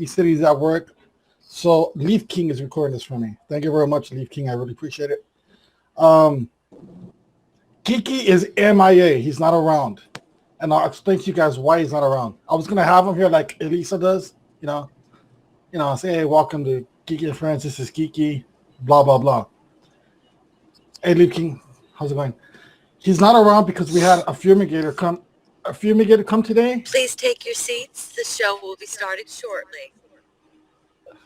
He said he's at work. So Leaf King is recording this for me. Thank you very much, Leaf King. I really appreciate it. Kiki is MIA. He's not around. And I'll explain to you guys why he's not around. I was going to have him here like Elisa does, say, hey, welcome to Kiki and Friends. This is Kiki, blah, blah, blah. Hey, Leaf King, how's it going? He's not around because we had a fumigator come today. Please take your seats. The show will be started shortly.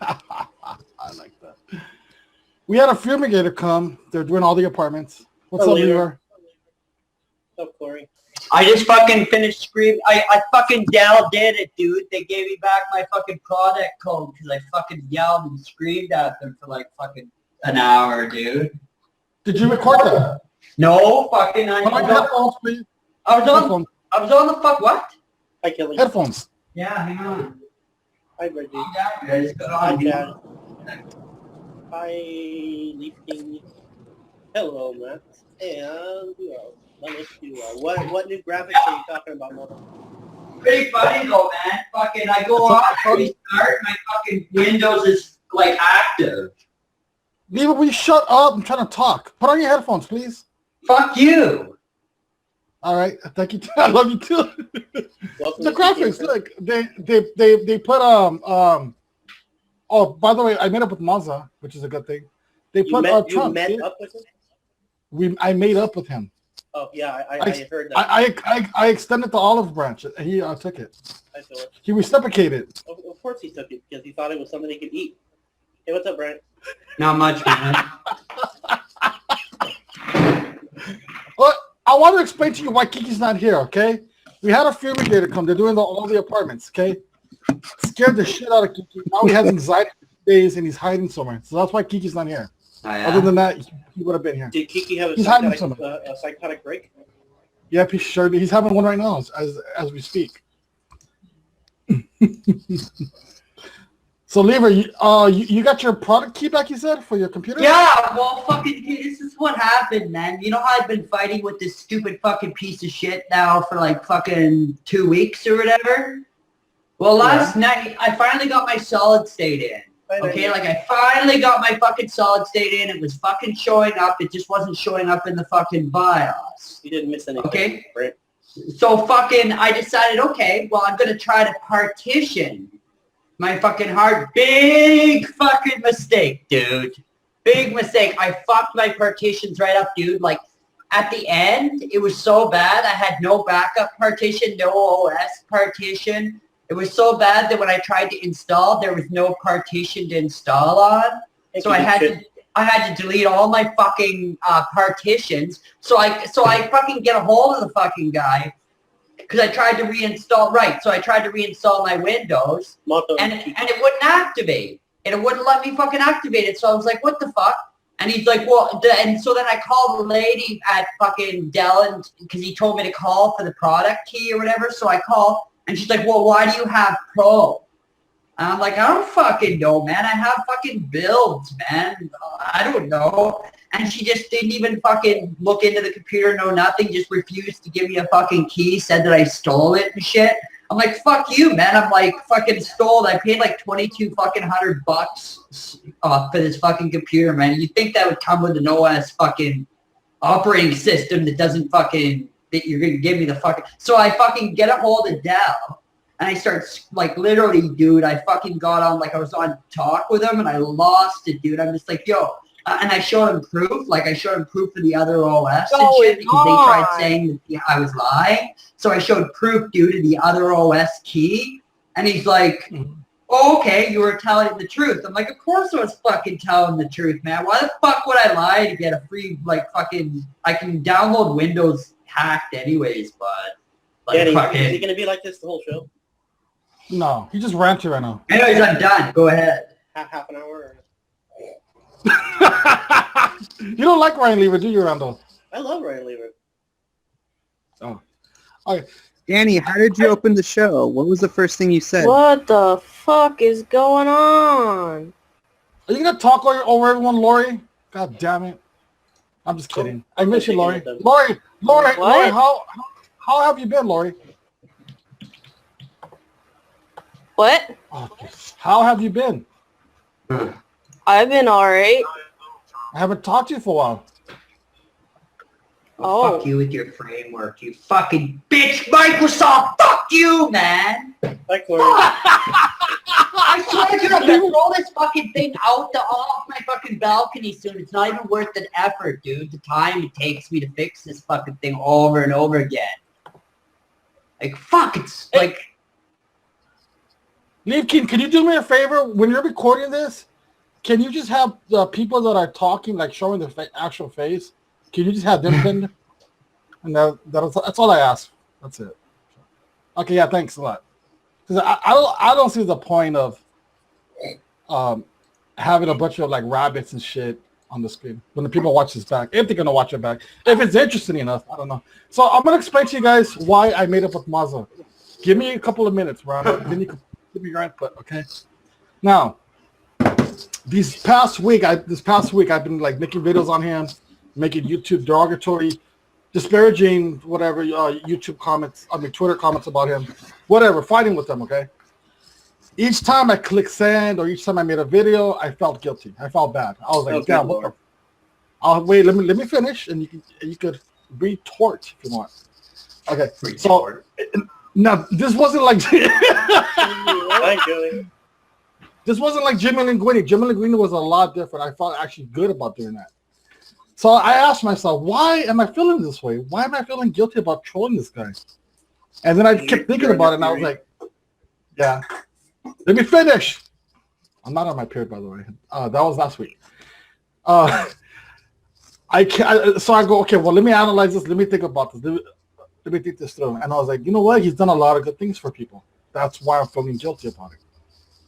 I like that. We had a fumigator come. They're doing all the apartments. What's up, Lever? What's up, Corey? I just fucking finished screaming. I fucking Dell did it, dude. They gave me back my fucking product code because I fucking yelled and screamed at them for like fucking an hour, dude. Did you record that? No, fucking. I headphones, please. I was on the fuck what? Hi, Kelly. Headphones. Yeah, hang on. Hi, Reggie. I just got Hi, on. Chad. Hi, Leaf King. Hello, Matt. And let me see. What new graphics are you talking about, Mother? Pretty funny though, man. Fucking, I go on, I restart, my fucking Windows is like active. Lever, will you shut up? I'm trying to talk. Put on your headphones, please. Fuck you. All right, thank you. I love you too. The graphics, look, they put Oh, by the way, I met up with Mazza, which is a good thing. They put Trump. You met up with him? I made up with him. Oh yeah, I heard that. I extended the olive branch. He took it. I saw it. He reciprocated. Of course he took it because he thought it was something he could eat. Hey, what's up, Brian? Not much, man. Well, I want to explain to you why Kiki's not here, okay? We had a fumigator come. They're doing all the apartments, okay? Scared the shit out of Kiki. Now he has anxiety for days and he's hiding somewhere. So that's why Kiki's not here. Oh, yeah. Other than that, he would have been here. Did Kiki have a psychotic break? Yep, he's having one right now as we speak. So, Lever, you got your product key back, you said, for your computer? Yeah, well, fucking, this is what happened, man. You know how I've been fighting with this stupid fucking piece of shit now for like fucking 2 weeks or whatever? Well, last night, I finally got my solid state in. Okay, like I finally got my fucking solid state in. It was fucking showing up. It just wasn't showing up in the fucking BIOS. You didn't miss anything. Okay? Right. So fucking, I decided, okay, well, I'm going to try to partition my fucking hard. Big fucking mistake, dude. Big mistake. I fucked my partitions right up, dude. Like, at the end, it was so bad. I had no backup partition, no OS partition. It was so bad that when I tried to install, there was no partition to install on. So I had to delete all my fucking partitions. So I fucking get a hold of the fucking guy because I tried to reinstall. Right. So I tried to reinstall my Windows and it wouldn't activate. And it wouldn't let me fucking activate it. So I was like, what the fuck? And he's like, well, and so then I called the lady at fucking Dell because he told me to call for the product key or whatever. So I called. And she's like, well, why do you have Pro? And I'm like, I don't fucking know, man. I have fucking builds, man. I don't know. And she just didn't even fucking look into the computer, no nothing, just refused to give me a fucking key, said that I stole it and shit. I'm like, fuck you, man. I'm like, fucking stole it. I paid like $2,200 for this fucking computer, man. You'd think that would come with an OS fucking operating system that doesn't fucking... that you're going to give me the fucking... So I fucking get a hold of Dell, and I start, like, literally, dude, I fucking got on, like, I was on talk with him, and I lost it, dude. I'm just like, yo. And I showed him proof. Like, I showed him proof for the other OS and shit, because they tried saying that I was lying. So I showed proof, dude, of the other OS key, and he's like... Oh, okay, you were telling the truth. I'm like, of course I was fucking telling the truth, man. Why the fuck would I lie to get a free, like, fucking... I can download Windows hacked anyways, but... Like, Danny, fucking... is he going to be like this the whole show? No, he just ranted right now. Anyways, I'm done. Go ahead. Half an hour? You don't like Ryan Lever, do you, Randall? I love Ryan Lever. Oh. Okay. Danny, how did you open the show? What was the first thing you said? What the fuck is going on? Are you going to talk over everyone, Lori? God damn it. I'm just kidding. I miss you, Lori. Lori, how have you been, Lori? What? Oh, how have you been? I've been alright. I haven't talked to you for a while. Oh. Fuck you with your framework, you fucking bitch, Microsoft. Fuck you, man. Like where I swear to God, I'm gonna throw this fucking thing off my fucking balcony soon. It's not even worth the effort, dude. The time it takes me to fix this fucking thing over and over again. Like, fuck, it's like... Leafkin, can you do me a favor? When you're recording this, can you just have the people that are talking, like showing their actual face? Can you just have them pinned? And that's all I ask. That's it. Okay, yeah, thanks a lot. Because I don't see the point of having a bunch of like rabbits and shit on the screen when the people watch this back. If they're gonna watch it back, if it's interesting enough, I don't know. So I'm gonna explain to you guys why I made up with Mazza. Give me a couple of minutes, Ron. Then you can give me your input, okay? Now, this past week I've been like making videos on him, making YouTube derogatory, disparaging whatever YouTube comments, Twitter comments about him, whatever, fighting with them, okay? Each time I click send or each time I made a video, I felt guilty. I felt bad. I was like, damn, what the... wait, let me finish, and you could retort if you want. Okay, so now this wasn't like this wasn't like Jim and Linguini. Jim and Linguini was a lot different. I felt actually good about doing that. So I asked myself, why am I feeling this way? Why am I feeling guilty about trolling this guy? And then I kept thinking about it, and I was like, yeah. Let me finish. I'm not on my period, by the way. That was last week. So I go, okay, well, let me analyze this. Let me think about this. Let me think this through. And I was like, you know what? He's done a lot of good things for people. That's why I'm feeling guilty about it.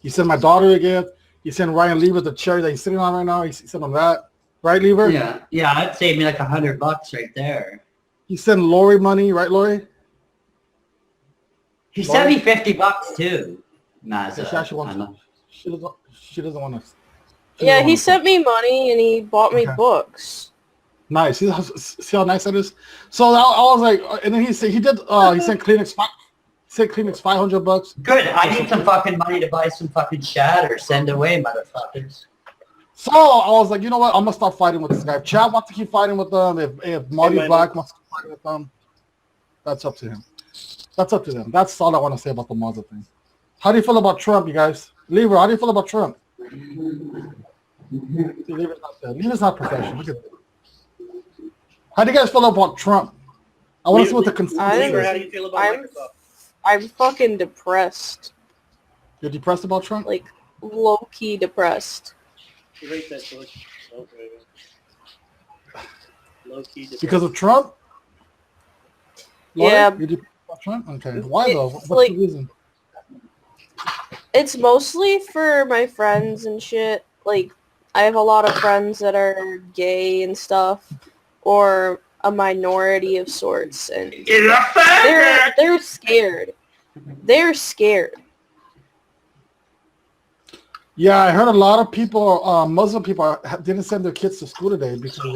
He sent my daughter a gift. He sent Ryan Lever the chair that he's sitting on right now. He sent him that. Right, Lever? Yeah, that'd save me like $100 right there. He sent Lori money, right, Lori? He sent me $50 too. Mazza. She doesn't want to. Yeah, he sent me money and he bought me books. Nice. See how nice that is. So I was like, and then he sent Kleenex. Sent Kleenex $500. Good. I need some fucking money to buy some fucking Chad or send away, motherfuckers. So I was like, you know what? I'm gonna stop fighting with this guy. If Chad wants to keep fighting with them, if Marty Black wants to fight with them, that's up to him. That's up to them. That's all I want to say about the Mazda thing. How do you feel about Trump, you guys? Lever, how do you feel about Trump? Lever's not there. Lever's not professional. Look at that. How do you guys feel about Trump? I want to see what the consensus is. How do you feel about Microsoft? I'm fucking depressed. You're depressed about Trump? Like, low-key depressed. Erase that, George. Okay. Low-key depressed. Because of Trump? Laura, Yeah. you're depressed about Trump? Okay. Why, though? What's like, the reason? It's mostly for my friends and shit. Like, I have a lot of friends that are gay and stuff, or a minority of sorts, and they're scared. They're scared. Yeah, I heard a lot of people, Muslim people, didn't send their kids to school today because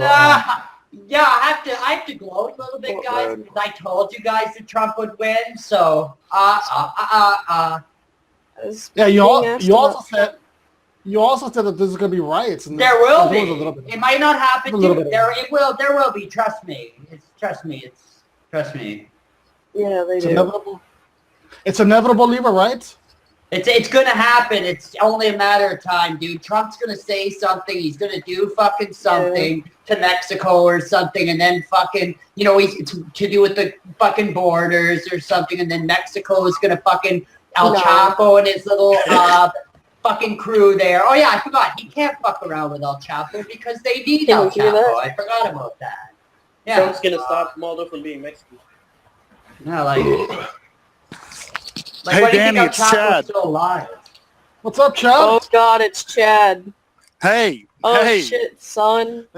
yeah, I have to gloat a little bit, guys, because I told you guys that Trump would win. So, Yeah, you also said that there's going to be riots. And there will be. It might not happen. There will be. Trust me. Trust me. Yeah, they do. Inevitable. It's inevitable, Lever, right? It's gonna happen. It's only a matter of time, dude. Trump's gonna say something. He's gonna do fucking something to Mexico or something, and then fucking, he's to do with the fucking borders or something, and then Mexico is gonna fucking El Chapo and his little fucking crew there. Oh yeah, I forgot. He can't fuck around with El Chapo because they need El Chapo. I forgot about that. Yeah. Trump's gonna stop Mulder from being Mexican. Yeah, like hey, why do you Danny, think it's El Chapo's Chad. still alive? What's up, Chad? Oh God, it's Chad. Hey. Oh hey. shit, son.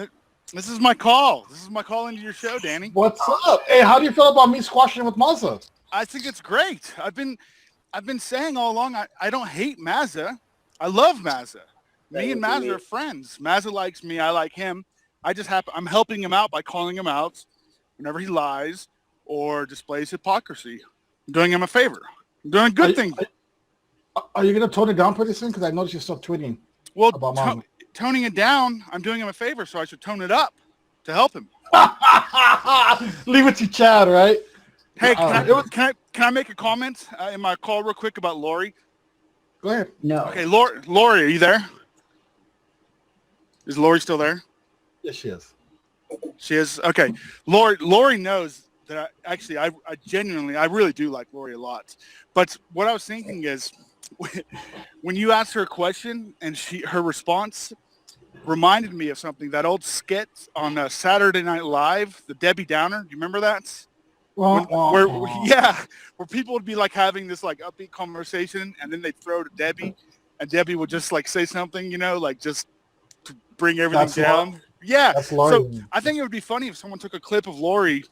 This is my call. This is my call into your show, Danny. What's up? Hey, how do you feel about me squashing with Mazza? I think it's great. I've been saying all along, I don't hate Mazza. I love Mazza. Me and Mazza are friends. Mazza likes me. I like him. I'm helping him out by calling him out whenever he lies or displays hypocrisy. I'm doing him a favor. I'm doing a good thing. Are you gonna tone it down pretty soon? Because I noticed you're still tweeting Well, about Maza. toning it down, I'm doing him a favor, so I should tone it up to help him. Leave it to Chad, right? Hey, can I make a comment in my call real quick about Lori? Go ahead. No. Okay, Lori, are you there? Is Lori still there? Yes, she is. She is? Okay. Lori knows that I genuinely, I really do like Lori a lot. But what I was thinking is, when you asked her a question and her response reminded me of something, that old skit on Saturday Night Live, the Debbie Downer. Do you remember that? Where people would be like having this like upbeat conversation, and then they'd throw to Debbie, and Debbie would just like say something, like just to bring everything down. Yeah. That's Lori. So I think it would be funny if someone took a clip of Lori,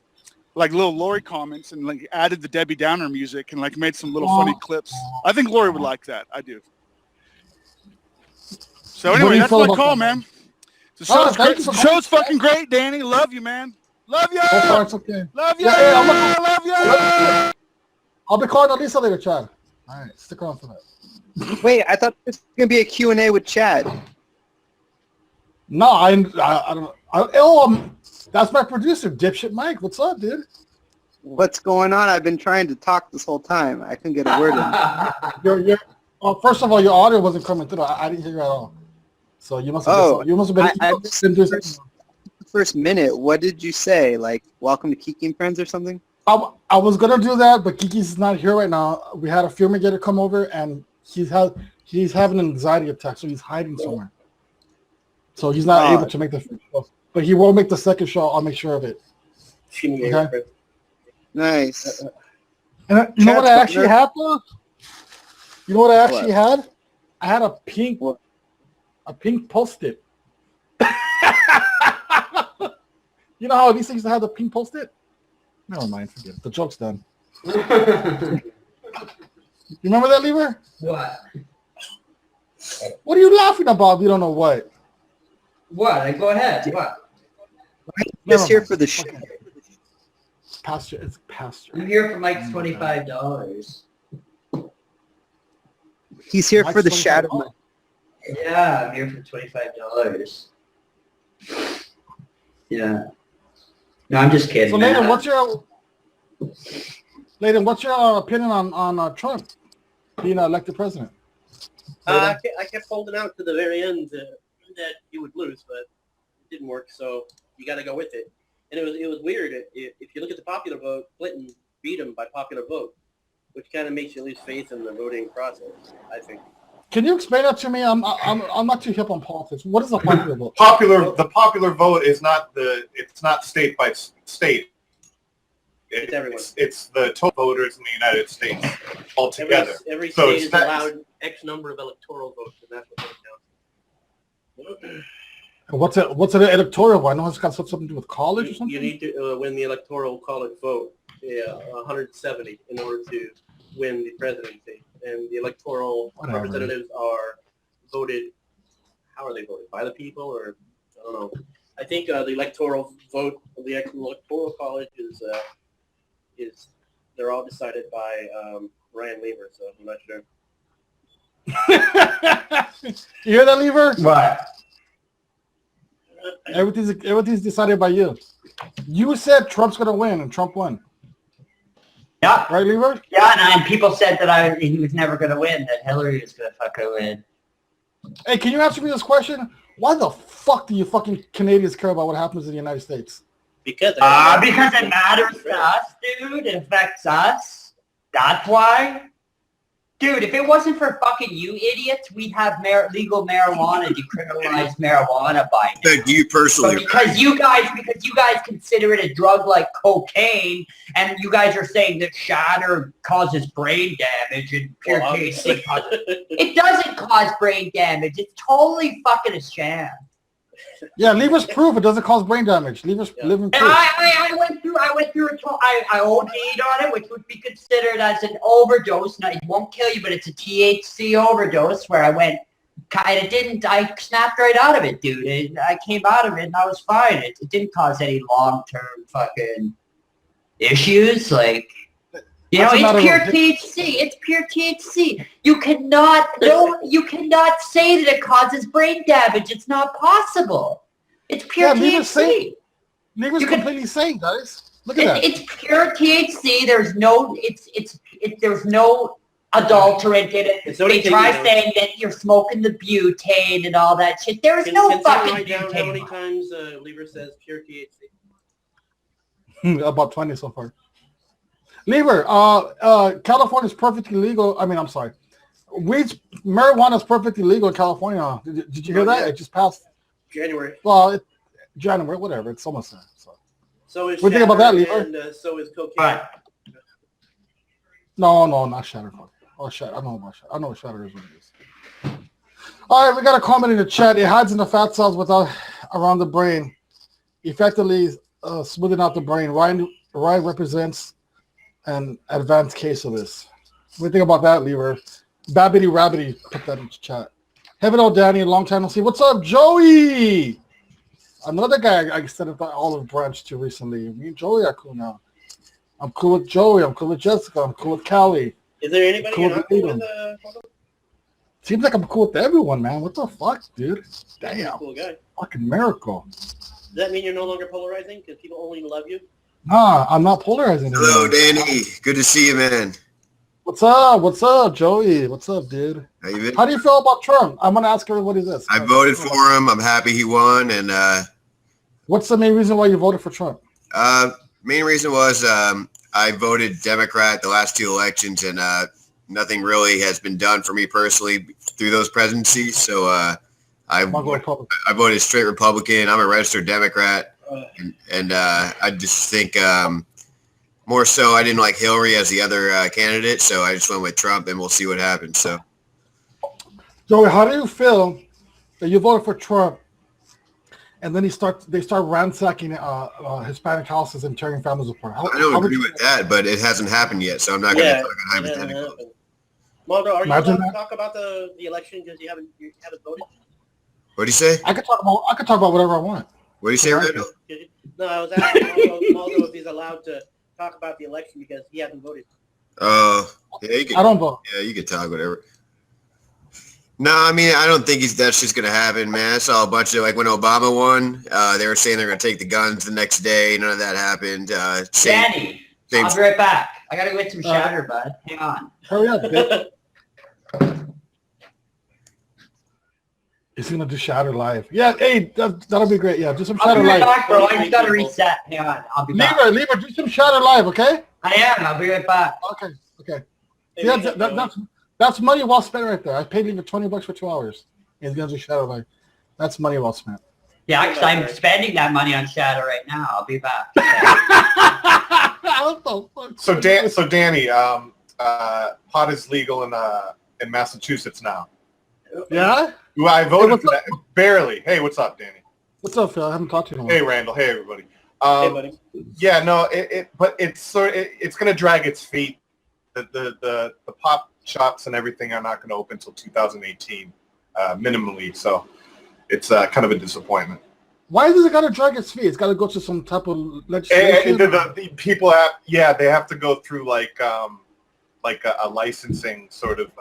like little Lori comments, and like added the Debbie Downer music and like made some little funny clips. I think Lori would like that. I do. So anyway, that's my call, man. The show's fucking great, Danny. Love you, man. Love you. So far, it's okay. Love you. Yeah, love you. I'll be calling Elisa later, Chad. All right, stick around for that. Wait, I thought this was gonna be a Q&A with Chad. No, I don't. That's my producer, Dipshit Mike. What's up, dude? What's going on? I've been trying to talk this whole time. I couldn't get a word in. First of all, your audio wasn't coming through. I didn't hear you at all. So you must have. I missed the first minute. What did you say? Like, welcome to Kiki and Friends or something? I was gonna do that, but Kiki's not here right now. We had a fumigator come over, and he's having an anxiety attack, so he's hiding somewhere. So he's not able to make the first show. But he will make the second show. I'll make sure of it. Okay? Nice. And you know what I actually had, though? You know what I actually had? I had a pink Post-it. You know how these things have the pink Post-it? Never mind, forget it. The joke's done. You remember that, Lever? What? What are you laughing about if you don't know what? What? Go ahead. What? I'm just here for the show. Pasture. It's pasture. I'm here for Mike's $25. He's here for the shadow. Yeah, I'm here for $25. Yeah. No, I'm just kidding. So, Layden, what's your opinion on Trump being elected president? I kept holding out to the very end that he would lose, but it didn't work. So you got to go with it. And it was weird. If you look at the popular vote, Clinton beat him by popular vote, which kind of makes you lose faith in the voting process, I think. Can you explain that to me? I'm not too hip on politics. What is a popular vote? The popular vote is not state by state. It's the total voters in the United States altogether. Every state is allowed X number of electoral votes, and that's what counts. What's an electoral vote? I know it's got something to do with college or something. You need to win the electoral college vote, 170 in order to win the presidency. And the electoral representatives are voted. How are they voted? By the people, or I don't know. I think the electoral vote of the electoral college is they're all decided by Ryan Lever. So I'm not sure. You hear that, Lever? What? Everything's decided by you. You said Trump's gonna win, and Trump won. Yeah. Right, Lever? Yeah, and people said that he was never going to win, that Hillary was going to fucking win. Hey, can you answer me this question? Why the fuck do you fucking Canadians care about what happens in the United States? Because it matters to us, dude. It affects us. That's why. Dude, if it wasn't for fucking you idiots, we'd have legal marijuana, decriminalized marijuana by now. Thank you personally. But because you guys consider it a drug like cocaine, and you guys are saying that shatter causes brain damage and pure THC causes it doesn't cause brain damage. It's totally fucking a sham. Yeah, Lever's proof it doesn't cause brain damage. Lever's living proof. I went through I OD'd on it, which would be considered as an overdose. Now, it won't kill you, but it's a THC overdose where I snapped right out of it, dude. I came out of it and I was fine. It didn't cause any long-term fucking issues. Like, You know, That's a it's matter pure of- THC. It's pure THC. You cannot say that it causes brain damage. It's not possible. It's pure leave it THC. safe. Lever's You can- completely sane, guys. Look at that. It's pure THC. There's no there's no adulterant in it. It's They only try taken, saying that you're smoking the butane and all that shit. There's Can no someone fucking write down how many butane. times Lever says pure THC? About 20 so far. Lever, California is perfectly legal. I mean, I'm sorry. Marijuana is perfectly legal in California. Did you hear that? It just passed. January. Well, January, whatever. It's almost there. So is What do you think about that, Shatter, Lever? and so is cocaine. Right. No, not Shatter. Oh, Shatter. I know about Shatter. I know what Shatter is. What it is. All right, we got a comment in the chat. It hides in the fat cells around the brain, effectively smoothing out the brain. Ryan represents an advanced case of this. What do you think about that, Lever? Babbity Rabbity put that in the chat. Heaven, Danny, long time no see. What's up, Joey? Another guy I extended the olive branch to recently. Me and Joey are cool now. I'm cool with Joey. I'm cool with Jessica. I'm cool with Callie. Is there anybody Cool you're not cool with? with Seems like I'm cool with everyone, man. What the fuck, dude? You're a Damn. cool guy. Fucking miracle. Does that mean you're no longer polarizing because people only love you? Nah, I'm not polarizing. Hello, anymore. Danny. Good to see you, man. What's up? What's up, Joey? What's up, dude? How you been? How do you feel about Trump? I'm gonna ask everybody this. I voted for him. I'm happy he won. And What's the main reason why you voted for Trump? main reason was I voted Democrat the last two elections, and nothing really has been done for me personally through those presidencies. So I voted straight Republican. I'm a registered Democrat, and I just think more so I didn't like Hillary as the other candidate, so I just went with Trump, and we'll see what happens. So, Joey, how do you feel that you voted for Trump, and then they start ransacking Hispanic houses and tearing families apart? I don't agree with that, but it hasn't happened yet, so I'm not going to talk on hypothetical. Maldo, are you Imagine allowed to that. talk about the election because you haven't voted? What do you say? I could talk about whatever I want. What do you say, Randall? No, I was asking Maldo if he's allowed to talk about the election because he hasn't voted. Oh, yeah, you can. I don't vote. Yeah, you can talk whatever. No, I mean, I don't think that's just going to happen, man. I saw a bunch of, like, when Obama won, they were saying they're going to take the guns the next day. None of that happened. Danny, I'll be right back. I got to get some shatter, bud. Hang on. Hurry up, bitch. He's going to do Shatter live. Yeah, hey, that'll be great. Yeah, do some I'll Shatter be right live. back, bro. I just got to reset. Hang on. I'll be back. Lever, do some Shatter live, okay? I am. I'll be right back. Okay. Yeah, that's money well spent right there. I paid Lever $20 for 2 hours. He's going to do Shatter live. That's money well spent. Yeah, actually, I'm spending that money on shatter right now. I'll be back. What the fuck? So Danny, pot is legal in Massachusetts now. Yeah? Well, I voted what's for that. Barely. Hey, what's up, Danny? What's up, Phil? I haven't talked to you in a Hey, while. Randall. Hey, everybody. Hey, buddy. Yeah, no, but it's it's going to drag its feet. The pop shops and everything are not going to open until 2018, minimally. So it's kind of a disappointment. Why does it got to drag its feet? It's got to go to some type of legislation? And the people they have to go through like a licensing sort of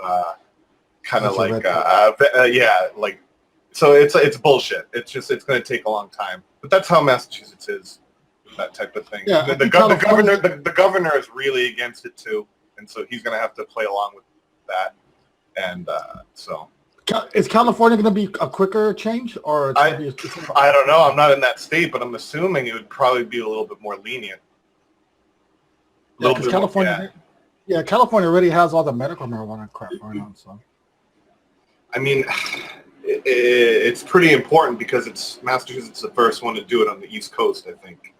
kind of like so it's bullshit. It's going to take a long time. But that's how Massachusetts is, that type of thing. Yeah, the governor is really against it too, and so he's going to have to play along with that. And so. Is California going to be a quicker change, or I don't know. I'm not in that state, but I'm assuming it would probably be a little bit more lenient. Because California, California already has all the medical marijuana crap going on. So, I mean, it's pretty important because Massachusetts the first one to do it on the East Coast. I think.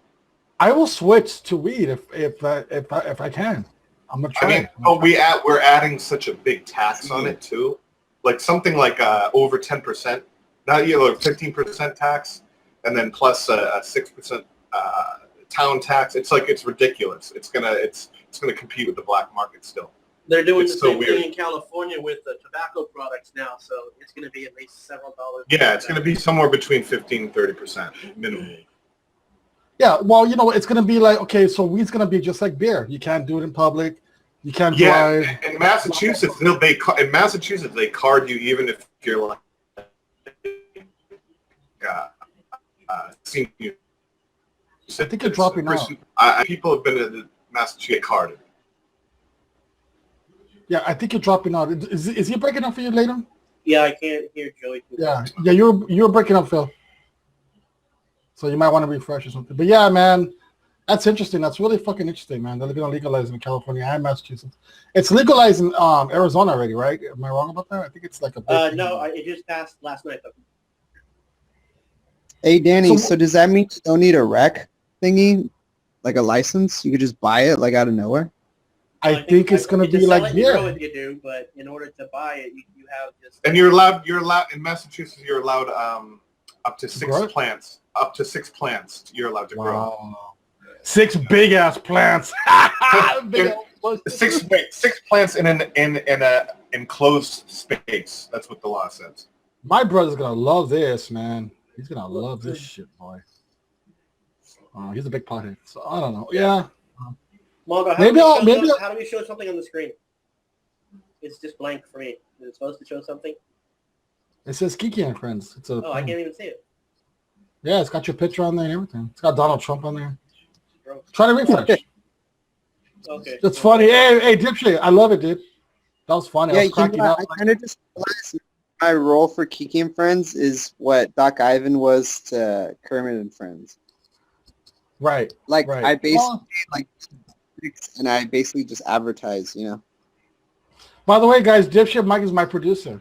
I will switch to weed if I can. I'm gonna try. We're adding such a big tax on it too. Like something like over 10%, not 15% tax, and then plus a 6% town tax. It's ridiculous. It's gonna compete with the black market still. They're doing the same thing in California with the tobacco products now, so it's going to be at least several dollars. Yeah, it's going to be somewhere between 15 and 30% minimum. Yeah, well, it's going to be like, okay, so weed's going to be just like beer. You can't do it in public. You can't Yeah, drive. in Massachusetts, they card you even if you're like senior. I think you're dropping out. People have been in Massachusetts carded. Yeah, I think you're dropping out. Is he breaking up for you later? Yeah, I can't hear Joey. Yeah, you're breaking up, Phil. So you might want to refresh or something. But yeah, man, that's interesting. That's really fucking interesting, man. They're going to legalize it in California and Massachusetts. It's legalized in Arizona already, right? Am I wrong about that? I think it's like a big No, it just passed last night. Hey, Danny, so does that mean you don't need a rec thingy, like a license? You could just buy it, like, out of nowhere? I think it's going to be like You do, but in order to buy it, you have just... And you're allowed, in Massachusetts, you're allowed up to six plants. Up to 6 plants you're allowed to grow. 6 big-ass plants. Six plants in an enclosed space. That's what the law says. My brother's going to love this, man. He's going to love this shit, boy. He's a big pothead. So I don't know. Yeah. Margo, how do we show something on the screen? It's just blank for me. Is it supposed to show something? It says Kiki and Friends. I can't even see it. Yeah, it's got your picture on there and everything. It's got Donald Trump on there. Try to refresh. Okay. That's funny. Hey, Dipshit. I love it, dude. That was funny. Yeah, I was cracking up. I kind of just realized my role for Kiki and Friends is what Doc Ivan was to Kermit and Friends. Right. Like, right. I basically just advertise, you know. By the way, guys, Dipshit Mike is my producer.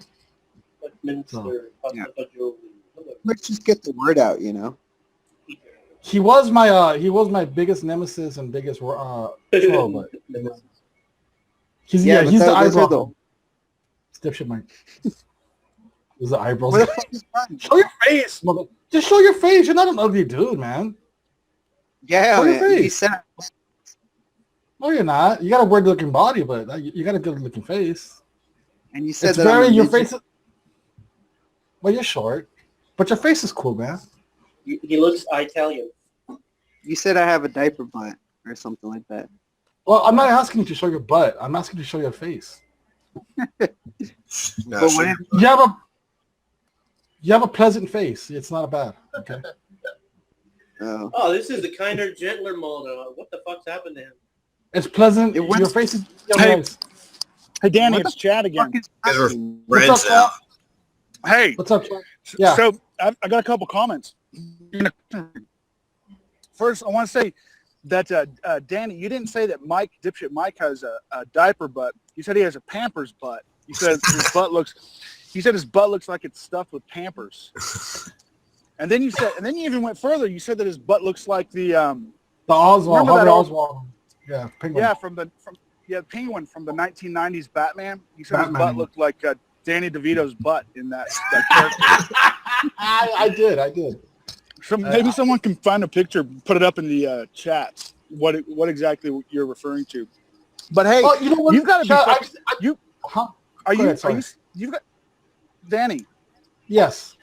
Let's just get the word out, you know. He was my biggest nemesis and biggest troll, but he's the eyebrow. It's Dipshit Mike. He's the eyebrows. Show your face, mother. Just show your face. You're not an ugly dude, man. Yeah, show your face. He said, no, you're not. You got a weird-looking body, but you got a good-looking face. And you said it's that very I'm a your midget. face. Well, you're short, but your face is cool, man. He looks Italian. You said I have a diaper butt or something like that. Well, I'm not asking you to show your butt. I'm asking you to show your face. No, you have a pleasant face. It's not bad. Okay. Oh, this is the kinder, gentler Mulder. What the fuck's happened to him? It's pleasant. Your face is. Hey, Danny, it's Chad again. Friends now. Hey, what's up, Chad? Yeah. So I got a couple comments. First, I want to say that Danny, you didn't say that Dipshit Mike has a diaper butt. You said he has a Pampers butt. You said his butt looks. He said his butt looks like it's stuffed with Pampers. And then you even went further. You said that his butt looks like the Oswald. Harvey Oswald. Yeah, Penguin. Yeah, Penguin from the 1990s Batman. You said his butt looked like Danny DeVito's butt in that character. I did. So maybe someone can find a picture, put it up in the chat. What exactly you're referring to? But hey, you know what? You've got to be. You've got Danny. Yes.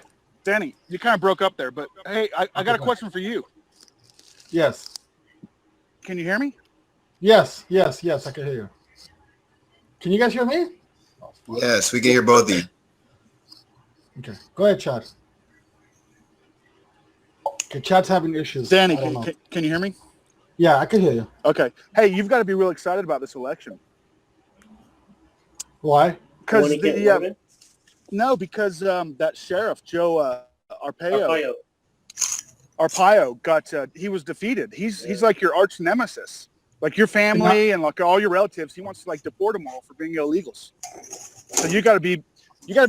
Danny, you kind of broke up there, but hey, I got a question for you. Yes. Can you hear me? Yes, I can hear you. Can you guys hear me? Yes, we can hear both of you. Okay, go ahead, Chad. Okay, Chad's having issues. Danny, can you hear me? Yeah, I can hear you. Okay. Hey, you've got to be real excited about this election. Why? Because because that sheriff Joe Arpaio got he was defeated. He's like your arch nemesis, like your family and like all your relatives. He wants to like deport them all for being illegals. So you got to be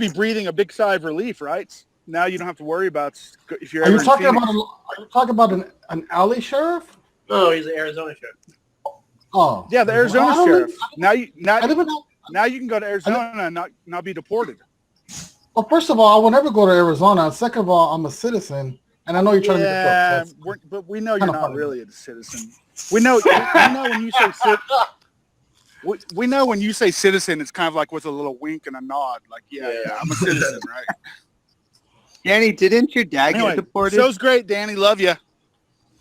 breathing a big sigh of relief, right? Now you don't have to worry about if you're. Are you talking about an alley sheriff? No, he's the Arizona sheriff. Oh, yeah, the Arizona sheriff. Now you can go to Arizona and not be deported. Well, first of all, I will never go to Arizona. Second of all, I'm a citizen, and I know you're trying to get but we know you're not really a citizen. We know when you say we know when you say citizen, it's kind of like with a little wink and a nod, like yeah, I'm a citizen, right? Danny, didn't your dad get deported? Show's great, Danny. Love you.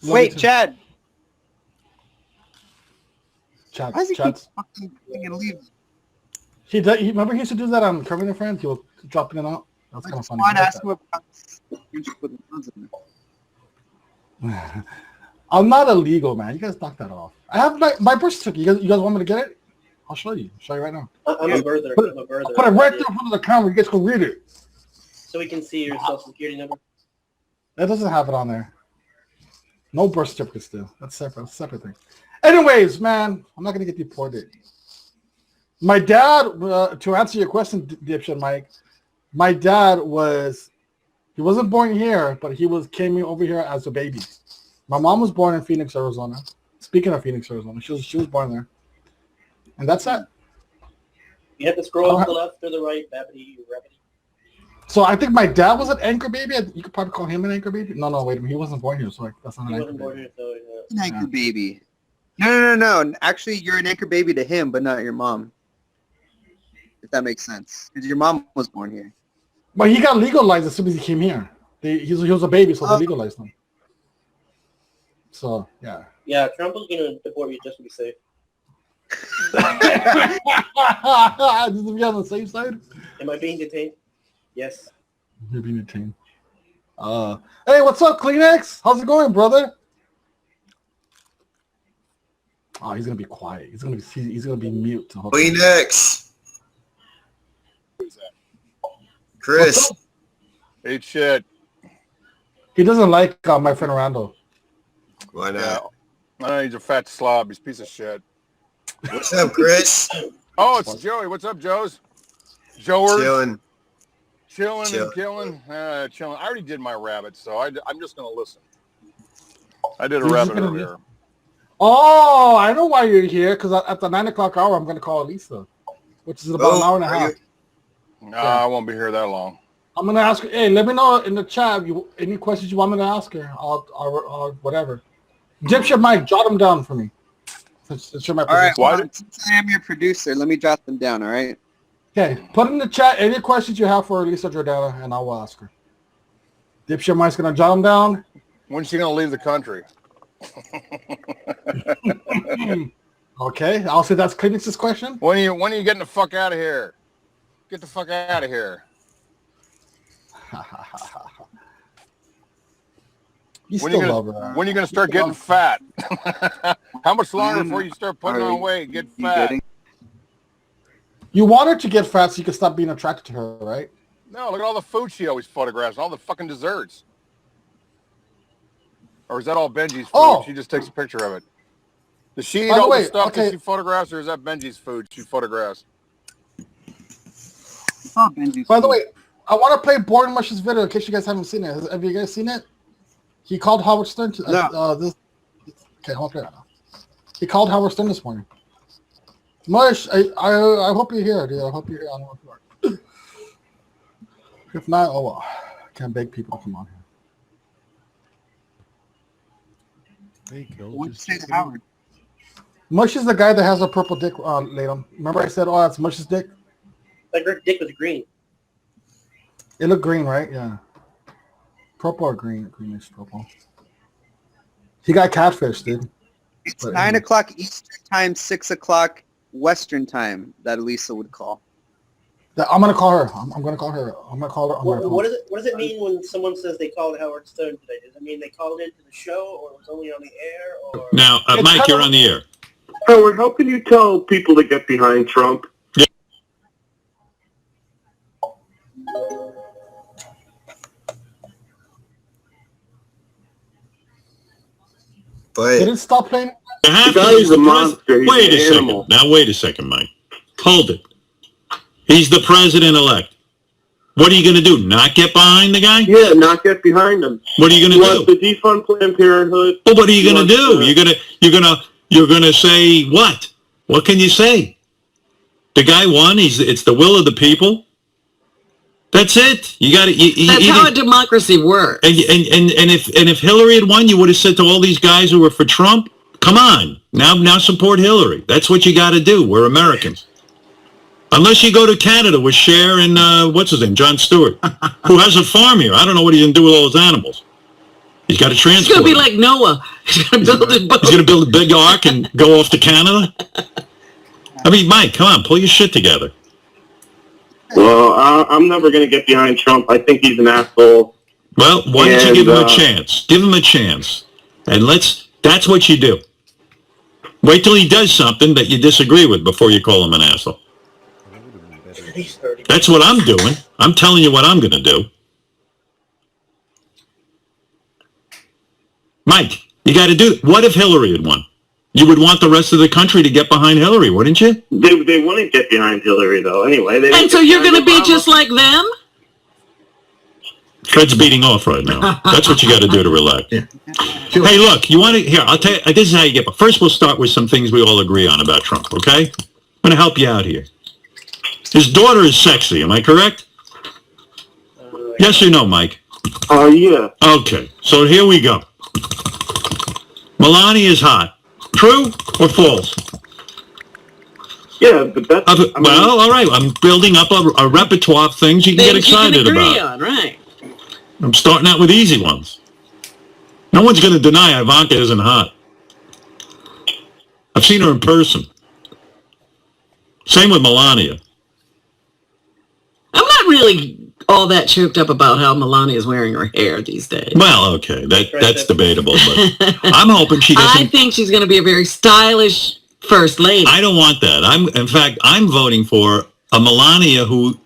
Wait, Chad. Chats. Why is he Chats. fucking leave? He remember he used to do that on Kevin and Friends. He was dropping it out. That was kind of funny. I ask him about friendship with the president. I'm not illegal, man. You guys knock that off. I have my birth certificate. You guys want me to get it? I'll show you. I'll show you right now. I'm a birther. I'm a birther. I'll put it right there in front of the camera. You guys can read it. So we can see your social security number. That doesn't have it on there. No birth certificate still. That's separate. That's a separate thing. Anyways, man, I'm not gonna get deported. My dad, to answer your question, Dipshit Mike, my dad he wasn't born here, but he came over here as a baby. My mom was born in Phoenix, Arizona. Speaking of Phoenix, Arizona, she was born there. And that's it. You have to scroll to the left or the right, babbity, rabbity. So I think my dad was an anchor baby. You could probably call him an anchor baby. No, wait a minute. He wasn't born here, so that's not an anchor baby. Here, so, An anchor baby. No. Actually, you're an anchor baby to him, but not your mom. If that makes sense. Because your mom was born here. But he got legalized as soon as he came here. He was a baby, so they legalized him. So, yeah. Yeah, Trump was going to deport you just to be safe. Just to be on the safe side? Am I being detained? Yes. You're being detained. Hey, what's up, Kleenex? How's it going, brother? Oh, he's gonna be quiet. He's gonna be mute. Kleenex. Chris. Eat shit. He doesn't like my friend Randall. Why not? Yeah. He's a fat slob. He's a piece of shit. What's up, Chris? Oh, it's Joey. What's up, Joes? Joers? Chilling and killing. Chilling. I already did my rabbit, so I'm just going to listen. I did a rabbit earlier. Oh, I know why you're here, because at the 9 o'clock hour, I'm going to call Lisa, which is about an hour and a half. No, I won't be here that long. I'm going to ask her, hey, let me know in the chat any questions you want me to ask her, or whatever. Dipshit Mike, jot them down for me. Since you're my producer. All right, since I am your producer, let me jot them down, all right? Okay, put in the chat any questions you have for Lisa Jordana, and I will ask her. Dipshit Mike's going to jot them down. When's she going to leave the country? Okay, I'll say that's Kleenex's question. When are you getting the fuck out of here? Get the fuck out of here. When are you gonna start getting fat? How much longer before you start putting on weight? Get fat. You want her to get fat so you can stop being attracted to her, right? No, look at all the food she always photographs, all the fucking desserts. Or is that all Benji's food? Oh. She just takes a picture of it. Does she eat all the stuff that she photographs, or is that Benji's food she photographs? Oh, Benji's By the way, I want to play Born Mush's video in case you guys haven't seen it. Have you guys seen it? He called Howard Stern to okay, hold on. He called Howard Stern this morning. Mush, I hope you're here, dude. I hope you're here. I don't know if you are. If not, oh well. I can't beg people to come on here. What'd you say to Howard? Mush is the guy that has a purple dick laid on. Remember I said, oh, that's Mush's dick? Like her dick was green. It looked green, right? Yeah. Purple or green? Greenish purple. He got catfish, dude. It's 9 o'clock Eastern time, 6 o'clock Western time that Elisa would call. I'm going to call her. I'm going to call her. I'm going to call her. What does it mean when someone says they called Howard Stern today? Does it mean they called into the show, or it was only on the air? Or Now, Mike, you're on the air. Howard, how can you tell people to get behind Trump? But did it stop playing? The guy is a monster. Wait a second. Now, wait a second, Mike. Hold it. He's the president-elect. What are you going to do? Not get behind the guy? Yeah, not get behind him. What are you going to do? To defund Planned Parenthood. Well, what are you going to do? You're going to say what? What can you say? The guy won. It's the will of the people. That's it. You got to. That's how a democracy works. And if Hillary had won, you would have said to all these guys who were for Trump, "Come on, now support Hillary." That's what you got to do. We're Americans. Unless you go to Canada with Cher and what's his name, Jon Stewart, who has a farm here. I don't know what he's going to do with all those animals. He's got to transport. It's gonna be like Noah. He's gonna build a boat. He's gonna build a big ark and go off to Canada. I mean, Mike, come on, pull your shit together. Well, I'm never going to get behind Trump. I think he's an asshole. Well, why don't you give him a chance? Give him a chance. And that's what you do. Wait till he does something that you disagree with before you call him an asshole. That's what I'm doing. I'm telling you what I'm going to do. Mike, you got to do it. What if Hillary had won? You would want the rest of the country to get behind Hillary, wouldn't you? They wouldn't get behind Hillary, though, anyway. And so you're going to be just like them? Fred's beating off right now. That's what you got to do to relax. Hey, look, you want to... Here, I'll tell you... This is how you get... But first, we'll start with some things we all agree on about Trump, okay? I'm going to help you out here. His daughter is sexy, am I correct? Yes or no, Mike? Yeah. Okay, so here we go. Melania is hot. True or false? Yeah, but that's... well, all right. I'm building up a repertoire of things you can get excited about. On, right. I'm starting out with easy ones. No one's going to deny Ivanka isn't hot. I've seen her in person. Same with Melania. I'm not really all that choked up about how Melania is wearing her hair these days. Well, okay, that's debatable, but I'm hoping she doesn't. I think she's going to be a very stylish first lady. I don't want that. In fact, I'm voting for a Melania who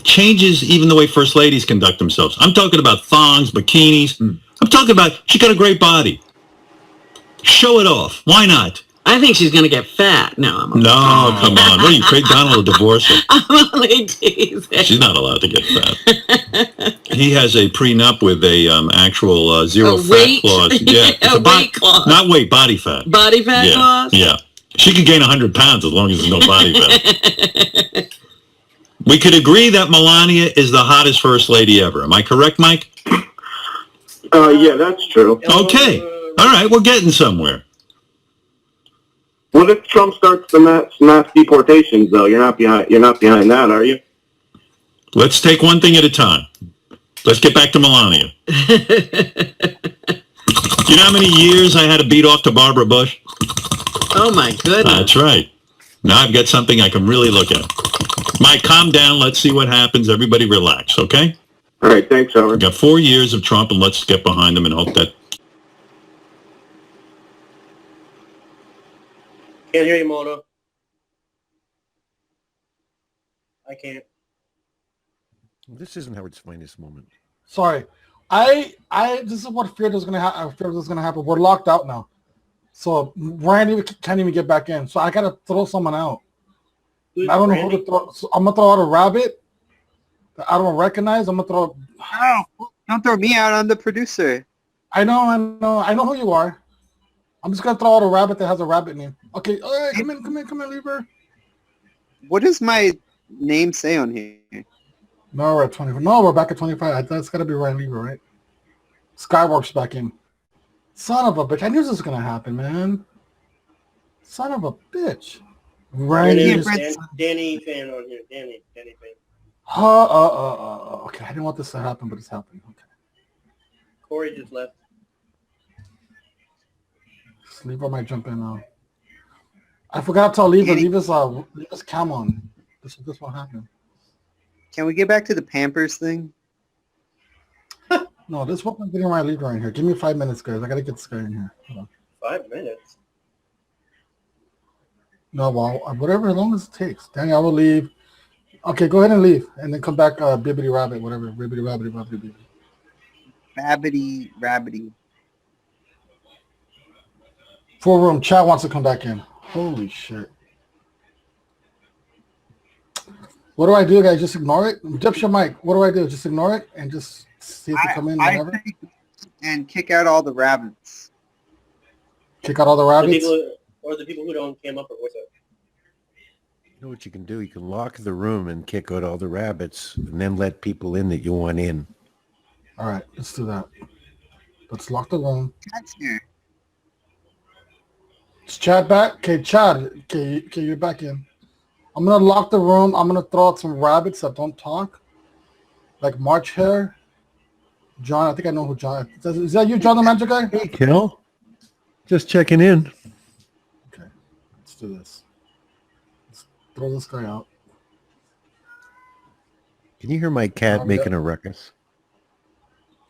changes even the way first ladies conduct themselves. I'm talking about thongs, bikinis. I'm talking about she got a great body. Show it off. Why not? I think she's going to get fat. No, come on. What are you, Craig Donald will divorce her? I'm only teasing. She's not allowed to get fat. He has a prenup with a actual zero fat clause. Yeah, a weight clause. Not weight, body fat. Body fat clause? Yeah. She could gain 100 pounds as long as there's no body fat. We could agree that Melania is the hottest first lady ever. Am I correct, Mike? Yeah, that's true. Okay. All right, we're getting somewhere. What if Trump starts the mass deportations, though? You're not behind that, are you? Let's take one thing at a time. Let's get back to Melania. You know how many years I had to beat off to Barbara Bush? Oh, my goodness. That's right. Now I've got something I can really look at. Mike, calm down. Let's see what happens. Everybody relax, okay? All right, thanks, Howard. We've got 4 years of Trump, and let's get behind him and hope that... Can't hear you, Mono. I can't. This isn't Howard's finest moment. Sorry. This is what I feared was gonna happen. We're locked out now. So Randy can't even get back in. So I gotta throw someone out. I don't know who to throw. So I'm gonna throw out a rabbit that I don't recognize. I'm gonna throw. Oh, don't throw me out. I'm the producer. I know who you are. I'm just gonna throw out a rabbit that has a rabbit name. Okay, all right, come in, Lever. What does my name say on here? No, we're at 24. No, we're back at 25. That's gotta be Ryan Lever, right? Skywarp's back in. Son of a bitch! I knew this was gonna happen, man. Son of a bitch. Danny fan on here. Danny fan. Okay, I didn't want this to happen, but it's happening. Okay. Corey just left. Lever might jump in now. I forgot to tell Lever. Lever's cam on. This won't happen. Can we get back to the Pampers thing? No, this won't getting my Lever in here. Give me 5 minutes, guys. I gotta get this guy in here. Hold on. 5 minutes? No, well, whatever, as long as it takes. Danny, I will leave. Okay, go ahead and leave, and then come back. Bibbidi Rabbit, whatever. Bibbidi Rabbit, Bibbidi. Rabbity. 4 room. Chat wants to come back in. Holy shit. What do I do, guys? Just ignore it? Dipshit Mike, what do I do? Just ignore it and just see if they come in whatever? And kick out all the rabbits. Kick out all the rabbits? The people who don't cam up or what's up? You know what you can do? You can lock the room and kick out all the rabbits and then let people in that you want in. All right, let's do that. Let's lock the room. That's here. Is Chad back? Okay, Chad. Okay, you're back in. I'm going to lock the room. I'm going to throw out some rabbits that don't talk. Like March Hare. John, I think I know who John is. Is that you, John the Magic Guy? Hey, Kel. Just checking in. Okay, let's do this. Let's throw this guy out. Can you hear my cat making a ruckus?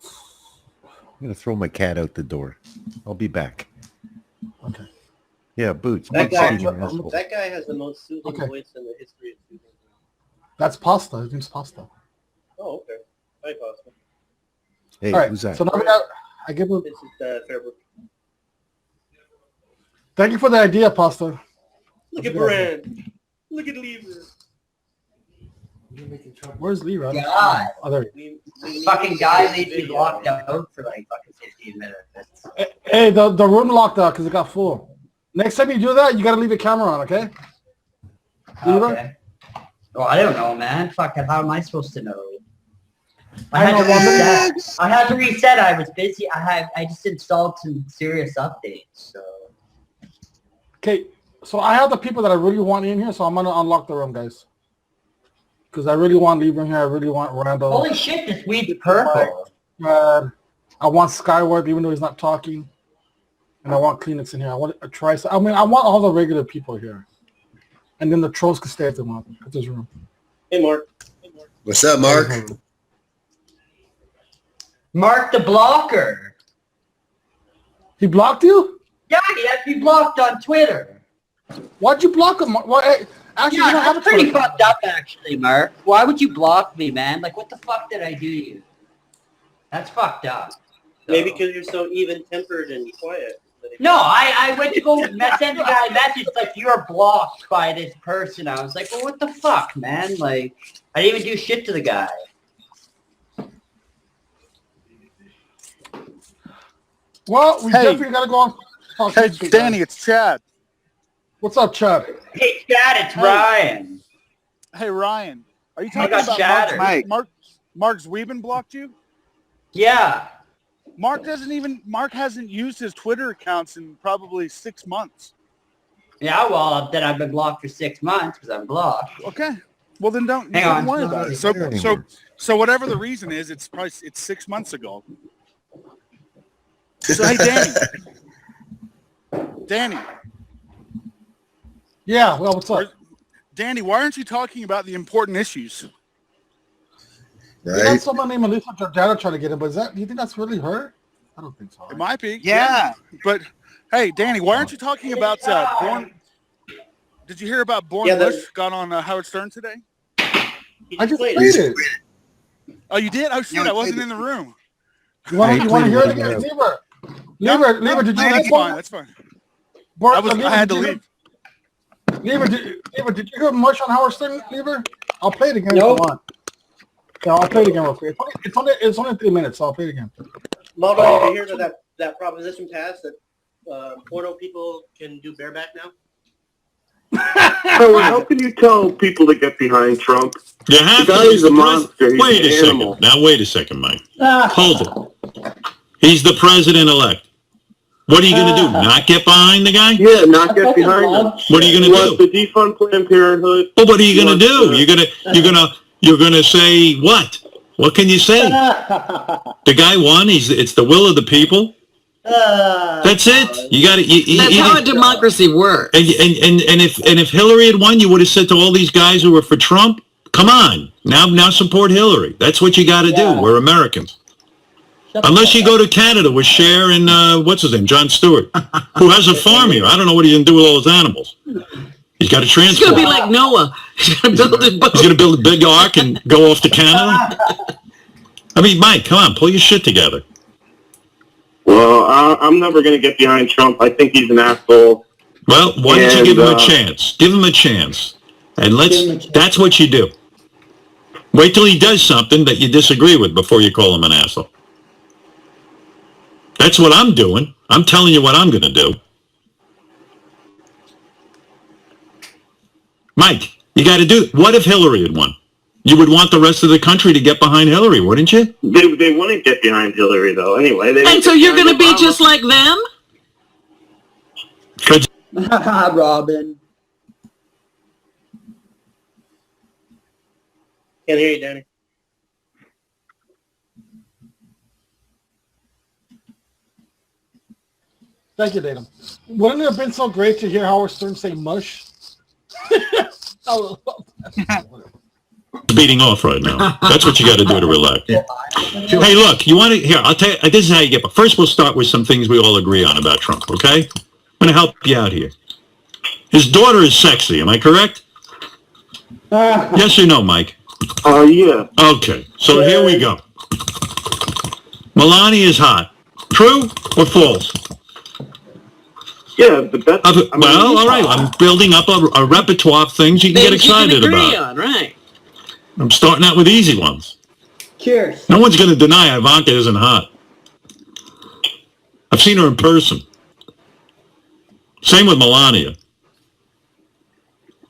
I'm going to throw my cat out the door. I'll be back. Okay. Yeah, Boots. That Boots guy, sitting in the that guy has the most soothing voice in the history of soothing. That's Pasta. His name's Pasta. Oh, okay. Hi, Pasta. Hey, All right, who's that? so now we got, I give him. This is Fairbrook. Thank you for the idea, Pasta. Look at Brand. Look at Lever. Where's Lee, Rod? God. Oh, there Fucking guy leaves me locked out for like fucking 15 minutes. Hey, the room locked out because it got full. Next time you do that, you got to leave the camera on, okay? Okay. Oh, I don't know, man. Fucking, how am I supposed to know? I had to reset. I was busy. I just installed some serious updates. So. Okay, so I have the people that I really want in here, so I'm gonna unlock the room, guys. Because I really want Lieber in here. I really want Randall. Holy shit, this weed's purple. I want Skyward, even though he's not talking. And I want Kleenex in here. I want to try. I mean, I want all the regular people here. And then the trolls can stay if they want at this room. Hey, Mark. What's up, Mark? Mark the blocker. He blocked you? Yeah, he has me blocked on Twitter. Why'd you block him? Well, actually, yeah, you don't have that's a pretty Twitter. fucked up, actually, Mark. Why would you block me, man? Like, what the fuck did I do to you? That's fucked up. Maybe because you're so even-tempered and quiet. No, I went to go send the guy a message like, you're blocked by this person. I was like, well, what the fuck, man? Like, I didn't even do shit to the guy. Well, we definitely got to go on. Hey, Danny, it's Chad. What's up, Chad? Hey, Chad, it's Ryan. Hey, Ryan. Are you I talking got about shattered. Mark Zwieben blocked you? Yeah. Mark hasn't used his Twitter accounts in probably 6 months. Yeah, well, then I've been blocked for 6 months because I'm blocked. Okay. Well, then don't worry about it. So whatever the reason is, it's 6 months ago. So hey, Danny. Yeah, well, what's up? Danny, why aren't you talking about the important issues? Right. You got someone named Alicia Giordano trying to get it, but do you think that's really her? I don't think so. It might be. Yeah. But hey, Danny, why aren't you talking about Born? Did you hear about Born Bush got on Howard Stern today? I just played it. Oh, you did? Oh shit, I wasn't in the room. You want to hear it again? Lieber, did you? That's fine. That's fine. I had to leave. Lieber, did you hear much on Howard Stern, Lieber? I'll play it again if you want. Yeah, I'll play it again real quick. It's only 3 minutes, so I'll play it again. Maldo, did you hear that proposition passed that porno people can do bareback now? So how can you tell people to get behind Trump? You have the to. guy's a monster. He's Wait an a animal. second. Now, wait a second, Mike. Hold it. He's the president-elect. What are you going to do? Not get behind the guy? Yeah, not get behind him. What are you going to do? The defund Planned Parenthood. Well, what are you going to do? You're gonna say what? What can you say? The guy won. It's the will of the people. That's it. You got to. That's how a democracy works. And if Hillary had won, you would have said to all these guys who were for Trump, "Come on, now support Hillary." That's what you got to do. We're Americans. Unless you go to Canada with Cher and what's his name, Jon Stewart, who has a farm here. I don't know what he's gonna do with all those animals. He's got to transport. It's going to be like Noah. He's going to build a boat. He's going to build a big ark and go off to Canada. I mean, Mike, come on, pull your shit together. Well, I'm never going to get behind Trump. I think he's an asshole. Well, why don't you give him a chance? Give him a chance. And that's what you do. Wait till he does something that you disagree with before you call him an asshole. That's what I'm doing. I'm telling you what I'm going to do. Mike, you got to do it. What if Hillary had won? You would want the rest of the country to get behind Hillary, wouldn't you? They wouldn't get behind Hillary, though. Anyway. And so you're going to be just like them? Robin. Can't hear you, Danny. Thank you, Tatum. Wouldn't it have been so great to hear Howard Stern say mush? Beating off right now. That's what you got to do to relax. Hey, look, you want to, here, I'll tell you, this is how you get, but first we'll start with some things we all agree on about Trump, okay? I'm going to help you out here. His daughter is sexy, am I correct? Yes or no, Mike? Yeah. Okay, so here we go. Melania is hot. True or false? Yeah, but that's... well, all right, I'm building up a repertoire of things you can get excited about. On, right. I'm starting out with easy ones. Cheers. No one's going to deny Ivanka isn't hot. I've seen her in person. Same with Melania.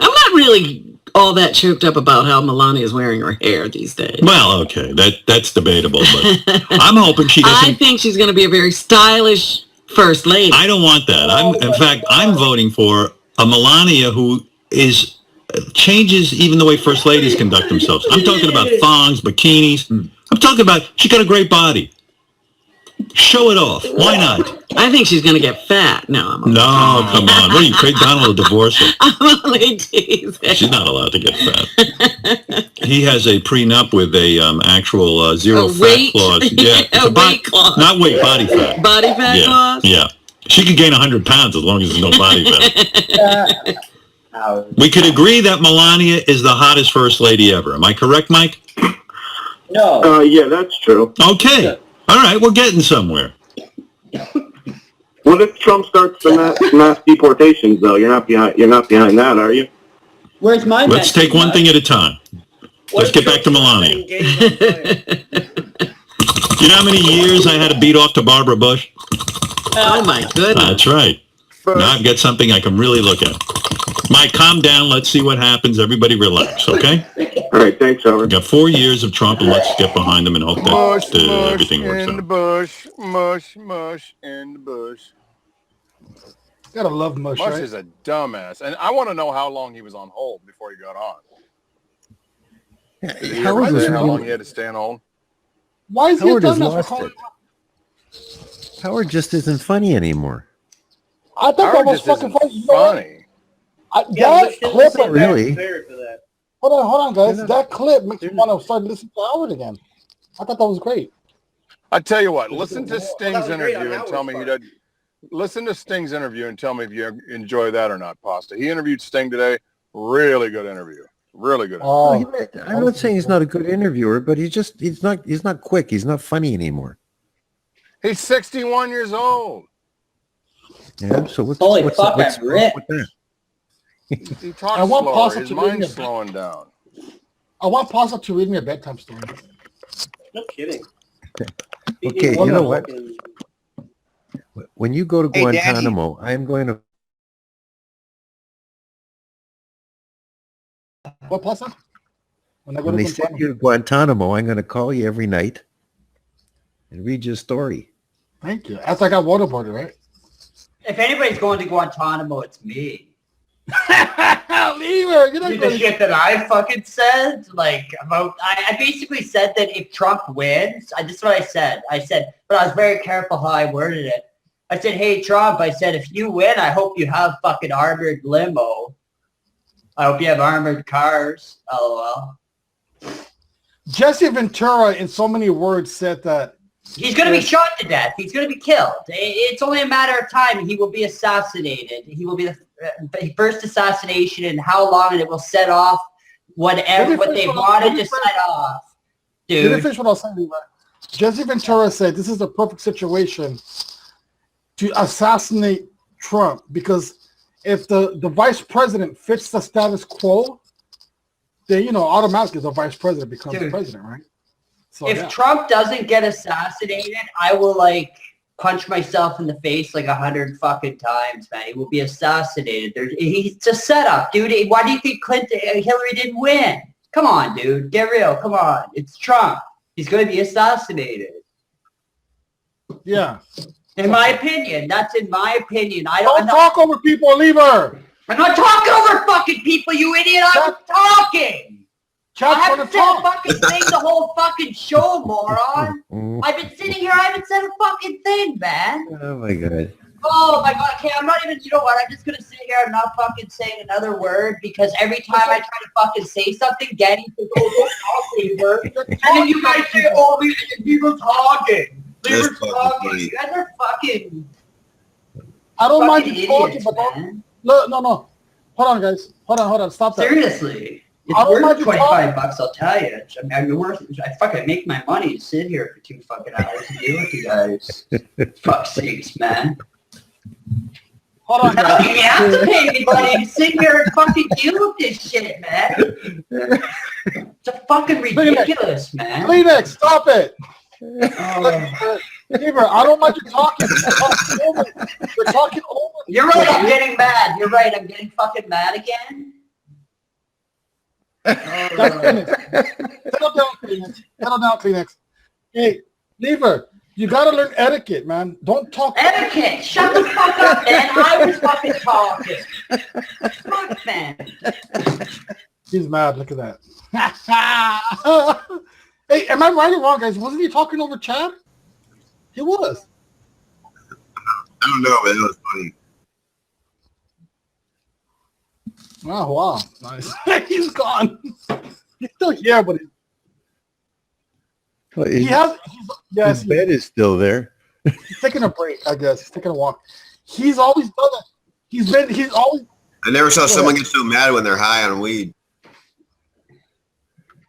I'm not really all that choked up about how Melania is wearing her hair these days. Well, okay, that's debatable, but I'm hoping she doesn't... I think she's going to be a very stylish first lady. I don't want that. In fact, I'm voting for a Melania who changes even the way first ladies conduct themselves. I'm talking about thongs, bikinis. I'm talking about, she got a great body. Show it off. Why not? I think she's going to get fat. No, come on. What are you, Craig Donald will divorce her? I'm only teasing. She's not allowed to get fat. He has a prenup with a actual zero fat clause. Yeah, it's a weight clause. Not weight, body fat. Body fat clause? Yeah. She can gain 100 pounds as long as there's no body fat. We could agree that Melania is the hottest first lady ever. Am I correct, Mike? No. Yeah, that's true. Okay. All right, we're getting somewhere. What if Trump starts the mass deportations, though? You're not behind that, are you? Where's my Let's take one thing at a time. Let's get back to Melania. You know how many years I had to beat off to Barbara Bush? Oh, my goodness. That's right. Now I've got something I can really look at. Mike, calm down. Let's see what happens. Everybody relax, okay? All right, thanks, Howard. We got 4 years of Trump, and let's get behind him and hope that everything works in the out. bush, mush in the bush. Gotta love Mush, Mush right? is a dumbass. And I want to know how long he was on hold before he got on. Did he ever say how long he had to stay on hold? Why is he a Howard has dumbass? lost it. Howard just isn't funny anymore. I thought that Howard was just fucking isn't funny. You know what? funny. That clip, Really? hold on, guys. That clip makes me want to start listening to Howard again. I thought that was great. I tell you what, listen to Sting's interview and tell me he doesn't. Listen to Sting's interview and tell me if you enjoy that or not, Pasta. He interviewed Sting today. Really good interview. Really good. Oh, I'm not saying he's not a good interviewer, but he's not quick. He's not funny anymore. He's 61 years old. Yeah. So what's Holy what's fuck, what's I'm rich. with that? He talks I want slower. Pasta His to read me mind's a slowing down. I want Pasta to read me a bedtime story. No kidding. Okay, you know what? When you go to Hey, Danny. Guantanamo, I'm going to. What, Pasta? When I go When to they send Guantanamo. you to Guantanamo, I'm going to call you every night and read your story. Thank you. After I got waterboarded, right? If anybody's going to Guantanamo, it's me. Leave her. You're not The going shit that I fucking said, like about, I basically said that if Trump wins, this is what I said. But I was very careful how I worded it. I said, hey, Trump, I said, if you win, I hope you have fucking armored limo. I hope you have armored cars, LOL. Jesse Ventura, in so many words, said that He's going to be shot to death. He's going to be killed. It's only a matter of time. He will be assassinated. He will be the first assassination in how long, and it will set off what they wanted to set off. Dude. Let me finish what I was saying, Levi. Jesse Ventura said this is the perfect situation to assassinate Trump, because if the vice president fits the status quo, then, automatically the vice president becomes the president, right? So, if Trump doesn't get assassinated, I will punch myself in the face 100 fucking times, man. He will be assassinated. It's a setup, dude. Why do you think Hillary didn't win? Come on, dude. Get real. Come on. It's Trump. He's going to be assassinated. Yeah. In my opinion. That's in my opinion. Don't talk over people. Leave her. I'm not talking over fucking people, you idiot. I'm talking. I haven't said a fucking thing the whole fucking show, moron. I've been sitting here. I haven't said a fucking thing, man. Oh my God. Oh my god, okay, I'm not even, you know what, I'm just gonna sit here and not fucking say another word because every time I try to fucking say something, Danny says, oh, don't talk, Lever. And then you guys say, oh, people talking. Lever's talking. You guys are fucking... I don't mind you idiots, talking, but don't... No. Hold on, guys. Hold on. Stop that. Seriously. It's worth 25 bucks, I'll tell you. I fucking make my money to sit here for 2 fucking hours and deal with you guys. Fuck's sakes, man. Hold on, guys. You have to pay me money to sit here and fucking deal with this shit, man. It's a fucking ridiculous, man. Kleenex, stop it. Lever, I don't mind you talking. You're talking over. You're right, I'm getting mad. You're right, I'm getting fucking mad again. Settle down, Kleenex. Hey, Lever, you gotta learn etiquette, man. Don't talk. Etiquette? Shut the fuck up, man. I was fucking talking. Fuck, man. He's mad. Look at that. Hey, am I right or wrong, guys? Wasn't he talking over Chad? He was. I don't know, but it was funny. Oh, wow. Nice. He's gone. He's still here, but his bed is still there. He's taking a break, I guess. He's taking a walk. He's always done that. He's always... I never saw someone get so mad when they're high on weed.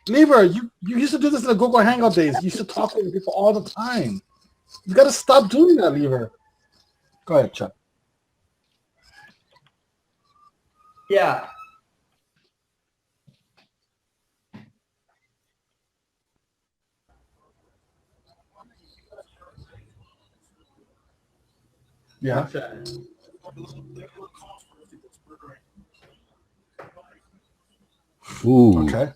Lever, you used to do this in the Google Hangout days. You used to talk to people all the time. You got to stop doing that, Lever. Go ahead, Chuck. Yeah. Yeah. Ooh. Okay.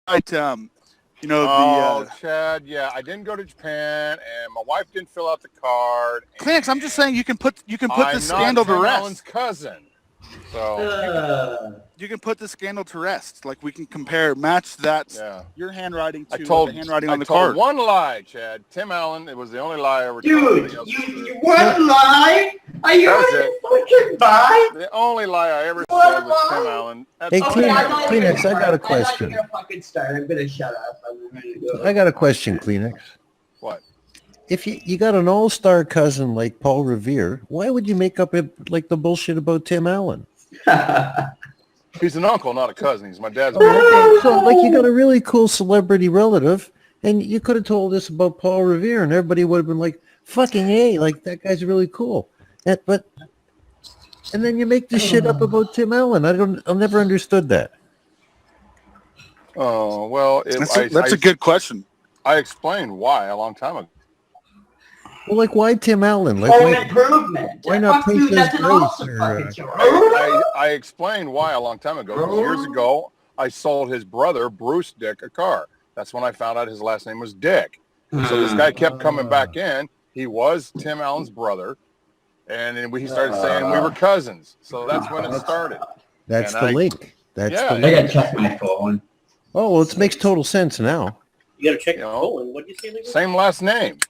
Right, Chad, yeah, I didn't go to Japan, and my wife didn't fill out the card. Kleenex, I'm just saying you can put the scandal to rest. Alan's cousin, so you can put the scandal to rest. Like we can match that your handwriting to the handwriting on the card. One lie, Chad. Tim Allen. It was the only lie I ever told. Dude, you one lie? Are you fucking lie? The only lie I ever said was Tim Allen. Hey, Kleenex, I got a question. I'm fucking start. I'm gonna shut up. I'm gonna go. I got a question, Kleenex. What? If you got an all-star cousin like Paul Revere, why would you make up like the bullshit about Tim Allen? He's an uncle, not a cousin. He's my dad's brother. So, like, you got a really cool celebrity relative, and you could have told us about Paul Revere, and everybody would have been like, fucking A, like, that guy's really cool. And then you make this shit up about Tim Allen. I've never understood that. Oh, well, that's a good question. I explained why a long time ago. Well, like, why Tim Allen? Like, Home Improvement. Why not Princess Grace? I explained why a long time ago. Years ago, I sold his brother, Bruce Dick, a car. That's when I found out his last name was Dick. So this guy kept coming back in. He was Tim Allen's brother. And then he started saying we were cousins. So that's when it started. That's the link. That's the link. I gotta check my phone. Oh, well, it makes total sense now. You gotta check your phone. What did you say? Same last name.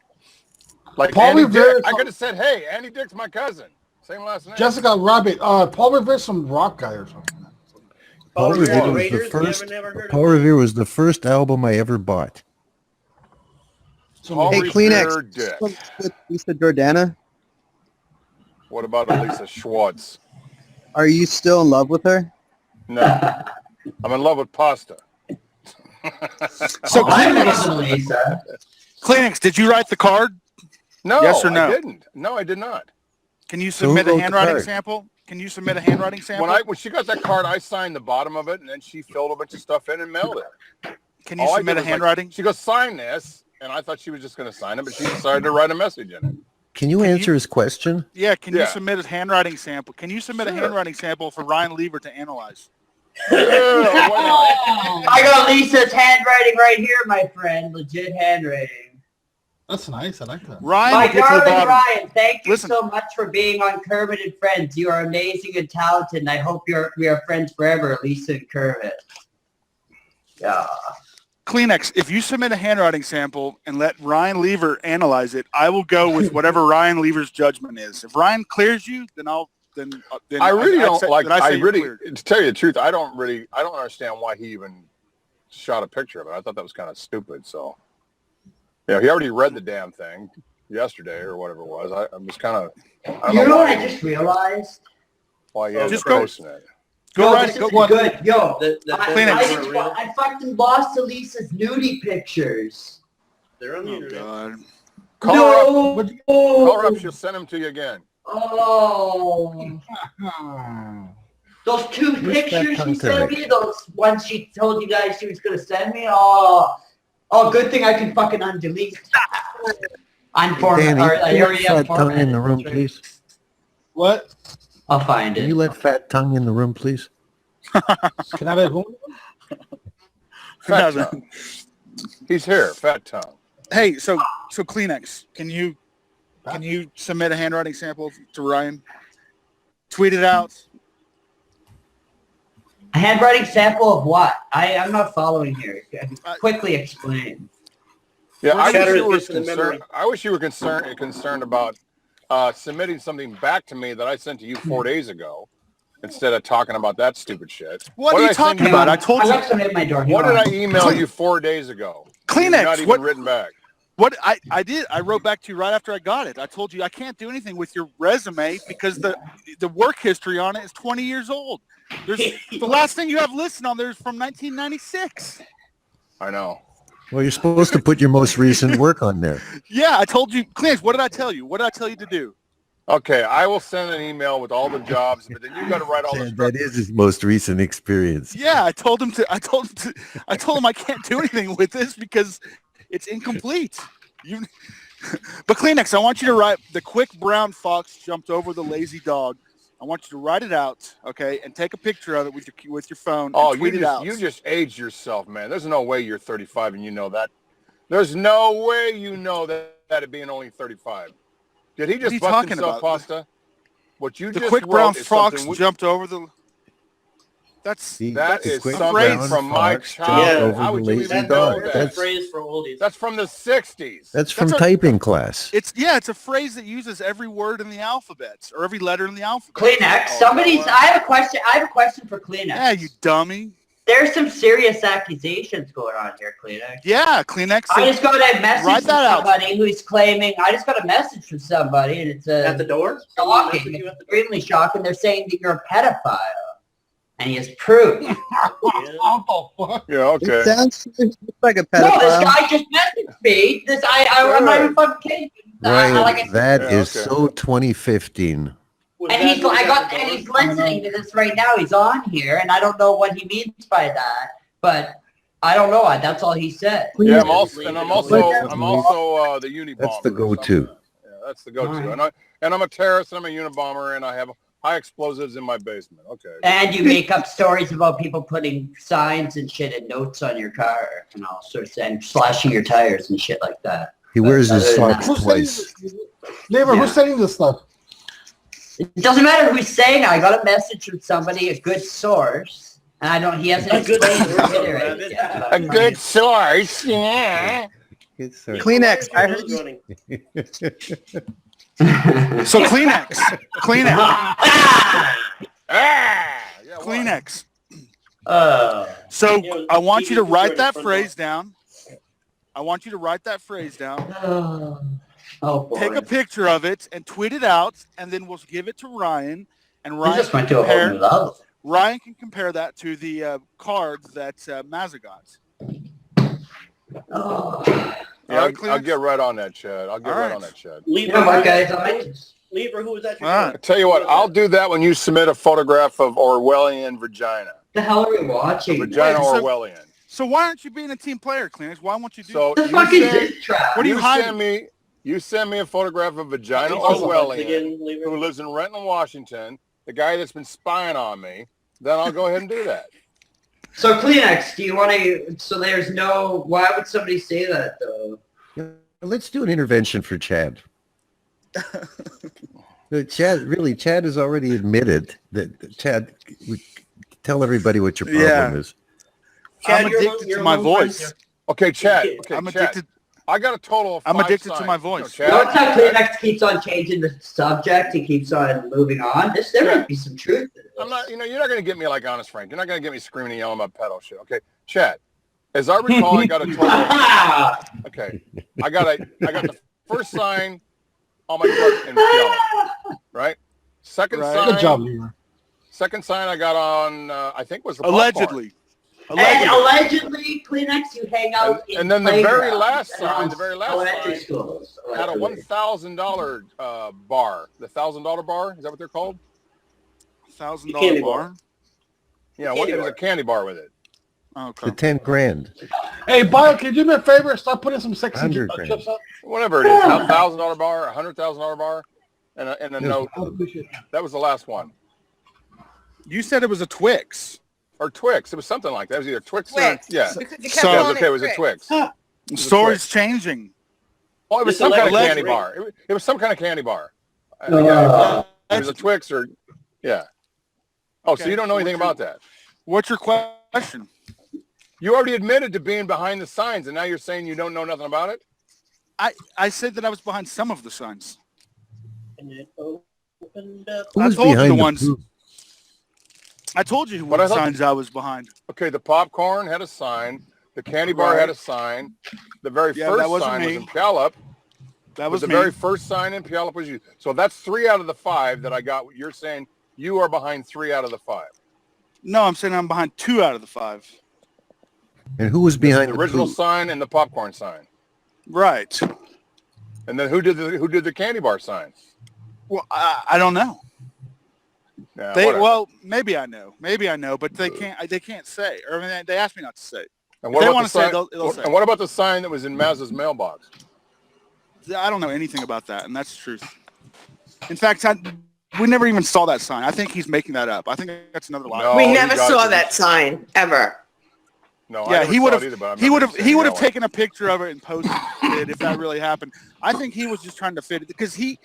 Like Paul Andy Revere, Dick. I could have said, hey, Andy Dick's my cousin. Same last name. Jessica Rabbit. Paul Revere's some rock guy or something. Paul Revere was the first. Paul Revere was the first album I ever bought. Paul hey, Revere Kleenex. Dick. With Lisa Jordana. What about Elisa Schwartz? Are you still in love with her? No. I'm in love with pasta. So Kleenex, did you write the card? No, Yes or no? I didn't. No, I did not. Can you So who submit a wrote the handwriting card? sample? Can you submit a handwriting sample? When she got that card, I signed the bottom of it, and then she filled a bunch of stuff in and mailed it. Can you All I submit did a was, handwriting? she goes, sign this, and I thought she was just going to sign it, but she decided to write a message in it. Can you answer his question? Yeah, can you Yeah. submit a handwriting sample? Can you submit a Sure. handwriting sample for Ryan Lever to analyze? I got Lisa's handwriting right here, my friend. Legit handwriting. That's nice. I like that. Ryan, My will get to the darling bottom. Ryan, thank you Listen. so much for being on Kermit and Friends. You are amazing and talented, and I hope we are friends forever, Lisa and Kermit. Yeah. Kleenex, if you submit a handwriting sample and let Ryan Lever analyze it, I will go with whatever Ryan Lever's judgment is. If Ryan clears you, then I really don't like. then I say I you're really, cleared. to tell you the truth, I don't understand why he even shot a picture of it. I thought that was kind of stupid. So, yeah, he already read the damn thing yesterday or whatever it was. I was kind of. I You don't know know what why I just realized? why he had Just to go- posting it. Go Yo, right. this Go. is good. Yo, Kleenex. I fucking lost Elisa's nudie pictures. They're on the Oh internet. God. Call her up. Call her up. She'll send him to you again. Oh. Those two Where's that pictures she contact? sent me, those ones she told you guys she was going to send me, good thing I can fucking undelete. Danny, I can you let already Fat Tongue in unformatted. the room, That's right. please? What? I'll find Can it. you let Fat Tongue in the room, please? Can I let who? Fat tongue. He's here. Fat tongue. Hey, so Kleenex, can you submit a handwriting sample to Ryan? Tweet it out. A handwriting sample of what? I'm not following here. Quickly explain. Yeah, I wish Shatter you it were gets to the concerned. memory. I wish you were concerned about submitting something back to me that I sent to you 4 days ago, instead of talking about that stupid shit. What are did you I send talking about? I told I you. got somebody at my door. What Hang did on. I email you 4 days ago? Kleenex, You've not even what- written back. What I did, I wrote back to you right after I got it. I told you I can't do anything with your resume because the work history on it is 20 years old. There's the last thing you have listed on there is from 1996. I know. Well, you're supposed to put your most recent work on there. Yeah, I told you, Kleenex. What did I tell you? What did I tell you to do? Okay, I will send an email with all the jobs, but then you got to write all the That structure. is his most recent experience. Yeah, I told him I can't do anything with this because it's incomplete. But Kleenex, I want you to write the quick brown fox jumped over the lazy dog. I want you to write it out, okay, and take a picture of it with your phone. Oh, and tweet it out. you just aged yourself, man. There's no way you're 35 and you know that. There's no way you know that it being only 35. Did he What are just you bust talking himself, about? Pasta? What you The just quick wrote brown is fox something jumped over the. That's that is quick something brown from my fox jumped childhood. over How the would you lazy even dog. know that? That's- phrase for oldies. That's from the 60s. That's from That's a- typing class. It's a phrase that uses every word in the alphabet or every letter in the alphabet. Kleenex. I have a question for Kleenex. Yeah, you dummy. There's some serious accusations going on here, Kleenex. Yeah, Kleenex. I just got a message Write from that out. somebody who's claiming. I just got a message from somebody, and it's At the door? shocking, extremely shocking. They're saying that you're a pedophile, and he has proof. Yeah, okay. It sounds like a No, this pedophile. guy just messaged me. I'm not even fucking kidding. Ryan, like I said, that Yeah, is okay. so 2015. and he's listening to this right now. He's on here, and I don't know what he means by that, but I don't know. That's all he said. Yeah, I'm also the Unibomber. That's the go-to. Yeah, that's the go-to. And I'm a terrorist. And I'm a Unibomber, and I have high explosives in my basement. Okay. And you make up stories about people putting signs and shit and notes on your car and all sorts, and slashing your tires and shit like that. He wears his other than socks that- Who's twice. Neighbor, Yeah. who's saying this stuff? It doesn't matter who's saying. I got a message from somebody, a good source, and I don't. He hasn't A good explained source, it yet. Yeah. A good source, yeah. It's so- Kleenex. I heard you. So Kleenex. Ah! Yeah, what? Kleenex. You So know, I want you to TV write that front phrase down. I want you to write that phrase down. Oh boy. Take a picture of it and tweet it out, and then we'll give it to Ryan. And You Ryan just can went to a whole compare. new level. Ryan can compare that to the cards that Mazza got. Yeah, right, I'll get right on that, Chad. I'll get right on that, Chad. Lever, You know what, guys? Lever, who was that? I tell you what, I'll do that when you submit a photograph of Orwellian vagina. The hell are we watching? Vagina Orwellian. So why aren't you being a team player, Kleenex? Why won't you do So the fuck is this trap? What are you hiding? You send me a photograph of Vagina Orwellian who lives in Renton, Washington, the guy that's been spying on me, then I'll go ahead and do that. So Kleenex, do you want to? So there's no. Why would somebody say that though? Let's do an intervention for Chad. Chad has already admitted that. Chad, tell everybody what your problem is. Chad, I'm addicted to my voice. Okay, Chad. Okay, I'm Chad. addicted. I got a total of 5 I'm addicted signs. to my voice. Notice how Kleenex keeps on changing the subject. He keeps on moving on. There might be some truth to this. I'm not. You're not going to get me like Honest Frank. You're not going to get me screaming and yelling about pedo shit. Okay, Chad. As I recall, I got a total. Okay, I got the first sign on my truck in Puyallup, right? Second sign. Good job, Lever. Second sign I got on, I think was the allegedly. Allegedly, Kleenex, you hang out in and then the very last playgrounds sign, elementary schools. had a $1,000 bar. The $1,000 bar, is that what they're called? $1,000 bar. Yeah, it was a candy bar with it. Okay. The 10 grand. Hey, Bio, can you do me a favor? Stop putting some sexy 100 grand. chips up. Whatever it is, $1,000 bar, $100,000 bar, and a note. That was the last one. You said it was a Twix. Or Twix. It was something like that. It was either Twix or... Twix. Yeah. Because you kept So, calling okay, it it was a Twix. Twix. It was a Story's Twix. changing. Oh, it was Just some kind of allegedly. candy bar. It was some kind of candy bar. Yeah, it was a Twix or... Yeah. Oh, so you don't know anything about that? What's your question? You already admitted to being behind the signs, and now you're saying you don't know nothing about it? I said that I was behind some of the signs. And it opened up. Who's I told you behind the the ones. poop? I told you But what I thought- signs I was behind. Okay, the popcorn had a sign. The candy bar had a sign. The very Yeah, that first wasn't sign was me. in Puyallup. That was the me. very first sign in Puyallup was you. So that's 3 out of the 5 that I got. You're saying you are behind 3 out of the 5. No, I'm saying I'm behind 2 out of the 5. And who was behind The the original poop? sign and the popcorn sign. Right. And then who did the candy bar sign? Well, I don't know. Yeah, They whatever. well, maybe I know, but they can't say. Or I mean, they asked me not to say. And If what they about want the to say, sign- they'll say. And what about the sign that was in Maz's mailbox? I don't know anything about that, and that's the truth. In fact, we never even saw that sign. I think he's making that up. I think that's another lie. No, We you never got saw it. that sign ever. No, I Yeah, never he saw would it have. either, but I'm He not would have. saying He would that have way. taken a picture of it and posted it if that really happened. I think he was just trying to fit it because he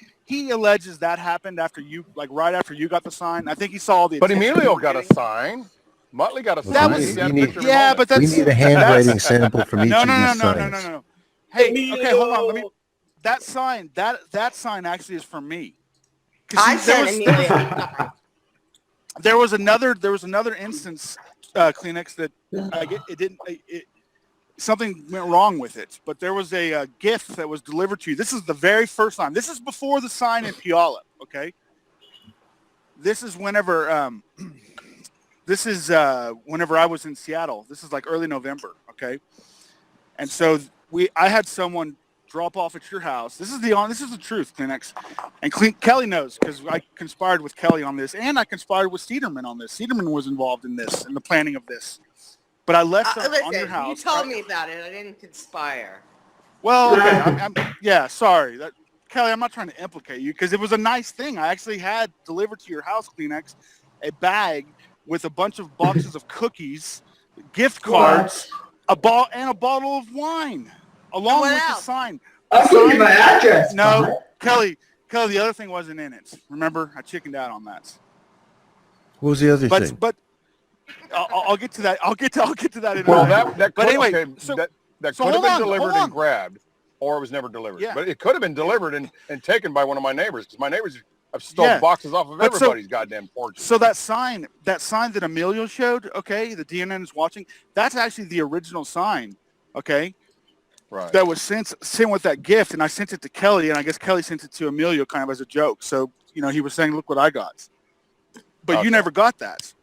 alleges that happened after you, like right after you got the sign. I think he saw all the. But attention Emilio you were got a getting. sign. Muttley got a Well, sign. we He need- got a we need- picture of Yeah, him but on We that's need a handwriting sample from each no, of no, these no, signs. no. Hey, okay, hold on. Let me. That sign, that sign actually is for me. 'Cause I see, there sent was- Emilio. There was another instance, Kleenex, that something went wrong with it. But there was a gift that was delivered to you. This is the very first time. This is before the sign in Puyallup. Okay. This is whenever whenever I was in Seattle. This is like early November. Okay. And so I had someone drop off at your house. This is the truth, Kleenex. And Kelly knows because I conspired with Kelly on this, and I conspired with Cederman on this. Cederman was involved in this, in the planning of this. But I left on your Listen, house. you told me about it. I didn't conspire. Well, okay, yeah, sorry. Kelly, I'm not trying to implicate you because it was a nice thing. I actually had delivered to your house, Kleenex, a bag with a bunch of boxes of cookies, gift cards, a bottle of wine, along what with the else? sign. I'll give you my address. No, Kelly, the other thing wasn't in it. Remember, I chickened out on that. What was the other thing? But I'll get to that. I'll get to that in a Well, minute. that But could, anyway, okay, so that could hold have been on, delivered hold on. and grabbed, or it was never delivered. Yeah. But it could have been delivered and taken by one of my neighbors because my neighbors have stole Yeah. boxes off of But so- everybody's goddamn porches. So that sign that Emilio showed, okay, the DNN is watching. That's actually the original sign, okay. Right. That was sent with that gift, and I sent it to Kelly, and I guess Kelly sent it to Emilio kind of as a joke. So he was saying, "Look what I got," but you never got that.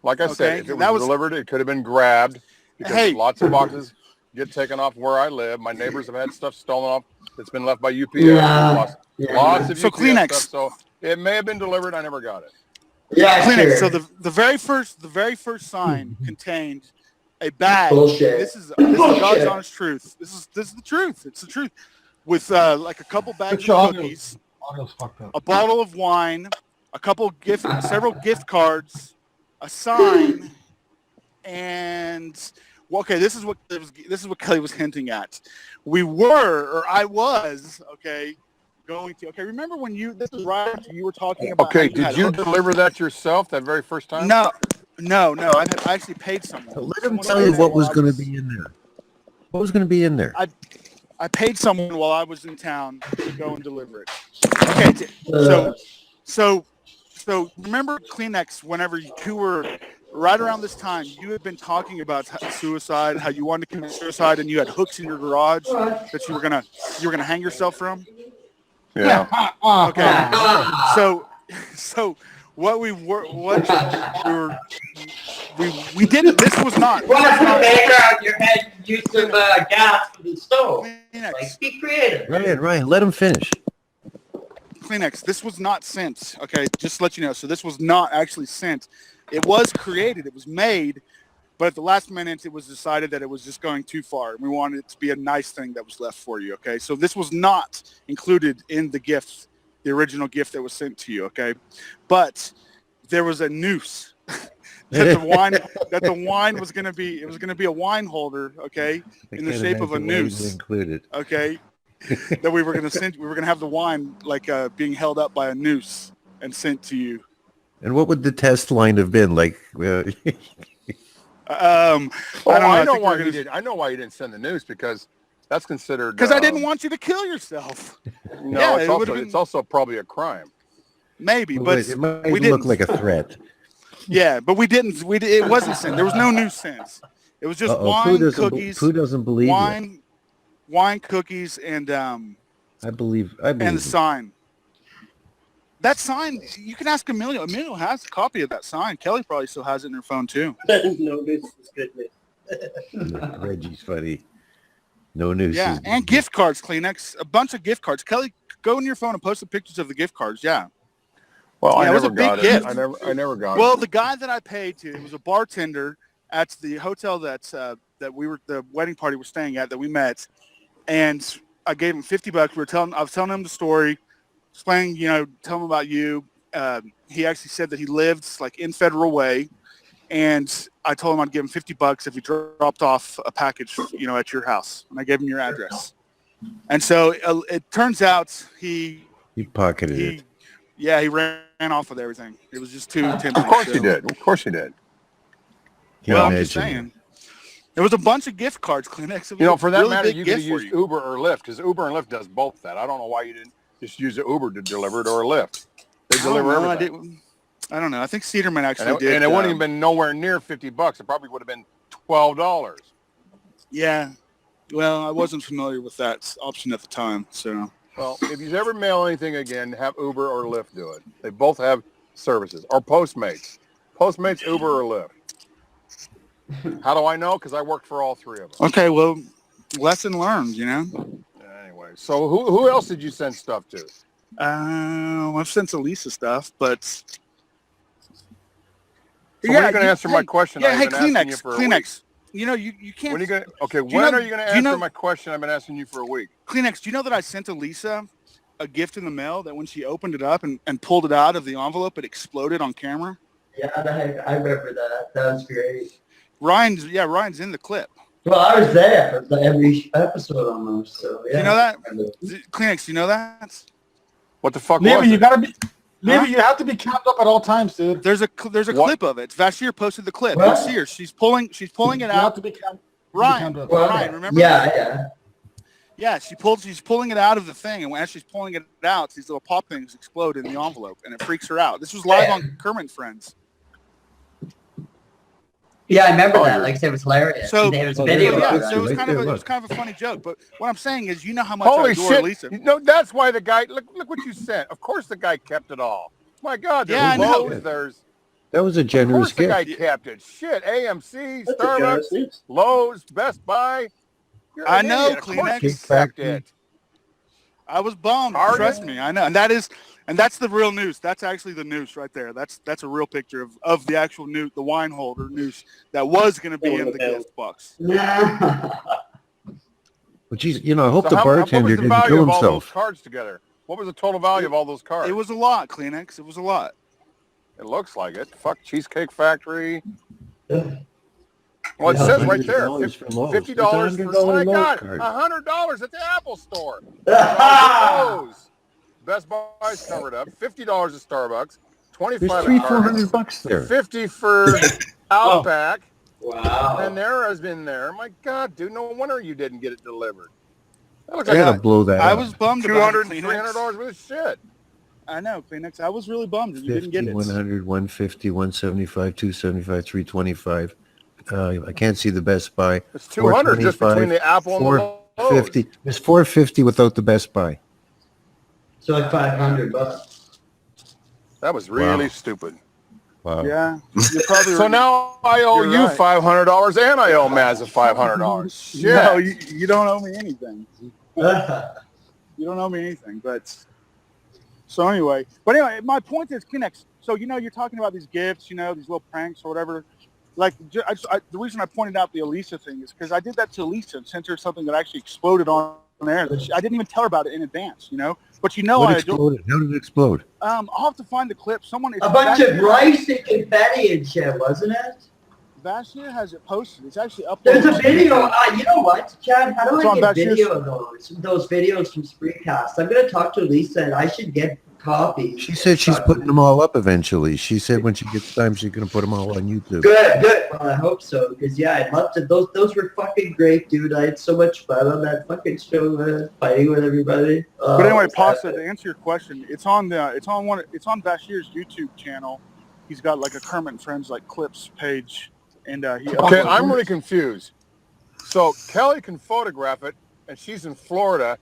Like I said, Okay, if it that was was- delivered, it could have been grabbed because Hey. there's lots of boxes. get taken off where I live. My neighbors have had stuff stolen off that's been left by UPS. Lots of So UPS Kleenex. stuff. So it may have been delivered. I never got it. Yeah, Kleenex. sure. So the very first sign contained a bag. Bullshit. This is God's honest truth. This is the truth. It's the truth. With like a couple bags of cookies, a bottle of wine, several gift cards, a sign, and okay, this is what Kelly was hinting at. I was going to. Okay, remember when this was right after you were talking about. Okay, did you deliver that yourself that very first time? No. I actually paid someone. Let him tell you what was going to be in there. What was going to be in there? I paid someone while I was in town to go and deliver it. Okay, so remember Kleenex. Whenever you were right around this time, you had been talking about suicide, how you wanted to commit suicide, and you had hooks in your garage that you were gonna hang yourself from. Yeah. Okay. So we did. This was not. What's the background? Your head use of gas for the stove. Kleenex. Like, be creative. Ryan, let him finish. Kleenex. This was not sent. Okay, just to let you know. So this was not actually sent. It was created. It was made, but at the last minute, it was decided that it was just going too far. We wanted it to be a nice thing that was left for you. Okay, so this was not included in the gift, the original gift that was sent to you. Okay, but there was a noose. that the wine was going to be. It was going to be a wine holder. Okay, in the shape of a noose. Included. Okay. That we were going to send. We were going to have the wine like being held up by a noose and sent to you. And what would the test line have been like? I know why you did. I know why you didn't send the news, because that's considered. Because I didn't want you to kill yourself. No, it's also probably a crime. Maybe, but it might we didn't look like a threat. Yeah, but we didn't. It wasn't sent. There was no news sent. It was just wine, cookies. Who doesn't believe you? Wine, cookies, and I believe. And the sign. That sign, you can ask Emilio. Emilio has a copy of that sign. Kelly probably still has it in her phone too. No news is good news. Reggie's funny. No news. Yeah, and gift cards, Kleenex. A bunch of gift cards. Kelly, go in your phone and post the pictures of the gift cards. Yeah. Well, yeah, I never got big it. Gift. I never got it. Well, the guy that I paid to, it was a bartender at the hotel that the wedding party we're staying at that we met, and I gave him $50. I was telling him the story, explaining, tell him about you. He actually said that he lived like in Federal Way, and I told him I'd give him $50 if he dropped off a package, at your house, and I gave him your address. And so it turns out he pocketed it. Yeah, he ran off with everything. It was just too tempting. Of course he did. Of course he did. Well, I'm just saying. There was a bunch of gift cards, Kleenex. For that matter, you could have used Uber or Lyft, because Uber and Lyft does both that. I don't know why you didn't just use an Uber to deliver it, or a Lyft. They deliver everything. I don't know. I think Cedarman actually did. And it wouldn't even been nowhere near $50. It probably would have been $12. Yeah. Well, I wasn't familiar with that option at the time, so. Well, if you ever mail anything again, have Uber or Lyft do it. They both have services. Or Postmates. Postmates, Uber, or Lyft. How do I know? Because I worked for all three of them. Okay, well, lesson learned, Anyway, so who else did you send stuff to? I've sent to Lisa stuff, but... So when are you going to answer my question? Yeah, I've been asking you for Kleenex. You can't... When are you going to answer my question I've been asking you for a week? Kleenex, do you know that I sent to Lisa a gift in the mail that when she opened it up and pulled it out of the envelope, it exploded on camera? Yeah, I remember that. That was great. Ryan's in the clip. Well, I was there for every episode almost, so yeah. You know that? Kleenex, you know that? What the fuck Maybe was you it? gotta be... Maybe you have to be capped up at all times, dude. There's a clip of it. Vashir posted the clip. You'll see her. She's pulling it You out. have to be Ryan, remember? Yeah. Yeah, she's pulling it out of the thing, and as she's pulling it out, these little pop things explode in the envelope, and it freaks her out. This was live on Kermit and Friends. Yeah, I remember that. Like I said, it was hilarious. So, there was a video. So it was kind of a funny joke. But what I'm saying is, you know how much Holy I adore shit. Lisa. That's why the guy, look what you sent. Of course the guy kept it all. My God, there's Lowe's, That was a of generous course the gift. guy kept it. Shit, AMC, Starbucks, Lowe's, Best Buy. You're I an know, idiot. Of course Kleenex. you sucked it. I was bummed. Are Trust you? me, I know. And that's the real noose. That's actually the noose right there. That's a real picture of the actual noose, the wine holder noose that was going to be in the gift box. Well, geez, you know, I hope the what bartender was the didn't value kill of all those himself. cards together? What was the total value of all those cards? It was a lot, Kleenex. It was a lot. It looks like it. Fuck Cheesecake Factory. Well, it says right there, $100 for Lowe's. $50 It's a $100 for, my Lowe's God, card. $100 at the Apple Store. Lowe's. Best Buy's covered up. $50 at Starbucks. $25 There's at $400 there. $50 for Outback. Wow. Panera's been there. My God, dude, no wonder you didn't get it delivered. That looks I like gotta blow that I up. was bummed about it, $200, Kleenex. $300 worth of shit. I know, Kleenex. I was really bummed that you 50, didn't get it. 100, 150, 175, 275, 325. I can't see the Best Buy. It's 200 just between the Apple and the Lowe's. 450. It's 450 without the Best Buy. So like $500. That was really stupid. Wow. Yeah. You're probably So now I owe You're you right. $500 and I owe Mazza $500. Shit. No, you don't owe me anything. You don't owe me anything. But so anyway, my point is, Kleenex. So you're talking about these gifts, these little pranks or whatever. Like the reason I pointed out the Elisa thing is because I did that to Elisa and sent her something that actually exploded on air. I didn't even tell her about it in advance, But What I exploded? How did it explode? I'll have to find the clip. Someone A bunch of rice and confetti and shit, wasn't it? Bashir has it posted. It's actually up. There's a video. You know what, Chad? How do It's I on get Bashir's- video of those videos from Spreecast? I'm gonna talk to Lisa, and I should get copies. She said she's putting them all up eventually. She said when she gets time, she's going to put them all on YouTube. Good. Well, I hope so, because yeah, I'd love to. Those were fucking great, dude. I had so much fun on that fucking show, fighting with everybody. But anyway, Pasta, to answer your question, it's on Bashir's YouTube channel. He's got like a Kermit and Friends like clips page, and he. Okay, I'm really confused. So Kelly can photograph it, and she's in Florida.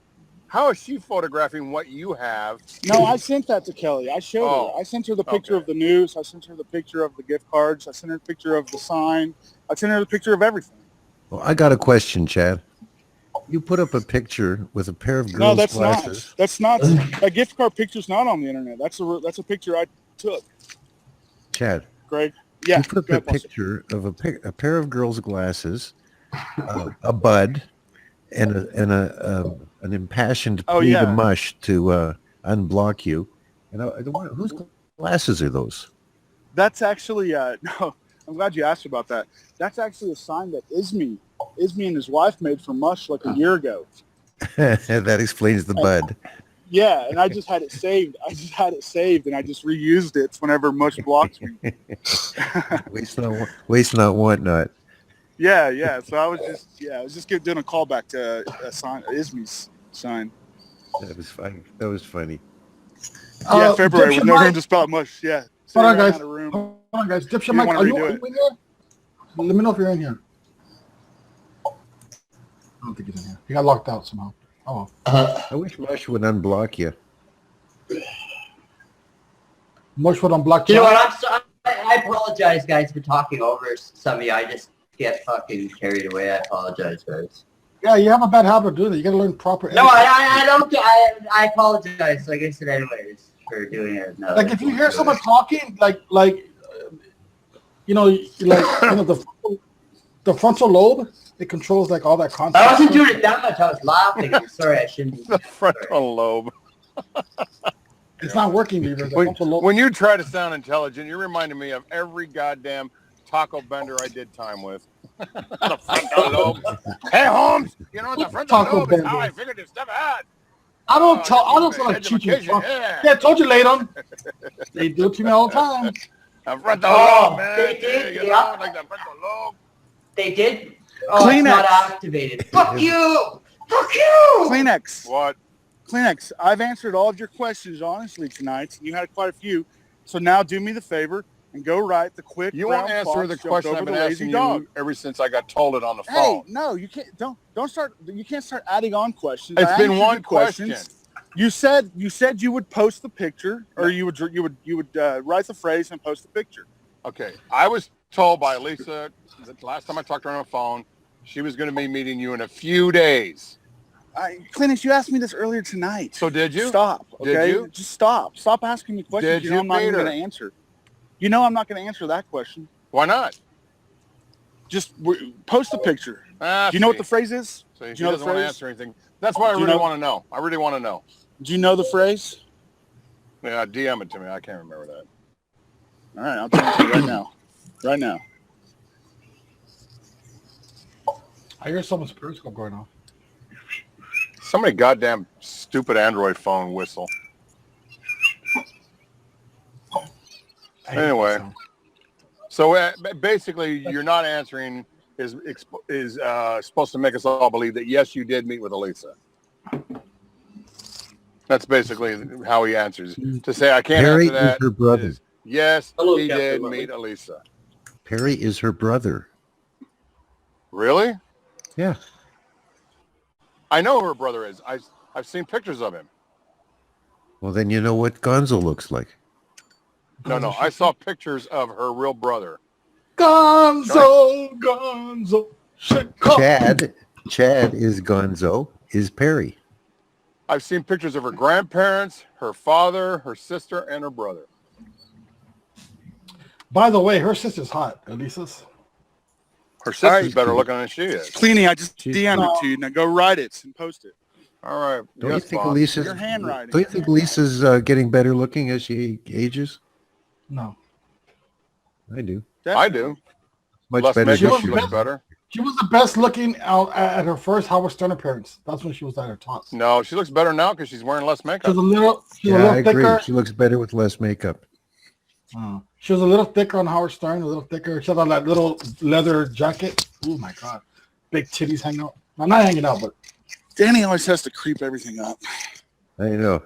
How is she photographing what you have? No, I sent that to Kelly. I showed her. I sent her the picture of the news. I sent her the picture of the gift cards. I sent her the picture of the sign. I sent her the picture of everything. Well, I got a question, Chad. You put up a picture with a pair of girls' glasses. That's not. That gift card picture's not on the internet. That's a picture I took. Chad. Greg. Yeah. You put up a picture of a pair of girls' glasses, a bud, and an impassioned plea to Mush to unblock you. And whose glasses are those? That's actually no. I'm glad you asked about that. That's actually a sign that Ismi and his wife made for Mush like a year ago. That explains the bud. Yeah, and I just had it saved. And I just reused it whenever Mush blocks me. Waste not, want not. Yeah. So I was just doing a callback to a sign, Ismi's sign. That was funny. Yeah, February with no Mike. room to spell Mush. Yeah. Hold on, guys. Out of room. Hold on, guys. Dipshit You Mike, wanna are you redo in here? Let me know if you're in here. I don't think he's in here. He got locked out somehow. Oh. I wish Mush would unblock you. Mush would unblock You know what? I apologize, guys, for talking over some of you. I just get fucking carried away. I apologize, guys. Yeah, you have a bad habit of doing that. You got to learn proper. No, I don't. I apologize. Like I said, anyways, for doing it. No, Like if you hear someone talking, the frontal lobe, it controls like all that content. I wasn't doing it that much. I was laughing. I'm sorry, I shouldn't. The frontal lobe. It's not working, Beaver. The frontal lobe. When you try to sound intelligent, you reminded me of every goddamn taco bender I did time with. The frontal lobe. Hey, Holmes, the frontal Taco lobe bender. is how I figured this stuff out. I don't sound like cheap. Yeah. Yeah, I told you, Latham. They do it to me all the time. The frontal lobe, man. They did, Like the frontal lobe. They did. Oh, Kleenex. it's not activated. Fuck you. Fuck you. Kleenex. What? Kleenex, I've answered all of your questions honestly tonight. You had quite a few. So now do me the favor and go write the quick. You won't answer the question I've been asking you ever since I got told it on the phone. Hey, no, you can't. Don't start. You can't start adding on questions. It's I been answered one your questions. question. You said you would post the picture, or you would write the phrase and post the picture. Okay, I was told by Lisa the last time I talked to her on the phone She was going to be meeting you in a few days. Kleenex, you asked me this earlier tonight. So did you? Stop. Okay? Did you? Just stop. Stop asking me questions. Did I'm not even meet her? going to answer. You know I'm not going to answer that question. Why not? Just post a picture. Do you know what the phrase is? So Do he you know doesn't the want to phrase? answer anything. That's why I really want to know. I really want to know. Do you know the phrase? Yeah, DM it to me. I can't remember that. All right, I'll tell you right now. Right now. I hear someone's periscope going off. Somebody goddamn stupid Android phone whistle. Anyway, so basically, you're not answering is supposed to make us all believe that yes, you did meet with Elisa. That's basically how he answers. To say I can't Perry answer that. is her brother. Yes, Hello, he Captain did Lovely. meet Elisa. Perry is her brother. Really? Yeah. I know who her brother is. I've seen pictures of him. Well, then you know what Gonzo looks like. No, I saw pictures of her real brother. Gonzo. Chad is Gonzo, is Perry. I've seen pictures of her grandparents, her father, her sister, and her brother. By the way, her sister's hot, Elisa's. Her sister's better looking than she is. Cleanie, I just DM'd it to you. Now go write it and post it. All right. Don't you Yes, think boss. Elisa's? Your handwriting. Don't you think Lisa's getting better looking as she ages? No. I do. I do. Much Less better. makeup, than she looks better. She was the best looking out at her first Howard Stern appearance. That's when she was at her top. No, she looks better now because she's wearing less makeup. She's a little Yeah, I agree. thicker. She looks better with less makeup. She was a little thicker on Howard Stern, a little thicker. She had on that little leather jacket. Oh my God. Big titties hanging out. Well, not hanging out, but Danny always has to creep everything up. I know.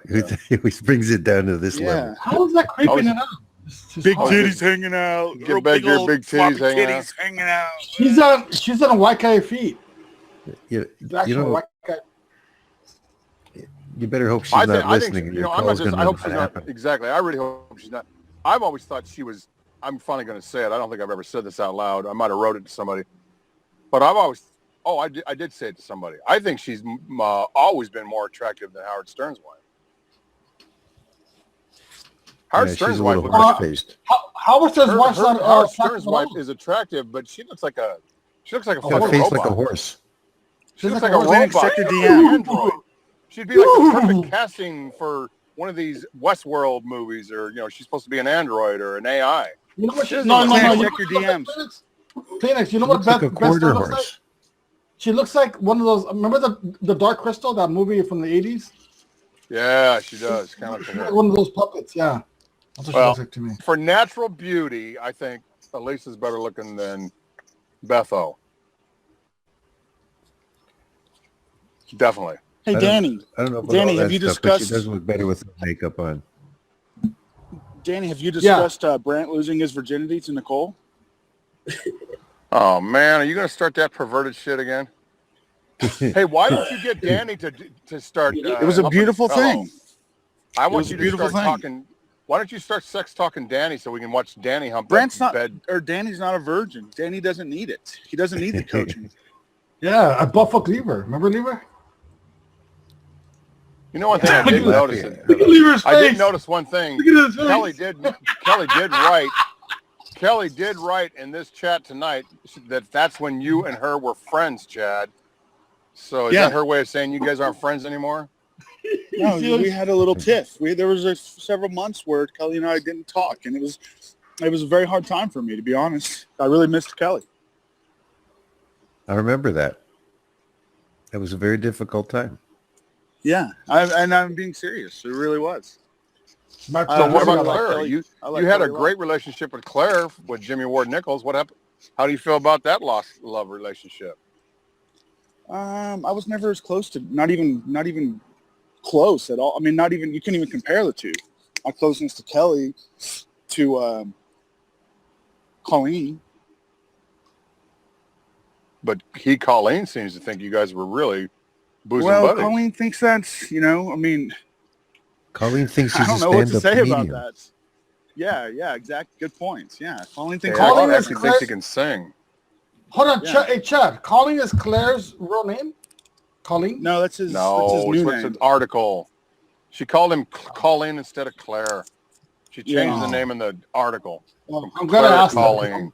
He always brings it down to this level. how is that creeping it up? Big titties hanging out. Get back your old big floppy titties hanging out. hanging out. She's on white guy feet. You Actual know, white guy. you better hope she's I not think, listening. and you your know, I'm not call's just, gonna I hope she's happen. not. Exactly. I really hope she's not. I've always thought she was, I'm finally going to say it. I don't think I've ever said this out loud. I might have wrote it to somebody. But I've always, I did say it to somebody. I think she's always been more attractive than Howard Stern's wife. Howard Yeah, Stern's she's a wife little looks like hard-faced. Howard Stern's wife's not Howard attractive Stern's at wife all. is attractive, but she looks like a Her fucking face robot. like a horse. She looks like like a a robot. robot. Check your She's like an DM. android. She'd be like the perfect casting for one of these Westworld movies, or she's supposed to be an android or an AI. You know what? She doesn't No. Kleenex, You check know your what- DMs. Kleenex, you know She what looks like a Beth quarter Stern looks like? horse. She looks like one of those. Remember the Dark Crystal, that movie from the 80s? Yeah, she does. Kind of She's like like her. one of those puppets. Yeah, that's what she looks like to me. For natural beauty, I think Elisa's better looking than Betho. Definitely. Hey, Danny. I don't know about Danny, all have that you stuff, but she discussed? does look better with makeup on. Danny, have you discussed Brant losing his virginity to Nicole? Oh man, are you going to start that perverted shit again? Hey, why didn't you get Danny to start? It was a helping beautiful fellow? thing. I It want was you a to beautiful start thing. talking. Why don't you start sex talking Danny so we can watch Danny hump Brant's that not, bed? or Danny's not a virgin. Danny doesn't need it. He doesn't need the coaching. Yeah, at Buffalo Lever. Remember Lever? You know one thing I did notice. Lever's I did face. notice one thing. Look at his face. Kelly did write in this chat tonight that's when you and her were friends, Chad. So is that her way of saying you guys aren't friends anymore? No, we had a little tiff. There was several months where Kelly and I didn't talk, and it was a very hard time for me, to be honest. I really missed Kelly. I remember that. That was a very difficult time. Yeah, and I'm being serious. It really was. So what about Claire? Kelly. You I like had a Kelly a lot. great relationship with Claire, with Jimmy Ward Nichols. What happened? How do you feel about that lost love relationship? I was never as close to not even close at all. I mean, you couldn't even compare the two. My closeness to Kelly to Colleen. But Colleen seems to think you guys were really bosom Well, buddies. Colleen thinks that's, I mean, Colleen thinks I he's a don't know what to stand-up say comedian. about that. Yeah, exactly. Good points. Yeah, Colleen thinks. Colleen Colleen actually is thinks he Claire- can sing. Hold on, Yeah. Chad. Hey, Chad. Colleen is Claire's real name? Colleen? No, that's his. No, that's his new it's name. an article. She called him Colleen instead of Claire. She changed the Yeah. name in the article. Well, I'm Claire gonna to ask Colleen.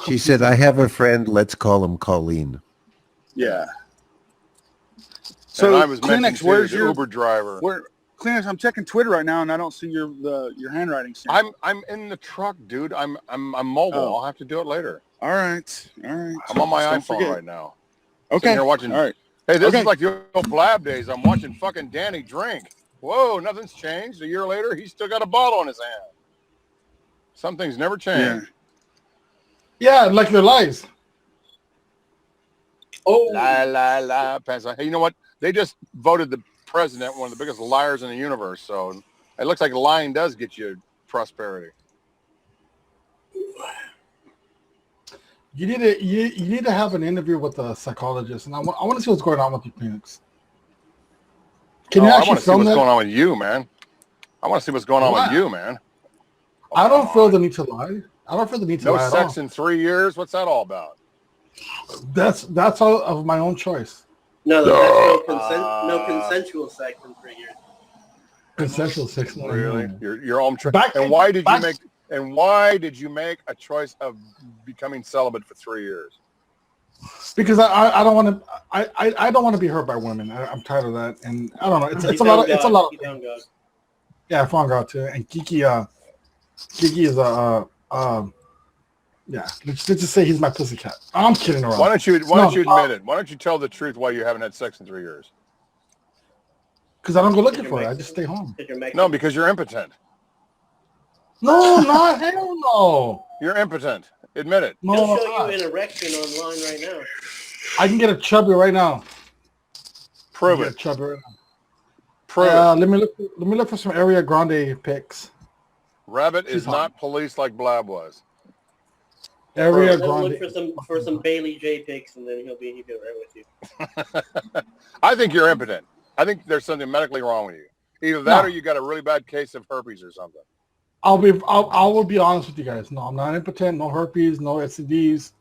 She said, "I have a friend. Let's call him Colleen." Yeah. So So and I was mentioning Kleenex, where's the your Uber driver? Where Kleenex? I'm checking Twitter right now, and I don't see your handwriting. Sample. I'm in the truck, dude. I'm mobile. Oh. I'll have to do it later. All right. I'm I'm on my Don't iPhone forget. right now. Okay. Sitting here watching. All right. Hey, this Okay. is like the old Blab days. I'm watching fucking Danny drink. Whoa, nothing's changed. A year later, he's still got a bottle in his hand. Some things never change. Yeah, like your lies. Oh, La la la. Pass on. Hey, you know what? They just voted the president one of the biggest liars in the universe. So it looks like lying does get you prosperity. You need to have an interview with a psychologist, and I want to see what's going on with you, Phoenix. Can you I actually want to see film what's that? going on with you, man. I want to see what's going on What? with you, man. I don't feel the need to lie. I don't feel the need to No lie at sex all. in 3 years. What's that all about? That's all of my own choice. no, that's no consensual sex in 3 years. Consensual sex. Really? Your own choice. Back- And why did back- you make a choice of becoming celibate for 3 years? Because I don't want to I don't want to be hurt by women. I'm tired of that, and I don't know. It's a lot. It's a lot. Yeah, I found out too. And Kiki is yeah. Let's just say he's my pussycat. I'm kidding around. Why don't you admit it? Why don't you tell the truth why you haven't had sex in 3 years? Because I don't go looking for it. I just stay home. No, because you're impotent. No, not hell no. You're impotent. Admit it. No, He'll I'm show not. you an erection online right now. I can get a chubby right now. Prove I can get it. a chubby right now. Prove it. Let me look for some Area Grande pics. Rabbit She's is not police like Blab was. Area Let's Grande. look for some Bailey J pics, and then he'll be right with you. I think you're impotent. I think there's something medically wrong with you. Either that No. or you got a really bad case of herpes or something. I will be honest with you guys. No, I'm not impotent. No herpes. No STDs.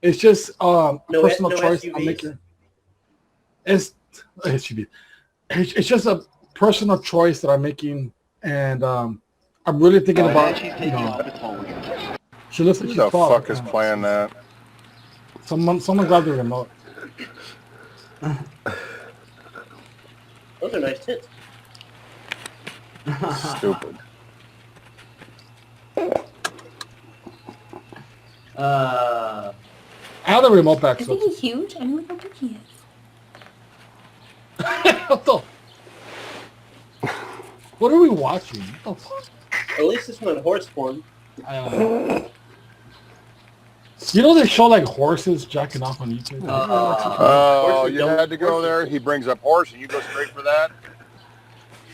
It's just personal choice I'm SUVs? making. It's SUV. It's just a personal choice that I'm making, and I'm really thinking about. She looks like Who she's the 12. fuck is playing that? Someone grab the remote. Those are nice tits. Stupid. I have the remote back. So Isn't he huge? I wonder how big he is. what the? What are we watching? What the fuck? At least it's not horse porn. You know they show like horses jacking off on YouTube. Oh, you had to go there. He brings up horse, and you go straight for that.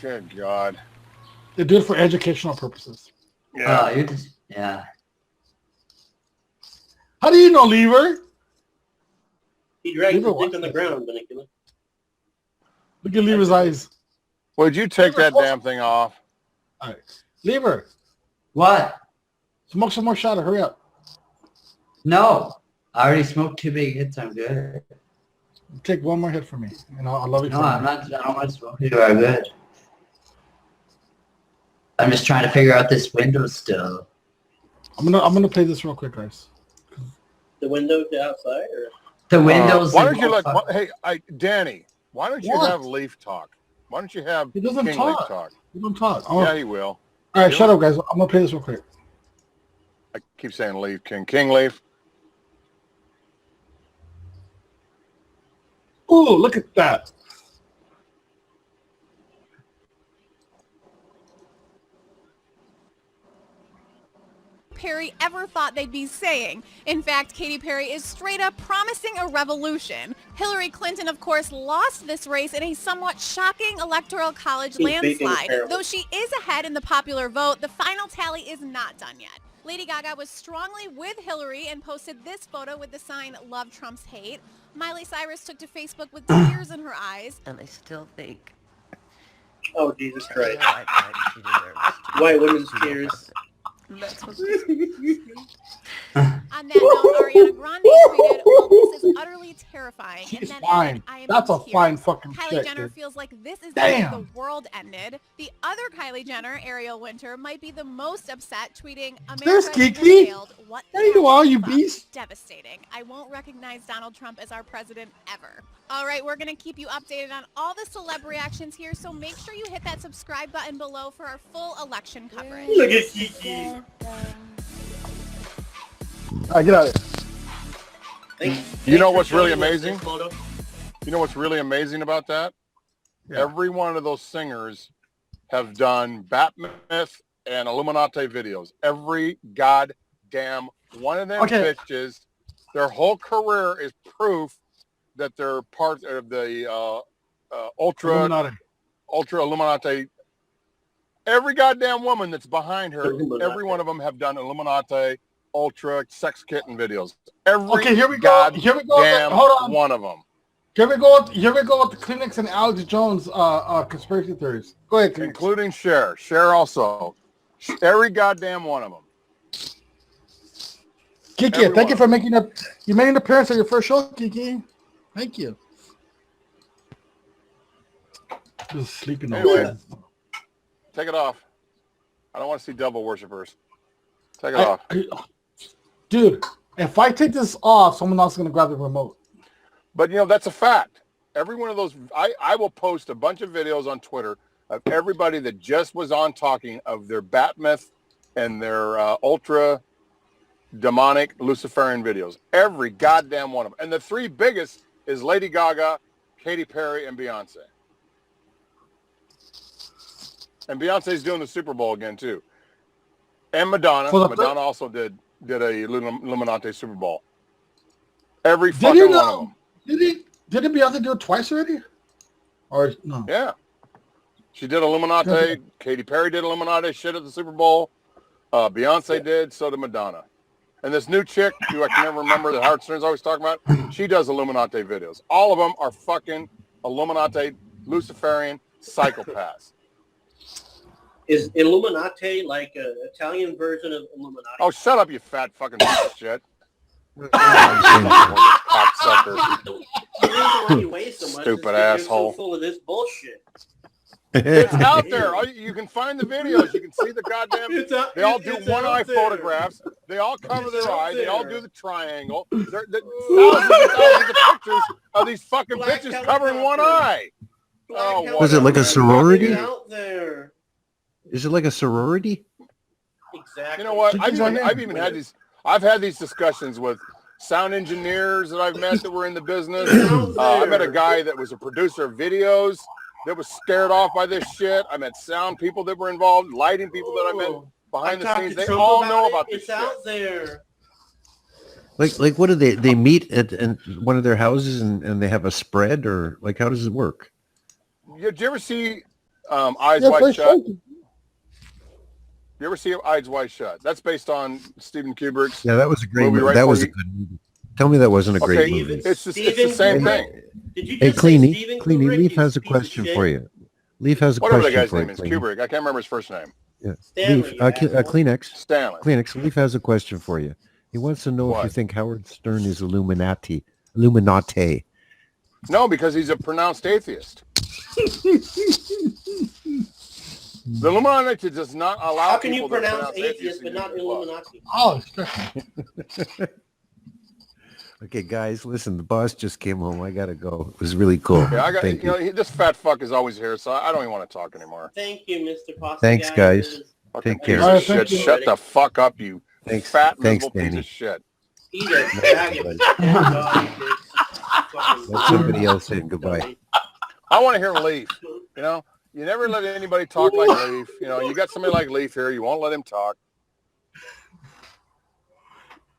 Good God. They do it for educational purposes. Yeah. You're just, yeah. How do you know, Lever? He drags his Lever dick on the ground, Benicula. Look at Lever's eyes. Would you take that damn thing off? All right, Lever. What? Smoke some more shot. Hurry up. No. I already smoked 2 big hits. I'm good. Take one more hit for me, and I'll love you. No, I'm not. I don't want to smoke. You are good. I'm just trying to figure out this window still. I'm gonna play this real quick, guys. The window to outside, or The windows. Why don't you let? Hey, Danny. Why don't you What? have Leaf talk? Why don't you have He doesn't King talk. Leaf talk? You don't talk. Yeah, he will. All right, shut up, guys. I'm gonna play this real quick. I keep saying Leaf King Leaf. Ooh, look at that. Perry ever thought they'd be saying. In fact, Katy Perry is straight up promising a revolution. Hillary Clinton, of course, lost this race in a somewhat shocking electoral college landslide. Though she is ahead in the popular vote, the final tally is not done yet. Lady Gaga was strongly with Hillary and posted this photo with the sign, "Love Trump's Hate." Miley Cyrus took to Facebook with tears in her eyes. And I still think. oh Jesus Christ! White women's tears. That's what On that note, Ariana Grande tweeted, "Well, this is utterly terrifying." And She's then fine. added, "I am That's in a tears. fine fucking Kylie chick, Jenner dude. feels like this is the day Damn. the world ended." The other Kylie Jenner, Ariel Winter, might be the most upset, tweeting, There's "America Kiki. has failed. What There you are, you beast. Devastating. I won't recognize Donald Trump as our president ever." All right, we're going to keep you updated on all the celeb reactions here, so make sure you hit that subscribe button below for our full election coverage. Look at Kiki. All right, get out of here. You know what's really amazing? You know what's really amazing about that? Yeah. Every one of those singers have done Batmyth and Illuminati videos. Every goddamn one of them bitches, their whole career is proof that they're part of the ultra Illuminati. Every goddamn woman that's behind her, every one of them have done Illuminati, ultra, sex kitten videos. Every Here we go. goddamn Hold on. one of them. Here we go with the Kleenex and Alex Jones conspiracy theories. Go ahead, Kleenex. Including Cher. Cher also. Every goddamn one of them. Kiki, thank you for making you made an appearance on your first show, Kiki. Thank you. Just sleeping Anyway, take it off. I don't want to see devil worshippers. Take it off. Dude, if I take this off, someone else is going to grab the remote. But, you know, that's a fact. Every one of those, I will post a bunch of videos on Twitter of everybody that just was on talking of their Batmyth and their ultra demonic Luciferian videos. Every goddamn one of them. And the three biggest is Lady Gaga, Katy Perry, and Beyonce. And Beyonce's doing the Super Bowl again, too. And Madonna. Madonna also did a Illuminati Super Bowl. Every fucking one of them. Didn't Beyonce do it twice already? Or no? Yeah. She did Illuminati. Katy Perry did Illuminati shit at the Super Bowl. Beyonce did. So did Madonna. And this new chick, who I can never remember, that Howard Stern's always talking about, she does Illuminati videos. All of them are fucking Illuminati, Luciferian psychopaths. Is Illuminati like an Italian version of Illuminati? Oh, shut up, you fat fucking piece of shit. Stupid asshole. So full of this bullshit. It's out there. You can find the videos. You can see the goddamn. They all do one-eye photographs. They all cover their eye. They all do the triangle. Thousands and thousands of pictures of these fucking bitches covering one eye. Oh, was it like a sorority? Out there. Is it like a sorority? Exactly. You know what? I've even had these. I've had these discussions with sound engineers that I've met that were in the business. I met a guy that was a producer of videos that was scared off by this shit. I met sound people that were involved, lighting people that I met behind the scenes. They all know about this shit. It's out there. Like what do they meet at one of their houses and they have a spread, or like how does it work? Did you ever see Eyes Wide Shut? You ever see Eyes Wide Shut? That's based on Steven Kubrick's. Yeah, that was a great movie. Right, that was a good movie. Tell me that wasn't a great movie. It's the same thing. Hey, Cleanie, Leaf has a question for you. Leaf has a Whatever question for you. Whatever the guy's name is, Kubrick. I can't remember his first name. Yeah. Stanley, Leaf, Kleenex. Stanley. Kleenex. Leaf has a question for you. He wants to know if you think Howard Stern is Illuminati. No, because he's a pronounced atheist. The Illuminati does not allow. How can you people to pronounce atheist but not Illuminati? Oh, okay, guys, listen. The boss just came home. I gotta go. It was really cool. Yeah, I got. Thank you. This fat fuck is always here, so I don't even want to talk anymore. Thank you, Mr. Pasta. Thanks, guys. Take care. Right, shit. Shut the fuck up, you fat miserable piece Danny. of shit. Eat a bag of Let somebody else say goodbye. I want to hear Leaf. You know, you never let anybody talk like Leaf. You know, you got somebody like Leaf here. You won't let him talk.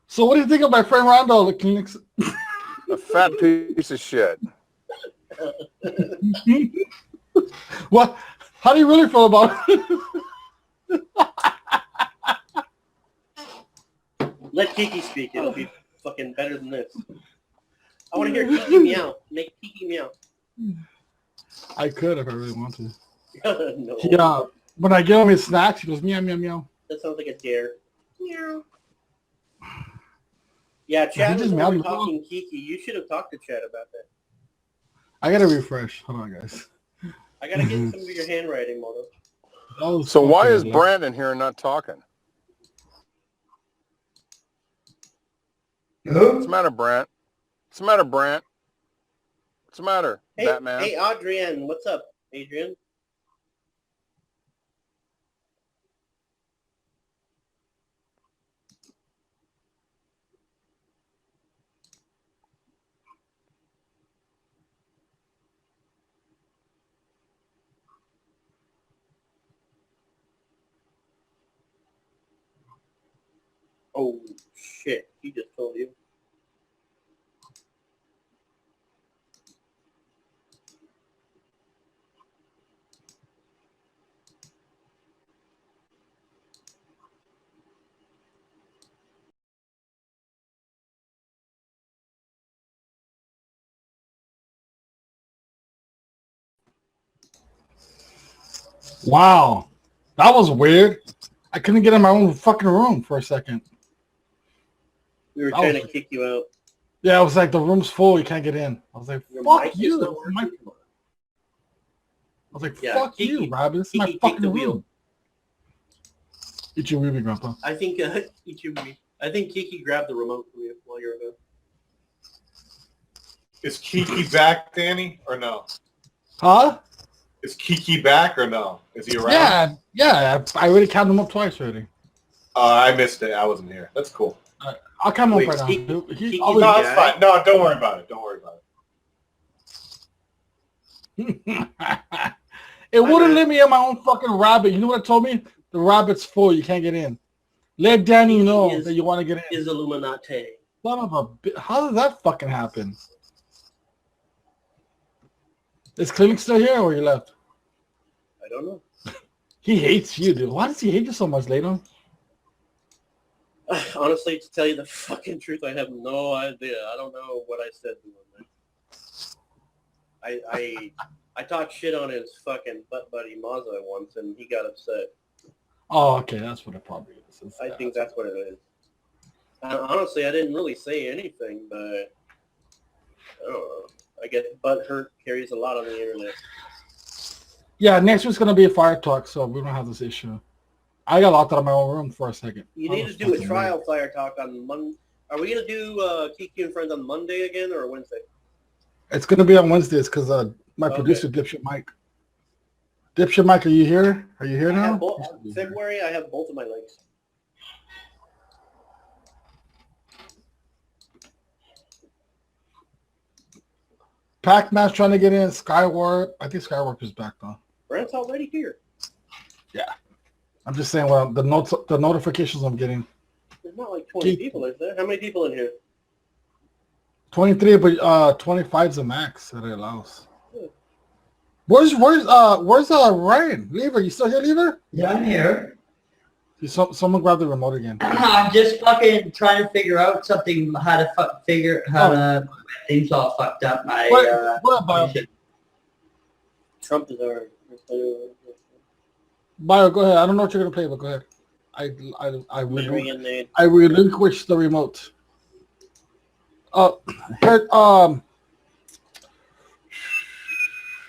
So what do you think of my friend Randall, the Kleenex? A fat piece of shit. What? How do you really feel about it? Let Kiki speak. It'll be fucking better than this. I want to hear Kiki meow. Make Kiki meow. I could if I really want to. No. He, when I give him his snacks, he goes meow meow meow. That sounds like a dare. Meow. Yeah, Chad was just mad over at me. talking Kiki. You should have talked to Chad about that. I gotta refresh. Hold on, guys. I gotta get some of your handwriting, Moto. Oh, So why fucking is left. Brandon here and not talking? What's the matter, Brant? What's the matter, Brant? What's the matter, Hey, Batman? hey, Adrienne, what's up, Adrian? Oh shit! He just told you. Wow, that was weird. I couldn't get in my own fucking room for a second. We were That trying was- to kick you out. Yeah, I was like, the room's full. You can't get in. I was like, Your fuck mic is you. not working. I was like, Yeah, fuck Kiki- you, Rob. This is my Kiki, take fucking the wheel. room. Eat your weeby, Grandpa. I think I think Kiki grabbed the remote from you while you were gone. Is Kiki back, Danny, or no? Huh? Is Kiki back or no? Is he around? Yeah. I already counted him up twice already. I missed it. I wasn't here. That's cool. I'll count him Wait, up right Kiki- now. He's Kiki's always... No, it's fine. No, don't worry about it. Don't worry about it. It wouldn't let me in my own fucking rabbit. You know what it told me? The rabbit's full. You can't get in. Let Danny Kiki know is- that you want to get in. Is Illuminati. Son of a bi- How did that fucking happen? Is Kleenex still here or you left? I don't know. He hates you, dude. Why does he hate you so much, Layton? Honestly, to tell you the fucking truth, I have no idea. I don't know what I said to him. I talked shit on his fucking butt buddy Mazza once, and he got upset. Oh, okay. That's what it probably is. I think that's what it is. Honestly, I didn't really say anything, but I don't know. I guess butt hurt carries a lot on the internet. Yeah, next week's going to be a fire talk, so we don't have this issue. I got locked out of my own room for a second. You That need was to do a fucking trial weird. fire talk on Monday. Are we going to do Kiki and Friends on Monday again or Wednesday? It's going to be on Wednesdays because my Okay. producer, Dipshit Mike. Dipshit Mike, are you here? Are you here I have now? February, I have both of my legs. Pac-Man's trying to get in. Skywarp. I think Skywarp is back, though. Brent's already here. Yeah. I'm just saying, well, the notifications I'm getting. There's not like 20 people, is there? How many people in here? 23, but 25 is the max that it allows. Where's Ryan? Lever, you still here, Lever? Yeah, I'm here. Someone grab the remote again. I'm just fucking trying to figure out something, how to to things all fucked up. What about Trump is our... Bio? Go ahead. I don't know what you're gonna play, but go ahead. Mary and Nate. I relinquish the remote. Here,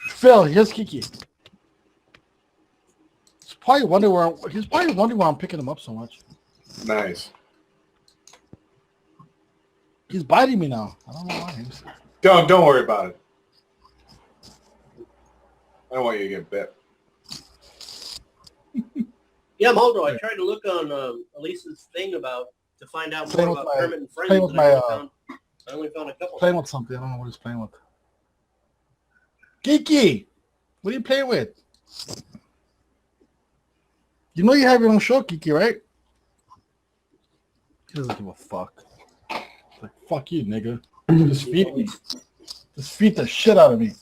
Phil, here's Kiki. He's probably wondering why I'm picking him up so much. Nice. He's biting me now. I don't know why. Don't worry about it. I don't want you to get bit. Yeah, Muldo, I tried to look on Elisa's thing to find out Playing more with about my- Kermit and Friends. playing with and my, I only found a couple. Playing with something. I don't know what he's playing with. Kiki, what are you playing with? You know you have your own show, Kiki, right? He doesn't give a fuck. He's like, fuck you, nigga. Just feed me. Just feed the shit out of me.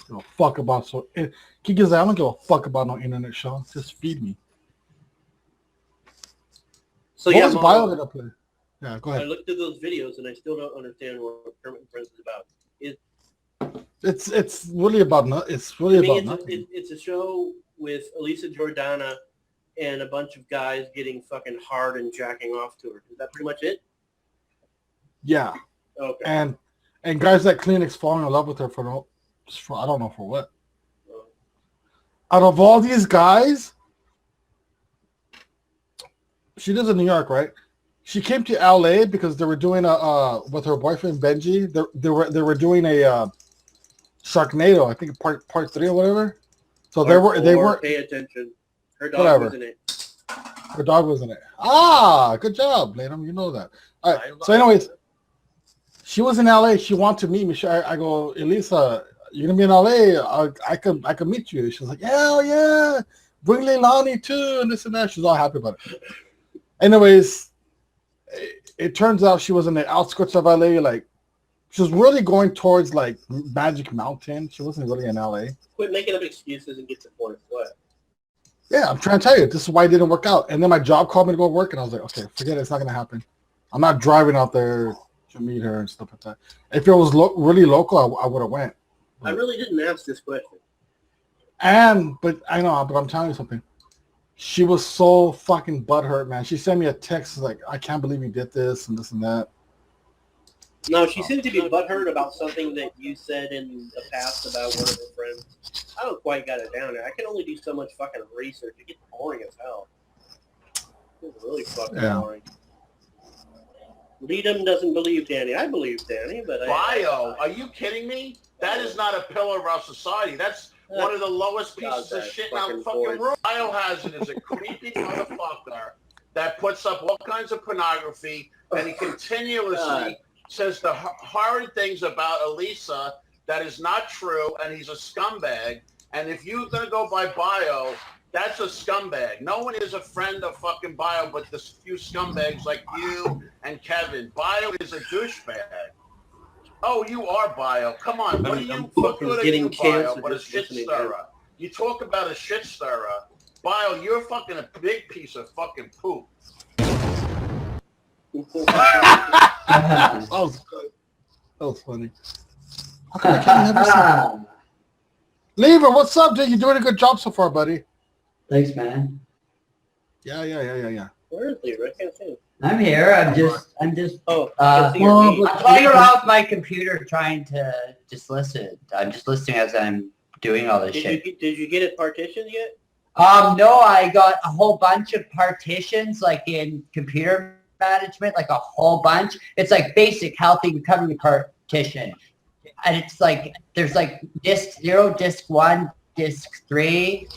Give a fuck about Kiki's like, I don't give a fuck about no internet show. Just feed me. So what yeah, was Muldo, Bio gonna play? Yeah, go I ahead. looked at those videos and I still don't understand what Kermit and Friends is about. It's really about it's really To me, about nothing. it's a show with Elisa Jordana and a bunch of guys getting fucking hard and jacking off to her. Is that pretty much it? Yeah. Okay. And guys like Kleenex falling in love with her for I don't know for what. Out of all these guys, she lives in New York, right? She came to LA because they were doing with her boyfriend Benji. They were doing a Sharknado, I think part 3 or whatever. So they were pay attention. Her dog whatever. was in it. Her dog was in it. Ah, good job, Lanham. You know that. All right. So anyways, she was in LA. She wanted to meet me. I go, Elisa, you're gonna be in LA. I could meet you. She's like, hell yeah, bring Leilani too, and this and that. She's all happy about it. Anyways, it turns out she was in the outskirts of LA. Like, she was really going towards like Magic Mountain. She wasn't really in LA. Quit making up excuses and get to the point. What? Yeah, I'm trying to tell you, this is why it didn't work out. And then my job called me to go work, and I was like, okay, forget it. It's not going to happen. I'm not driving out there to meet her and stuff like that. If it was really local, I would have went. I really didn't ask this question. But I know, but I'm telling you something. She was so fucking butthurt, man. She sent me a text like, I can't believe you did this and this and that. No, she seemed to be butthurt about something that you said in the past about one of her friends. I don't quite got it down there. I can only do so much fucking research. It gets boring as hell. It's really fucking boring. Leadham doesn't believe Danny. I believe Danny, but Bio, are you kidding me? That is not a pillar of our society. That's one of the lowest pieces of shit in our fucking room. Biohazard is a creepy motherfucker that puts up all kinds of pornography, and he continuously says the horrid things about Elisa that is not true, and he's a scumbag. And if you're going to go by Bio, that's a scumbag. No one is a friend of fucking Bio but the few scumbags like you and Kevin. Bio is a douchebag. Oh, you are Bio. Come on. What are you fucking getting Bio but a shit stirrer? You talk about a shit stirrer. Bio, you're fucking a big piece of fucking poop. That was funny. How come I can't never see Lever, what's up, dude? You're doing a good job so far, buddy. Thanks, man. Yeah. Where is Lever? I can't see him. I'm here. I'm just. I'm playing around with my computer, trying to just listen. I'm just listening as I'm doing all this shit. Did you get it partitioned yet? No, I got a whole bunch of partitions, like in computer management, like a whole bunch. It's like basic healthy recovery partition. And it's like, there's like disk 0, disk 1, disk 3,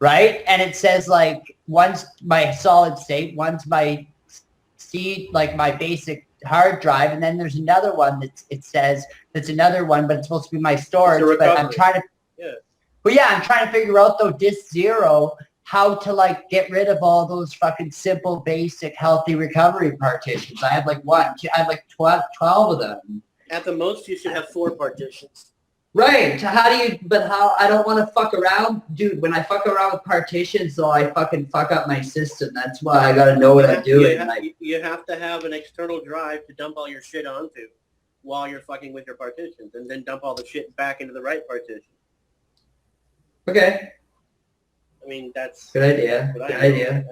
right? And it says like, one's my solid state, one's my seed, like my basic hard drive, and then there's another one that's another one, but it's supposed to be my storage. But I'm trying to, I'm trying to figure out though, disk 0, how to like get rid of all those fucking simple, basic, healthy recovery partitions. I have like 12 of them. At the most, you should have 4 partitions. Right. I don't want to fuck around. Dude, when I fuck around with partitions, though, I fucking fuck up my system. That's why I got to know what I'm doing. You have to have an external drive to dump all your shit onto while you're fucking with your partitions, and then dump all the shit back into the right partition. Okay. I mean, that's... Good idea. Good idea.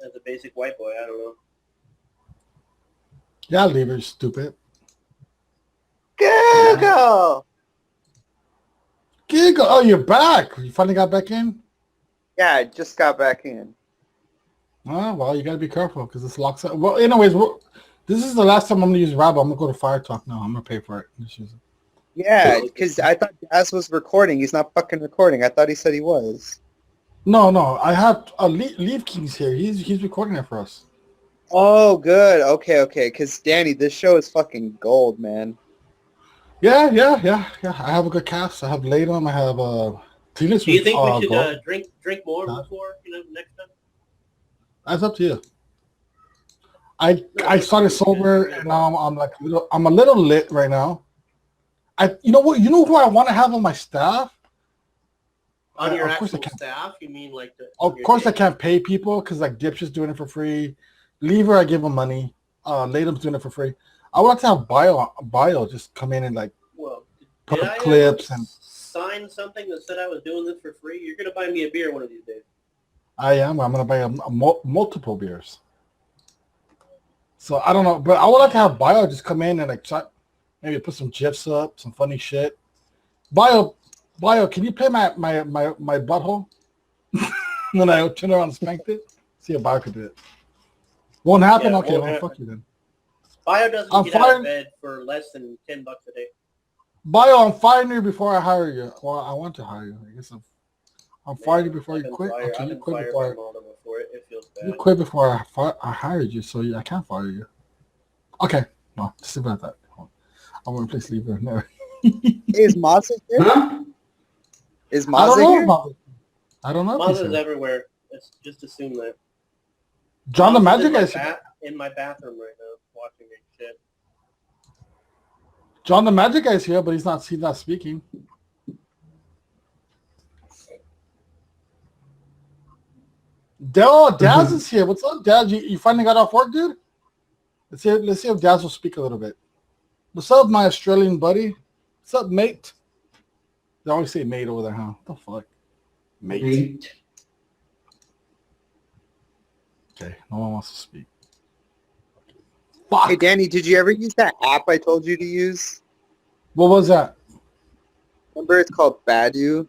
As a basic white boy, I don't know. Yeah, Lever's stupid. Google! Giggle. Oh, you're back. You finally got back in? Yeah, I just got back in. Oh, well, you got to be careful because this locks up. Well, anyways, this is the last time I'm going to use Rabble. I'm going to go to Fire Talk now. I'm going to pay for it. Yeah, because I thought Daz was recording. He's not fucking recording. I thought he said he was. No. I have Leave King's here. He's recording it for us. Oh, good. Okay. Because, Danny, this show is fucking gold, man. Yeah. I have a good cast. I have Latham. I have Do you think we should drink more before next time? That's up to you. I started sober and now I'm a little lit right now. You know what? You know who I want to have on my staff? On your actual staff? You mean like the? Of course, I can't pay people because like Dipshit's doing it for free. Lever, I give him money. Latham's doing it for free. I would like to have Bio just come in and like put up clips and sign something that said I was doing this for free. You're gonna buy me a beer one of these days. I am. I'm gonna buy multiple beers. So I don't know, but I would like to have Bio just come in and like maybe put some gifs up, some funny shit. Bio, can you play my butthole? Then I turn around and spanked it. See if Bio could do it. Won't happen. Yeah, Okay, won't well, happen. fuck you then. Bio doesn't get out of bed for less than $10 a day. Bio, I'm firing you before I hire you. Well, I want to hire you. I guess I'm firing you before you quit. Okay, you quit before. It feels bad. You quit before I hired you, so I can't fire you. Okay, no, just leave it at that. I'm gonna place leave it. No. Is Mazda here? Huh? Is Mazda here? I don't know. If he's Mazda's here. everywhere. Let's just assume that. John the Mazda's Magic Guy. in my bathroom right now, watching this shit. John the Magic Guy's here, but he's not speaking. Daz is here. What's up, Daz? You finally got off work, dude? Let's see if Daz will speak a little bit. What's up, my Australian buddy? What's up, mate? They always say mate over there, huh? What the fuck? Mate. Okay, no one wants to speak. Fuck. Hey, Danny, did you ever use that app I told you to use? What was that? Remember, it's called Badu.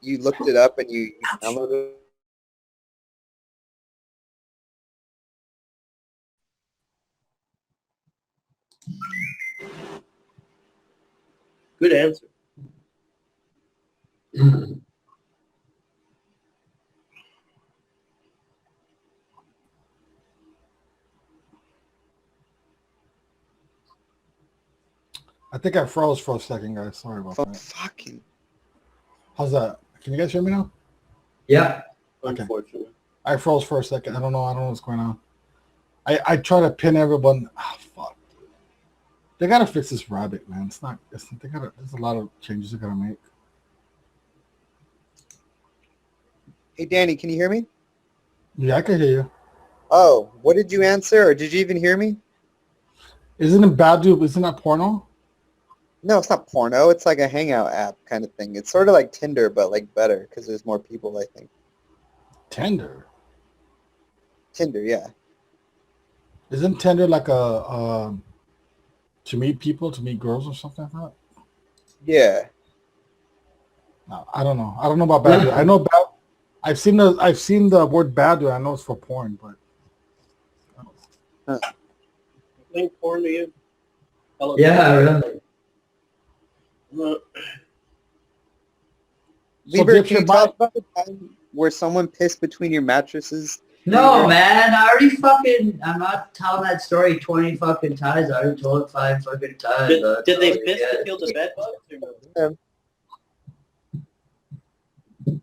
You looked it up and you downloaded it. Good answer. I think I froze for a second, guys. Sorry about that. Fucking. How's that? Can you guys hear me now? Yeah. Okay. Unfortunately. I froze for a second. I don't know what's going on. I try to pin everyone. Ah, fuck. They gotta fix this rabbit, man. There's a lot of changes they gotta make. Hey, Danny, can you hear me? Yeah, I can hear you. Oh, what did you answer, or did you even hear me? Isn't it Badu? Isn't that porno? No, it's not porno. It's like a hangout app kind of thing. It's sort of like Tinder, but like better because there's more people, I think. Tinder? Tinder, yeah. Isn't Tinder like a to meet people, to meet girls or something like that? Yeah. No, I don't know. I don't know about Badu. I know I've seen the word Badu. I know it's for porn, but Link porn to you? Hello. Yeah, really. Lieber, can you talk about the time where someone pissed between your mattresses? No, man, I'm not telling that story 20 fucking times. I already told it 5 fucking times. Did they piss to kill the bed bugs or no?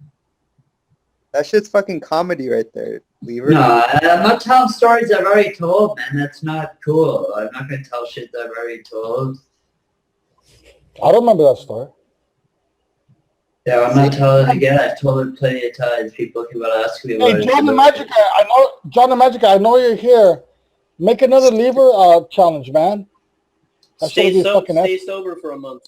That shit's fucking comedy right there, Lieber. No, I'm not telling stories I've already told, man. That's not cool. I'm not going to tell shit that I've already told. I don't remember that story. Yeah, I'm not telling it again. I've told it plenty of times. People keep on asking me about it. Hey, John the Magic Guy, John the Magic Guy, I know you're here. Make another lever challenge, man. Stay sober for a month.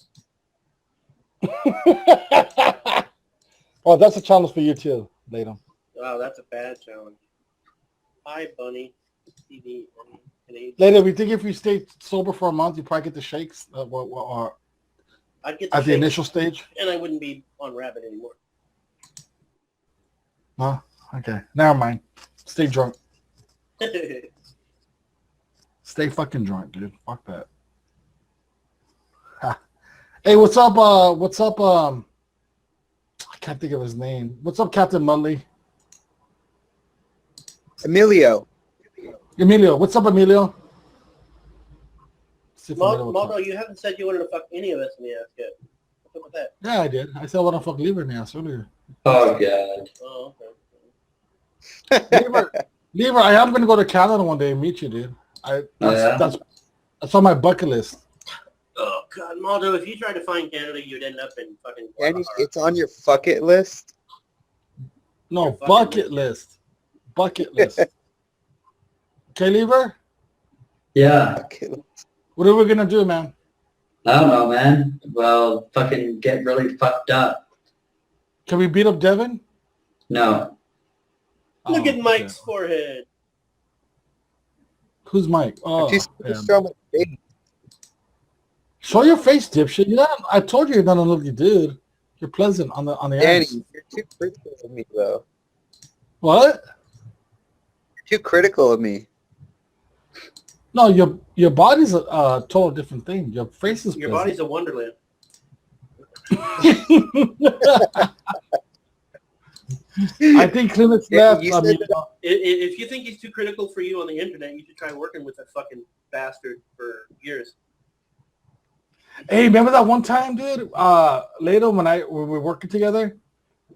Oh, that's a challenge for you too, later. Wow, that's a bad challenge. Hi, Bunny. TV. Later, we think if you stay sober for a month, you probably get the shakes. I'd get at the shakes, initial stage. and I wouldn't be on Rabbit anymore. No, okay, never mind. Stay drunk. Stay fucking drunk, dude. Fuck that. Ha. Hey, what's up? I can't think of his name. What's up, Captain Mudley? Emilio. What's up, Emilio? Margo, you haven't said you wanted to fuck any of us in the ass yet. What's up with that? Yeah, I did. I said I want to fuck Lieber in the ass earlier. Oh, God. Oh, okay. Lieber, I am going to go to Canada one day and meet you, dude. That's on my bucket list. Oh, God, Margo, if you tried to find Canada, you'd end up in fucking... Danny, it's on your fuck it list? No, bucket list. Bucket list. Okay, Lieber? Yeah. What are we going to do, man? I don't know, man. Well, fucking get really fucked up. Can we beat up Devin? No. Look at Mike's forehead. Who's Mike? Oh, She's yeah. show my face. Show your face, dipshit. I told you you're not a ugly dude. You're pleasant on the Danny, eyes. you're too critical of me, though. What? You're too critical of me. No, your body's a total different thing. Your face is Your pleasant. body's a wonderland. I think Kleenex left. I mean, If you think he's too critical for you on the internet, you should try working with that fucking bastard for years. hey, remember that one time, dude? Later when we were working together,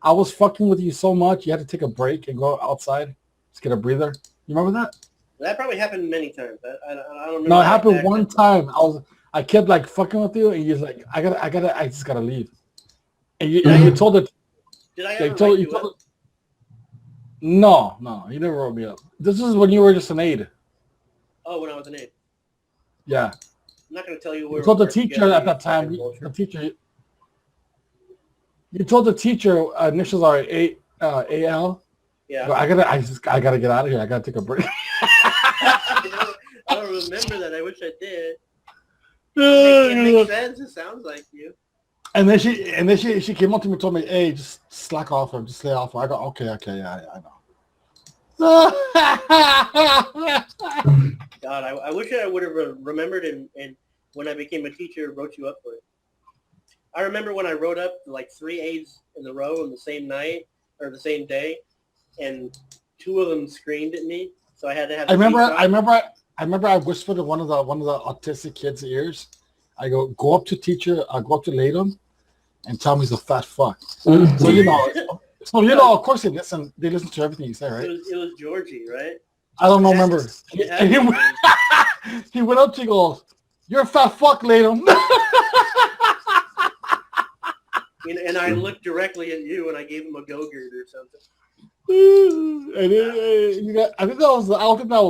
I was fucking with you so much you had to take a break and go outside, just get a breather. You remember that? That probably happened many times. I don't remember. No, it that happened exact one time. I kept like fucking with you, and you're like, I just gotta leave. And you told it. Did I Yeah, ever you told write you you told up? it. No, you never wrote me up. This is when you were just an aide. Oh, when I was an aide. Yeah. I'm not going to tell you You where. told the we worked teacher together, at you that time. fucking vulture. The teacher. You told the teacher initials are AL. Yeah. Well, I gotta get out of here. I gotta take a break. I don't remember that. I wish I did. It makes sense. It sounds like you. And then she came up to me and told me, "Hey, just slack off her. Just lay off her." I go, "Okay, yeah, I know." God, I wish I would have remembered and when I became a teacher, wrote you up for it. I remember when I wrote up like 3 aides in a row on the same night or the same day, and 2 of them screamed at me, so I had to have. I remember. I whispered to one of the autistic kids' ears. I go up to teacher. I go up to Latham, and tell me he's a fat fuck. So you know, of course they listen. They listen to everything you say, right? It was Georgie, right? I don't know. Remember? He went up to you, goes, "You're a fat fuck, Latham." And I looked directly at you, and I gave him a go-gurt or something. And I think that was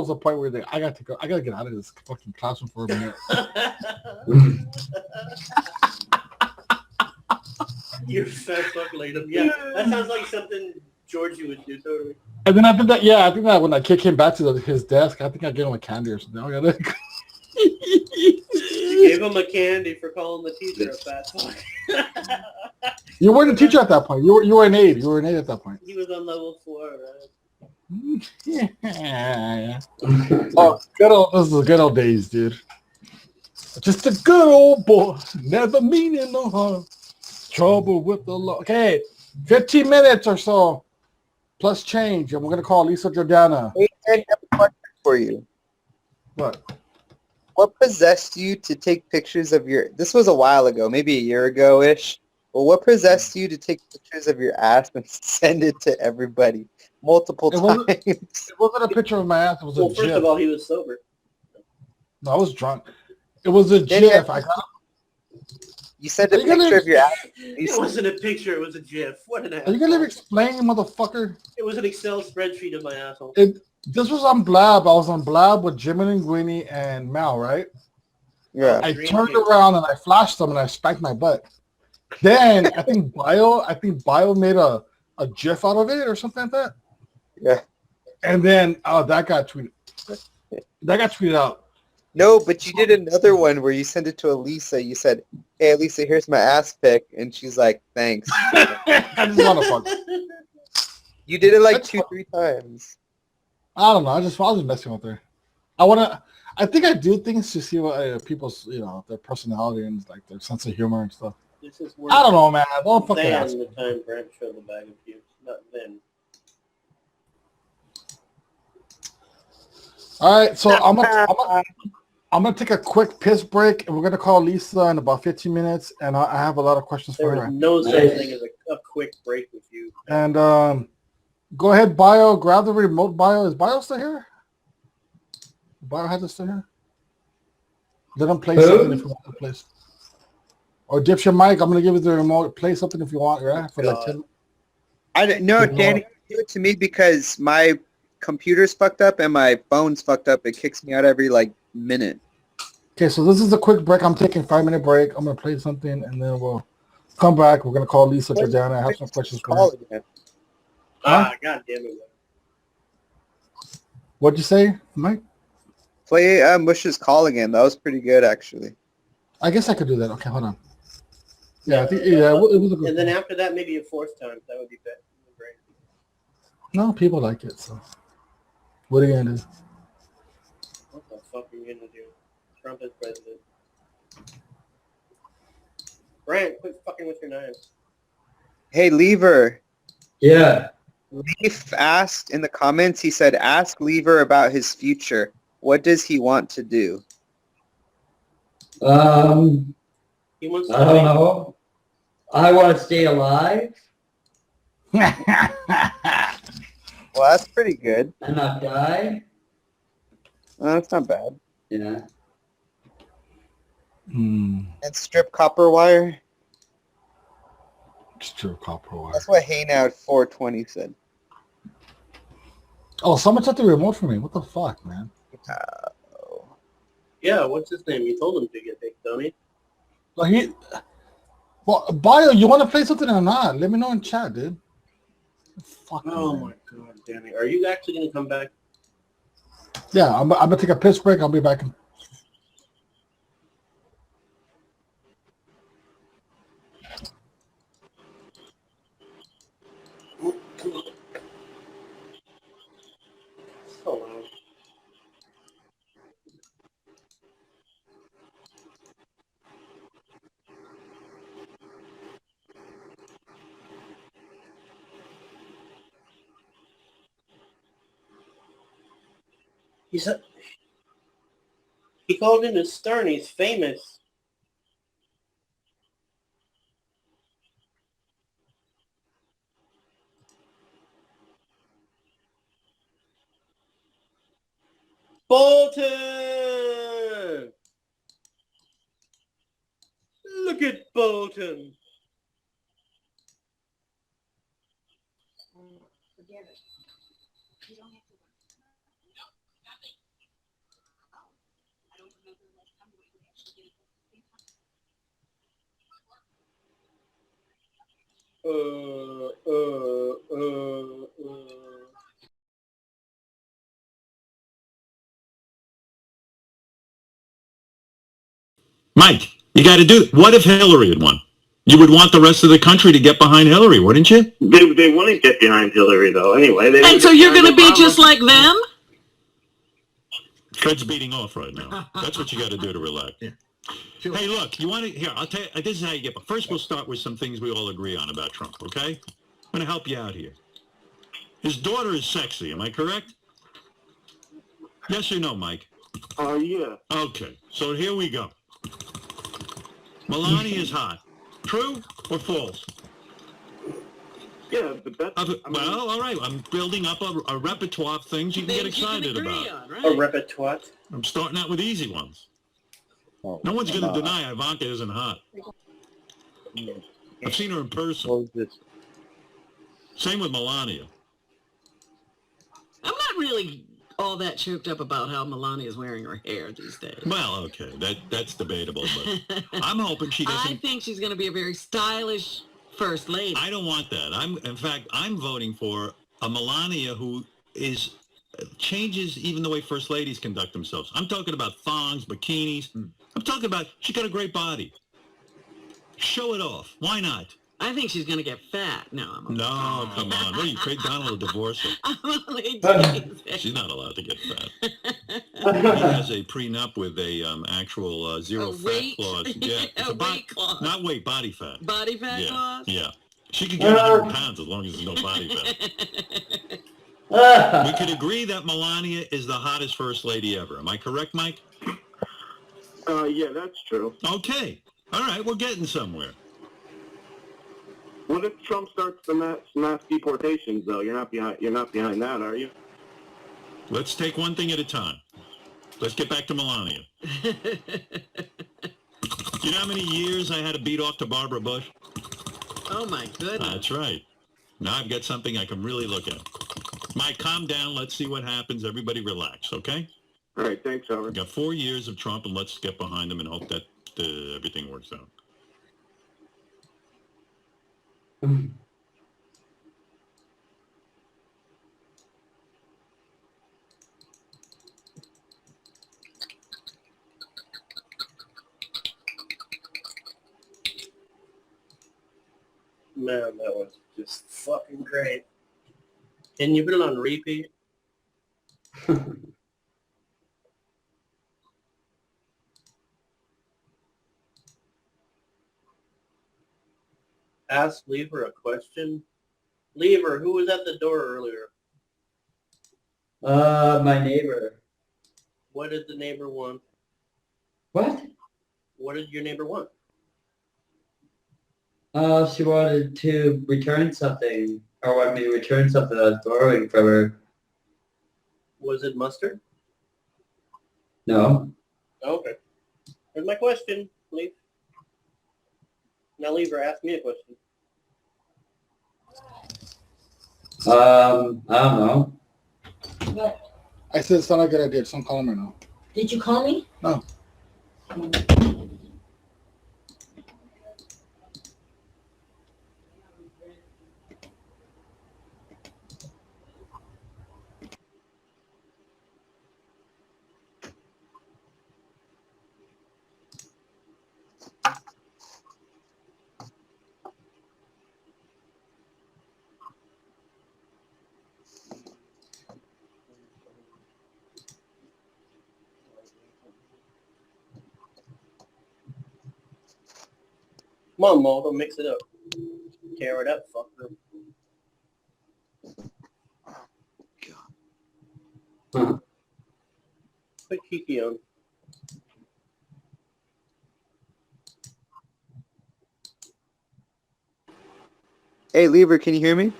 the point where I got to go. I gotta get out of this fucking classroom for a minute. You're fat fuck, Latham. Yeah, that sounds like something Georgie would do, totally. And then I think that when I kicked him back to his desk, I think I gave him a candy or something. You gave him a candy for calling the teacher a fat fuck. You weren't a teacher at that point. You were an aide. You were an aide at that point. He was on level 4, right? Yeah. Oh, this is the good old days, dude. Just a good old boy, never meaning no harm. Trouble with the law. Okay, 15 minutes or so, plus change, and we're gonna call Lisa Jordana. Hey, I have a question for you. What? What possessed you to take pictures of your... This was a while ago, maybe a year ago-ish. Well, what possessed you to take pictures of your ass and send it to everybody multiple times? It wasn't a picture of my ass. It was a GIF. First of all, he was sober. No, I was drunk. It was a GIF. You sent a picture of your ass. It wasn't a picture. It was a GIF. What an ass. Are you gonna explain, motherfucker? It was an Excel spreadsheet of my asshole. This was on Blab. I was on Blab with Jim and Gwynny and Mal, right? Yeah. I turned around and I flashed them and I spanked my butt. Then I think Bio made a GIF out of it or something like that. Yeah. And then that got tweeted out. No, but you did another one where you sent it to Elisa. You said, "Hey, Elisa, here's my ass pic," and she's like, "Thanks." I just want to fuck. You did it like 2-3 times. I don't know. I was just messing with her. I think I do things to see what people's, their personality and like their sense of humor and stuff. This is I don't know, man. Don't fucking than ask. the time Grant showed the bag of pubes. Not then. All right, so I'm gonna take a quick piss break, and we're gonna call Lisa in about 15 minutes, and I have a lot of questions for There her. is no such thing as a quick break with you. And go ahead, Bio. Grab the remote. Bio, is Bio still here? Bio has it still here. Let him play something if you want to play. Or Dipshit Mike, I'm gonna give you the remote. Play something if you want, right? For like 10. I don't know, Danny. Do it to me because my computer's fucked up and my phone's fucked up. It kicks me out every minute. Okay, so this is a quick break. I'm taking 5-minute break. I'm gonna play something and then we'll come back. We're gonna call Lisa Jordana. I have some questions for her. God damn it. What'd you say, Mike? Play Mush's Call again. That was pretty good, actually. I guess I could do that. Okay, hold on. Yeah, I think, yeah, it was a good. And then after that, maybe a fourth time. That would be great. No, people like it. So, what are you gonna do? What the fuck are you gonna do? Trump is president. Brant, quit fucking with your knives. Hey, Lever. Yeah. Leaf asked in the comments, he said, ask Lever about his future. What does he want to do? He wants to I don't know. I want to stay alive Well, that's pretty good. and not die. That's not bad. Yeah. And strip copper wire. Strip copper wire. That's what Hey Now 420 said. Oh, someone took the remote from me. What the fuck, man? Yeah, what's his name? You told him to get big, dummy. Well, Bio, you want to play something or not? Let me know in chat, dude. Fuck. Oh my god, damn it! Are you actually gonna come back? Yeah, I'm gonna take a piss break. I'll be back in. So loud. He called into Stern. He's famous. Bolton! Look at Bolton. Forget it. You don't have to. I don't remember the last time we actually did Mike, you got to do. What if Hillary had won? You would want the rest of the country to get behind Hillary, wouldn't you? They wouldn't get behind Hillary, though. Anyway, they And so you're going to be just like them? Fred's beating off right now. That's what you got to do to relax. Hey, look, you want to, here, I'll tell you, this is how you get, but first we'll start with some things we all agree on about Trump, okay? I'm going to help you out here. His daughter is sexy, am I correct? Yes or no, Mike? Yeah. Okay, so here we go. Melania is hot. True or false? Yeah, but that's... Well, all right, I'm building up a repertoire of things you can get excited about. A repertoire. I'm starting out with easy ones. No one's going to deny Ivanka isn't hot. I've seen her in person. Same with Melania. I'm not really all that choked up about how Melania is wearing her hair these days. Well, okay, that's debatable, but I'm hoping she doesn't. I think she's going to be a very stylish first lady. I don't want that. In fact, I'm voting for a Melania who changes even the way first ladies conduct themselves. I'm talking about thongs, bikinis. I'm talking about she got a great body. Show it off. Why not? I think she's going to get fat. No, No, come on. What are you, Craig Donald will divorce her? I'm only teasing. She's not allowed to get fat. He has a prenup with a actual zero fat clause. Yeah, it's weight clause. Not weight, body fat. Body fat clause? Yeah. She could get 100 pounds as long as there's no body fat. We could agree that Melania is the hottest first lady ever. Am I correct, Mike? Yeah, that's true. Okay. All right, we're getting somewhere. What if Trump starts the mass deportations, though? You're not behind that, are you? Let's take one thing at a time. Let's get back to Melania. You know how many years I had to beat off to Barbara Bush? Oh, my goodness. That's right. Now I've got something I can really look at. Mike, calm down. Let's see what happens. Everybody relax, okay? All right, thanks, Howard. We've got 4 years of Trump, and let's get behind him and hope that everything works out. Man, that was just fucking great. Can you put it on repeat? Ask Lever a question. Lever, who was at the door earlier? My neighbor. What did the neighbor want? What? What did your neighbor want? She wanted to return something, or wanted me to return something I was borrowing from her. Was it mustard? No. Okay. Here's my question, please. Now, Lever, ask me a question. I don't know. What? I said it's not a good idea. Just don't call him right now. Did you call me? No. Come on, Maldo, mix it up. Tear it up, fucker. Put Kiki on. Hey, Lever, can you hear me?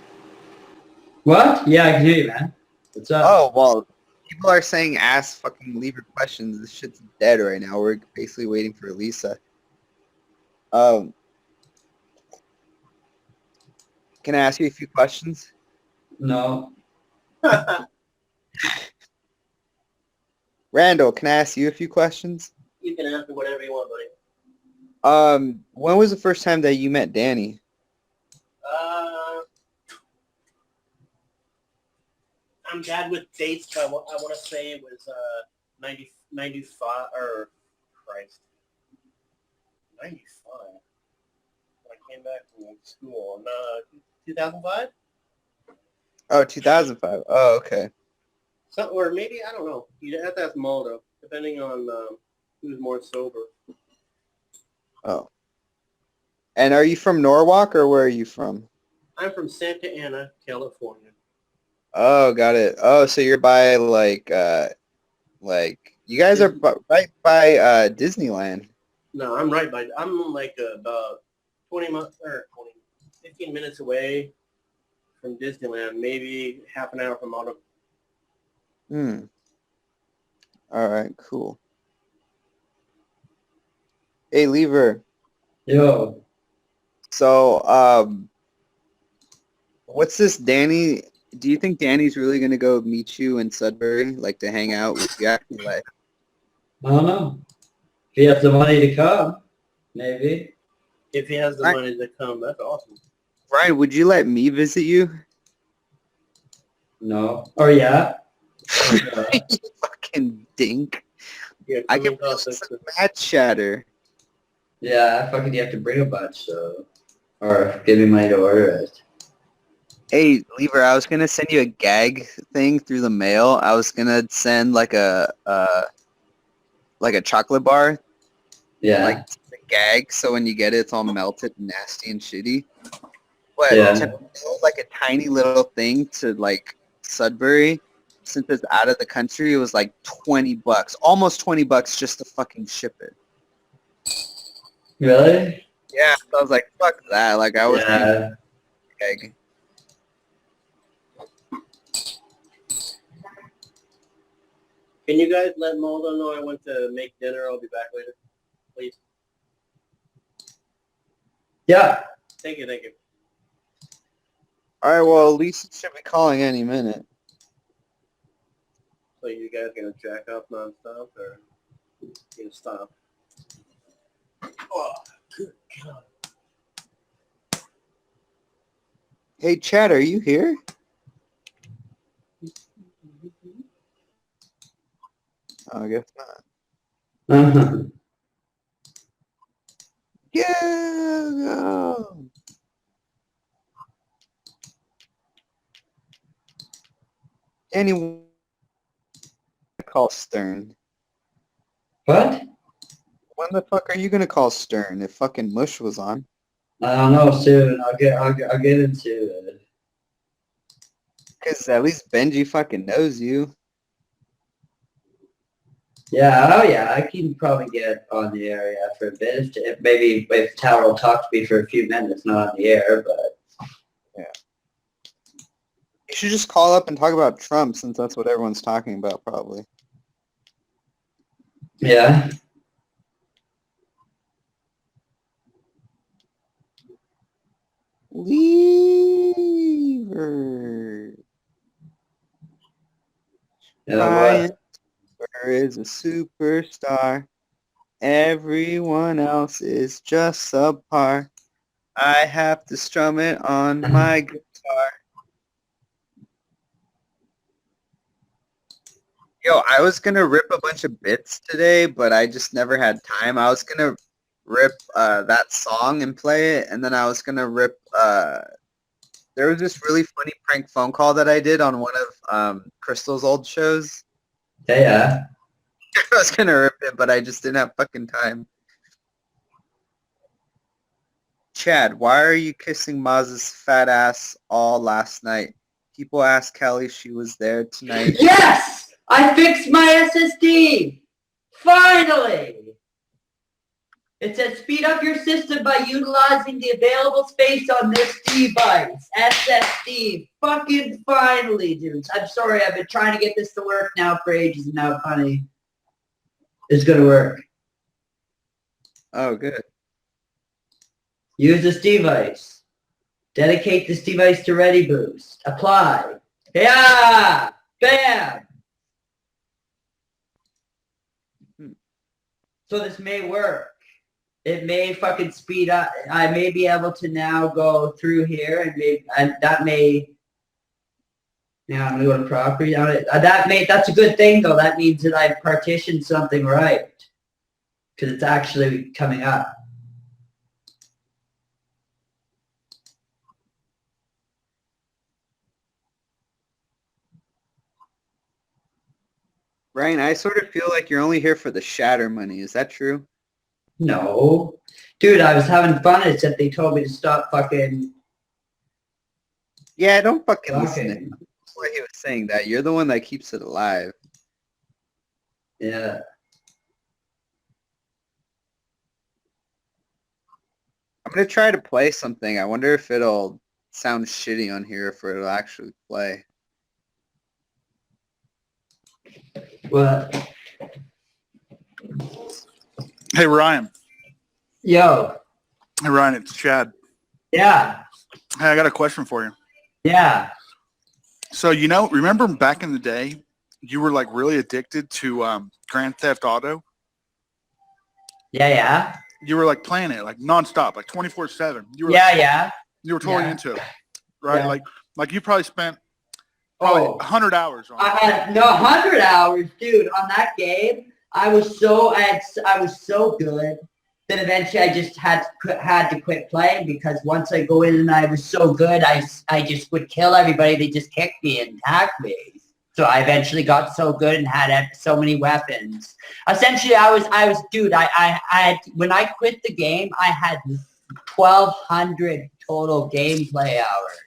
What? Yeah, I can hear you, man. What's up? Oh, well, people are saying ask fucking Lever questions. This shit's dead right now. We're basically waiting for Lisa. Can I ask you a few questions? No. Randall, can I ask you a few questions? You can ask me whatever you want, buddy. When was the first time that you met Danny? I'm bad with dates, but I want to say it was 95, or Christ, 95. When I came back from school, 2005? Oh, 2005. Oh, okay. Or maybe, I don't know. You'd have to ask Maldo, depending on who's more sober. Oh. And are you from Norwalk, or where are you from? I'm from Santa Ana, California. Oh, got it. Oh, so you're by, like you guys are right by Disneyland. No, I'm right by. I'm like about 15 minutes away from Disneyland. Maybe half an hour from Autumn. All right, cool. Hey, Lever. Yo. So, what's this, Danny? Do you think Danny's really gonna go meet you in Sudbury, like to hang out with you? Actually, like, I don't know. If he has the money to come, maybe. If he has the money to come, that's awesome. Brian, would you let me visit you? No. Or yeah. You fucking dink. Yeah, I can play some match chatter. Yeah, fucking you have to bring a bunch, so. Or give me money to order it. Hey, Lever, I was gonna send you a gag thing through the mail. I was gonna send like a chocolate bar. Yeah. Like the gag, so when you get it, it's all melted, and nasty, and shitty. But Yeah. to mail like a tiny little thing to like Sudbury, since it's out of the country, it was like $20, almost $20 just to fucking ship it. Really? Yeah, so I was like, fuck that. Like I was Yeah. gag. Can you guys let Maldo know I went to make dinner? I'll be back later, please. Yeah. Thank you, thank you. All right, well, Lisa should be calling any minute. So you guys gonna jack off nonstop, or you stop? Oh, good God. Hey, Chad, are you here? Oh, I guess not. Uh-huh. Yeah. Anyone call Stern? What? When the fuck are you gonna call Stern if fucking Mush was on? I don't know. Soon. I'll get into it. Cause at least Benji fucking knows you. Yeah. Oh yeah. I can probably get on the air for a bit. If Tower will talk to me for a few minutes, not on the air, but yeah. You should just call up and talk about Trump since that's what everyone's talking about, probably. Yeah. Lever. Brian is a superstar. Everyone else is just subpar. I have to strum it on my guitar. Yo, I was gonna rip a bunch of bits today, but I just never had time. I was gonna rip that song and play it, and then I was gonna rip there was this really funny prank phone call that I did on one of Crystal's old shows. Yeah. I was gonna rip it, but I just didn't have fucking time. Chad, why are you kissing Maz's fat ass all last night? People asked Kelly, she was there tonight. Yes! I fixed my SSD! Finally! It says speed up your system by utilizing the available space on this device. SSD. Fucking finally, dudes. I'm sorry, I've been trying to get this to work now for ages, and now finally it's gonna work. Oh, good. Use this device. Dedicate this device to Ready Boost. Apply. Yeah! Bam! So this may work. It may fucking speed up. I may be able to now go through here and that may. Now I'm gonna go to property. That's a good thing though. That means that I've partitioned something right, because it's actually coming up. Ryan, I sort of feel like you're only here for the shatter money. Is that true? No. Dude, I was having fun except they told me to stop fucking... Yeah, don't fucking listen to him. That's why he was saying that. You're the one that keeps it alive. Yeah. I'm going to try to play something. I wonder if it'll sound shitty on here, if it'll actually play. What? Hey, Ryan. Yo. Hey, Ryan, it's Chad. Yeah. Hey, I got a question for you. Yeah. So, remember back in the day, you were like really addicted to Grand Theft Auto? Yeah. You were like playing it like nonstop, like 24/7. You were You were totally into it, right? Yeah. Like you probably spent 100 hours on it. I had 100 hours, dude, on that game. I was so good that eventually I just had to quit playing, because once I go in and I was so good, I just would kill everybody. They just kicked me and attacked me. So I eventually got so good and had so many weapons. Essentially, I was dude. I had, when I quit the game, I had 1,200 total gameplay hours.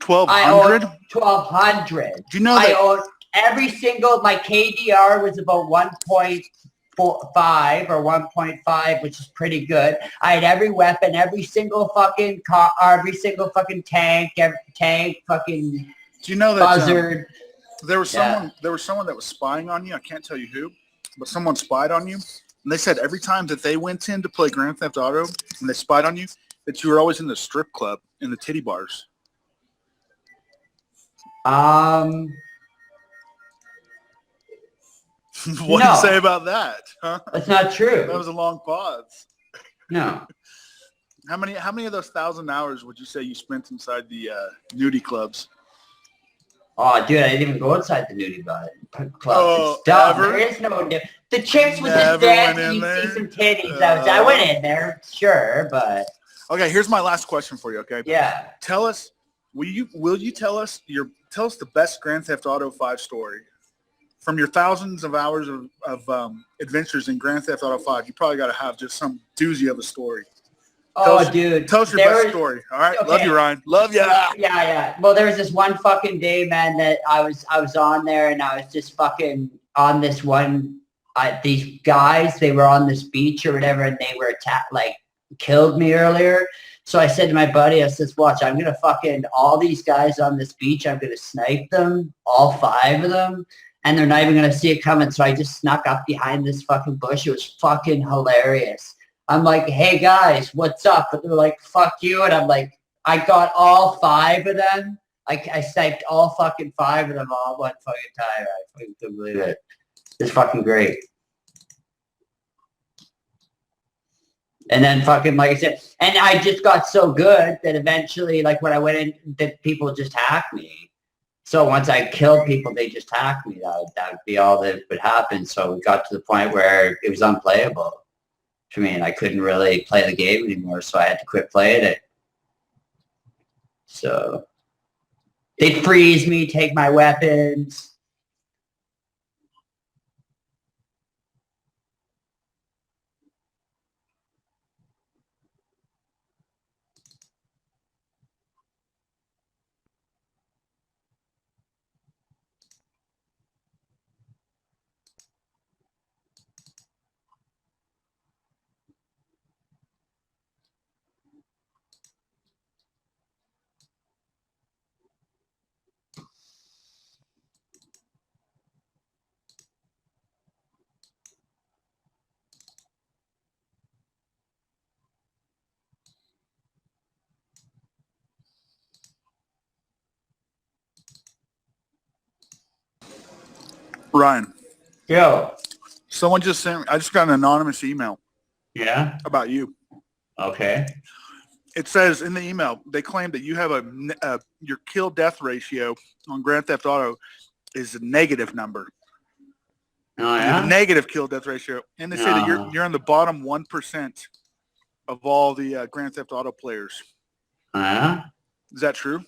1,200? 1,200. Do you know that? I owned every single, my KDR was about 1.5 or 1.5, which is pretty good. I had every weapon, every single fucking car, every single fucking tank, fucking Do you know that buzzard. There was someone that was spying on you. I can't tell you who, but someone spied on you. And they said every time that they went in to play Grand Theft Auto and they spied on you, that you were always in the strip club, in the titty bars. What do you say about that? Huh? That's not true. That was a long pause. No. How many of those 1,000 hours would you say you spent inside the nudie clubs? Oh, dude, I didn't even go inside the nudie club. Oh, There is no... The chicks with the dance, you see some titties. I went in there, sure, but... Okay, here's my last question for you, okay? Yeah. Tell us, will you tell tell us the best Grand Theft Auto 5 story. From your thousands of hours of adventures in Grand Theft Auto 5, you probably got to have just some doozy of a story. Dude. Tell us your best story. All right. Okay. Love you, Ryan. Love ya. Yeah. Well, there was this one fucking day, man, that I was on there and I was just fucking on this one. These guys, they were on this beach or whatever, and they were killed me earlier. So I said to my buddy, I says, watch, I'm going to fucking all these guys on this beach. I'm going to snipe them, all 5 of them. And they're not even going to see it coming. So I just snuck up behind this fucking bush. It was fucking hilarious. I'm like, hey, guys, what's up? But they're like, fuck you. And I'm like, I got all 5 of them. I sniped all fucking 5 of them all at one fucking time. I fucking couldn't believe it. It's fucking great. And then fucking, like I said, and I just got so good that eventually, like when I went in, that people just hacked me. So once I killed people, they just hacked me. That would be all that would happen. So we got to the point where it was unplayable. I mean, I couldn't really play the game anymore, so I had to quit playing it. So they'd freeze me, take my weapons. Ryan. Yo. Someone just sent me, I just got an anonymous email. Yeah? About you. Okay. It says in the email, they claim that you have your kill death ratio on Grand Theft Auto is a negative number. Oh, You have yeah? a negative kill death ratio. And they say that you're in the bottom 1% of all the Grand Theft Auto players. Yeah? Is that true?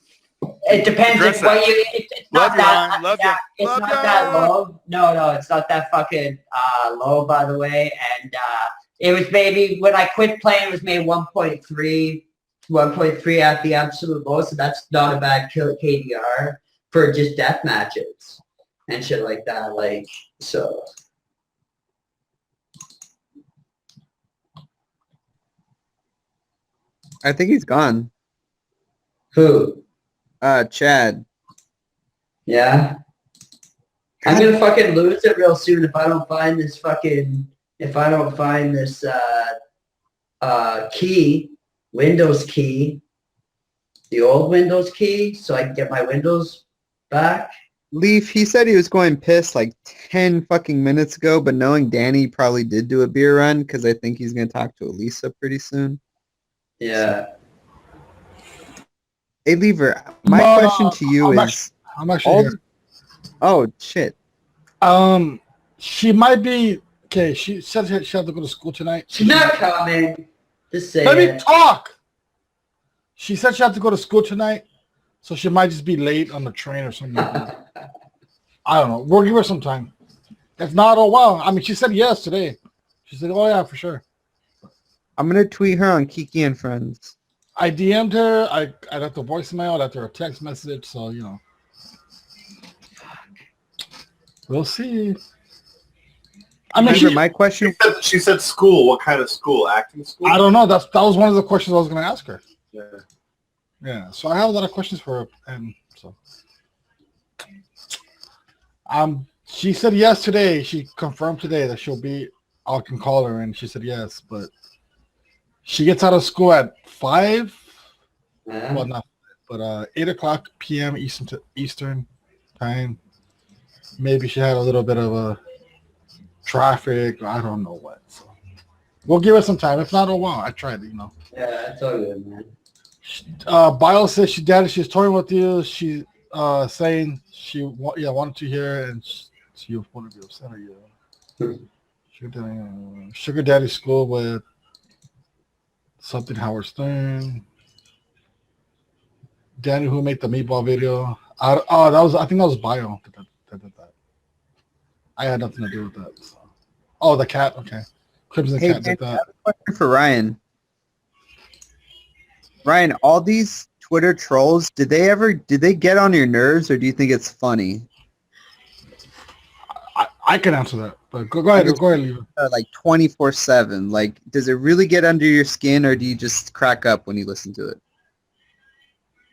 It depends Address if what that. you. It's not Love you, that. Ryan. Love you. It's Love not ya. that low. No, it's not that fucking low, by the way. And it was maybe when I quit playing, it was maybe 1.3 at the absolute lowest. So that's not a bad kill KDR for just death matches and shit like that. Like so. I think he's gone. Who? Chad. Yeah. I'm gonna fucking lose it real soon if I don't find this key, Windows key, the old Windows key, so I can get my Windows back. Leaf, he said he was going piss like 10 fucking minutes ago, but knowing Danny probably did do a beer run because I think he's going to talk to Elisa pretty soon. Yeah. Hey, Lever, my question to you is... I'm actually here. Oh, shit. She might be... Okay, she said she had to go to school tonight. She's not coming. Just say Let me it. talk! She said she had to go to school tonight, so she might just be late on the train or something like that. I don't know. We'll give her some time. If not, oh wow. I mean, she said yes today. She said, oh yeah, for sure. I'm going to tweet her on Kiki and Friends. I DM'd her. I left a voicemail. I left her a text message. So, you know. We'll see. I mean, my question... She said school. What kind of school? Acting school? I don't know. That was one of the questions I was going to ask her. Yeah. Yeah. So I have a lot of questions for her. And so... she said yes today. She confirmed today that she'll be... I can call her, and she said yes, but... She gets out of school at 5. Yeah. Well, not, but 8 o'clock p.m. Eastern time. Maybe she had a little bit of a traffic. I don't know what. So we'll give her some time. If not, oh wow, I tried. You know. Yeah, that's all good, man. Bio says she's toying with you. She saying she wanted to hear, and she wanted to be upset at you. Sugar Daddy School with something Howard Stern. Danny, who made the meatball video. I think that was Bio that did that. I had nothing to do with that. So. Oh, the cat. Okay, Crimson Cat did that. I have a question for Ryan. Ryan, all these Twitter trolls, did they get on your nerves, or do you think it's funny? I can answer that, but go ahead, leave it. Like 24/7. Like, does it really get under your skin, or do you just crack up when you listen to it?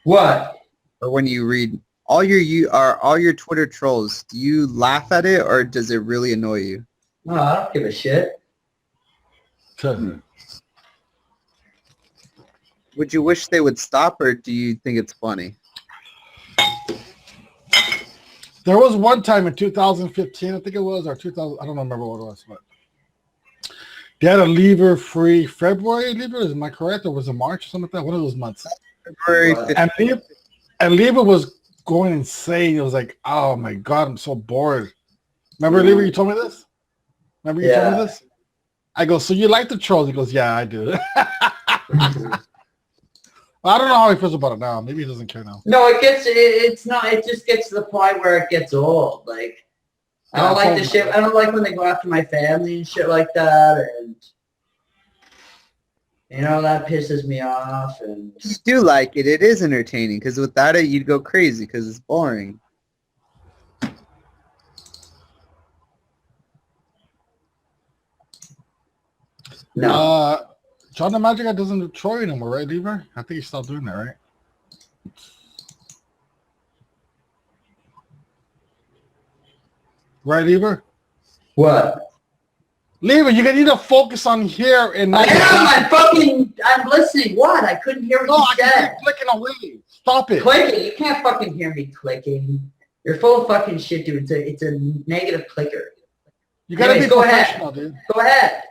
What? Or when you read all your Twitter trolls? Do you laugh at it, or does it really annoy you? No, I don't give a shit. Would you wish they would stop, or do you think it's funny? There was one time in 2015, I think it was, or 2000, I don't remember what it was, but they had a lever-free February lever. Am I correct? Or was it March or something like that? One of those months. February 15th. And lever was going insane. It was like, oh my God, I'm so bored. Remember, Lever, you told me this? Remember you told me this? I go, so you like the trolls? He goes, yeah, I do. I don't know how he feels about it now. Maybe he doesn't care now. No, it just gets to the point where it gets old. Like, I don't like the shit. I don't like when they go after my family and shit like that. And, you know, that pisses me off. And you do like it. It is entertaining, because without it, you'd go crazy because it's boring. No. John the Magic Guy doesn't do Troy anymore, right, Lever? I think he stopped doing that, right? Right, Lever? What? Lever, you need to focus on here and not. I'm listening. What? I couldn't hear what you said. Clicking away. Stop it. Clicking. You can't fucking hear me clicking. You're full of fucking shit, dude. It's a negative clicker. You gotta be go professional, ahead. dude. Go ahead.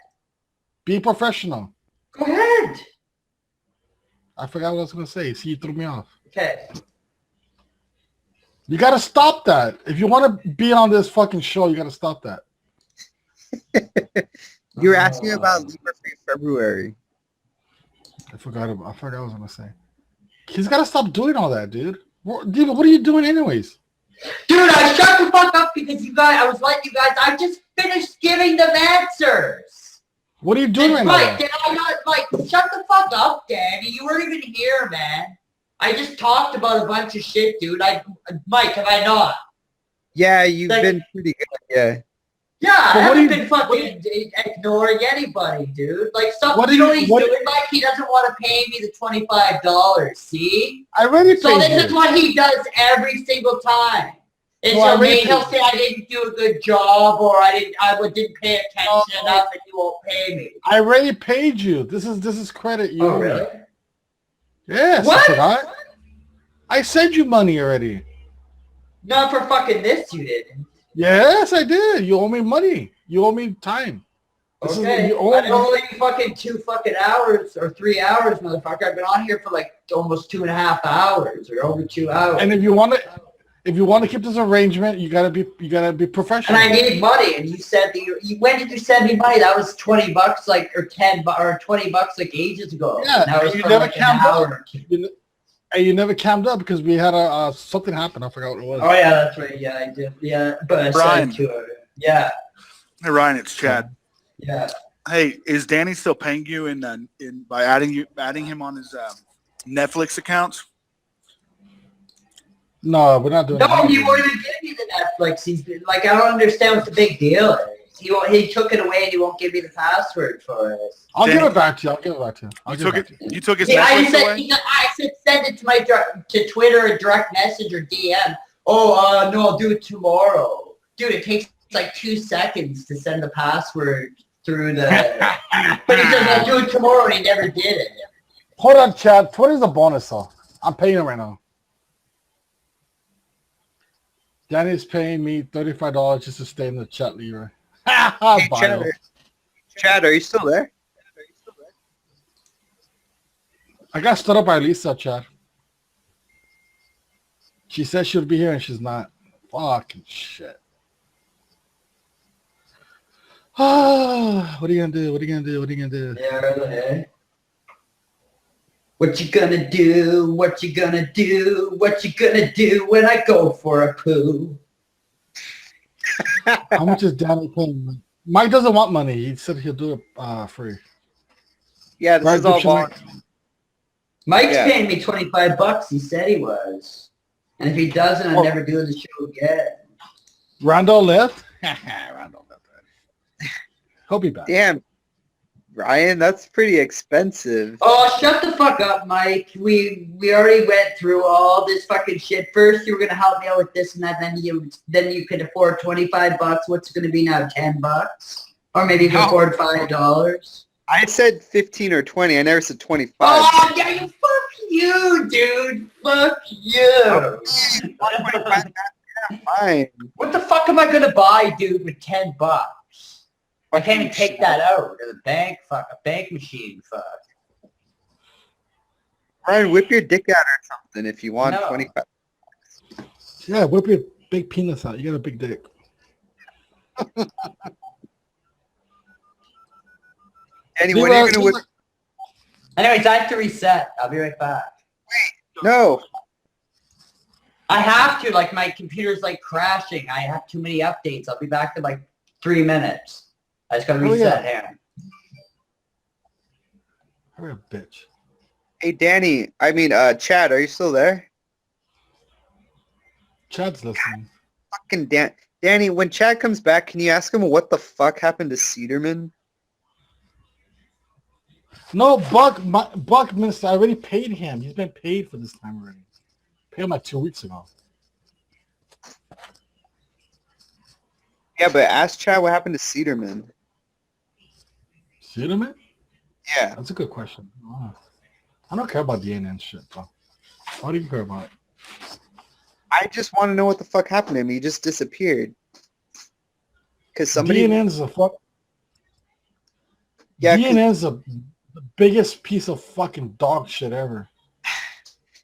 Be professional. Go ahead. I forgot what I was gonna say. See, you threw me off. Okay. You gotta stop that. If you want to be on this fucking show, you gotta stop that. You were asking about Libra Free February. I forgot what I was gonna say. He's gotta stop doing all that, dude. Dude, what are you doing anyways? Dude, I shut the fuck up because I was letting you guys. I just finished giving them answers. What are you doing right Mike, now? did I not, shut the fuck up, Daddy. You weren't even here, man. I just talked about a bunch of shit, dude. Mike, have I not? Yeah, you've been pretty good, yeah. Yeah, I haven't been fucking ignoring anybody, dude. Like, stuff, you know what he's doing, Mike? He doesn't want to pay me the $25, see? I already paid So this is what he does every single time. It's he'll say I didn't do a good job, or I didn't pay attention enough, and you won't pay me. I already paid you. This is credit you. Oh, really? Yes. What? I forgot. I sent you money already. Not for fucking this, you didn't. Yes, I did. You owe me money. You owe me time. Okay. I owe you fucking 2 fucking hours or 3 hours, motherfucker. I've been on here for like almost 2.5 hours or over 2 hours. And if you want to keep this arrangement, you gotta be professional. And I need money. And you said that when did you send me money? That was $20, like, or $20, like, ages ago. Yeah, that was you for never like cammed an hour. up. And you never cammed up because we had something happen. I forgot what it was. Oh yeah, that's right. Yeah, I did. Yeah, but I Brian. said to her. Yeah. Hey Ryan, it's Chad. Yeah. Hey, is Danny still paying you by adding him on his Netflix accounts? No, we're not doing that. No, you won't even give me the Netflix. He's been, like, I don't understand what the big deal is. He took it away and he won't give me the password for it. I'll give it back to you. You took his I Netflix away? said send it to my to Twitter or direct message or DM. Oh, no, I'll do it tomorrow. Dude, it takes like 2 seconds to send the password through the... But he says, I'll do it tomorrow, and he never did it. Hold on, Chad. Twitter's a bonus, though. I'm paying him right now. Danny's paying me $35 just to stay in the chat, Leroy. Hey, Chad, are you still there? I got stood up by Lisa, Chad. She said she would be here and she's not. Fucking shit. What are you gonna do? Yeah, really. What you gonna do? What you gonna do? What you gonna do when I go for a poo? How much is Danny paying? Mike doesn't want money. He said he'll do it free. Yeah, this Right, is all Dipshit voluntary. Mike? Mike's Yeah. paying me $25. He said he was. And if he doesn't, I'm never doing the show again. Randall left? Randall left. He'll be back. Damn, Ryan, that's pretty expensive. Oh, shut the fuck up, Mike. We already went through all this fucking shit. First, you were gonna help me out with this and that. Then you could afford $25. What's it gonna be now? $10, or maybe you can afford $5. I said 15 or 20. I never said 25. Oh yeah, fuck you, dude. Fuck you. Fine. What the fuck am I gonna buy, dude, with $10? I can't even take that out to the bank. Fuck, a bank machine. Fuck. Ryan, whip your dick out or something if you want No. 25. Yeah, whip your big penis out. You got a big dick. Danny, when are you gonna whip? Anyways, I have to reset. I'll be right back. No. I have to. Like, my computer's like crashing. I have too many updates. I'll be back in like 3 minutes. I just gotta reset here. You're a bitch. Hey, Danny. I mean, Chad, are you still there? Chad's listening. Fucking Danny, when Chad comes back, can you ask him what the fuck happened to Cedarman? No, Buckminster, I already paid him. He's been paid for this time already. Paid him like 2 weeks ago. Yeah, but ask Chad what happened to Cedarman. Cedarman? Yeah. That's a good question. I don't care about DNA shit, though. Why do you care about it? I just want to know what the fuck happened to him. He just disappeared. Because somebody... DNN's a fuck... Yeah, DNN's the biggest piece of fucking dog shit ever.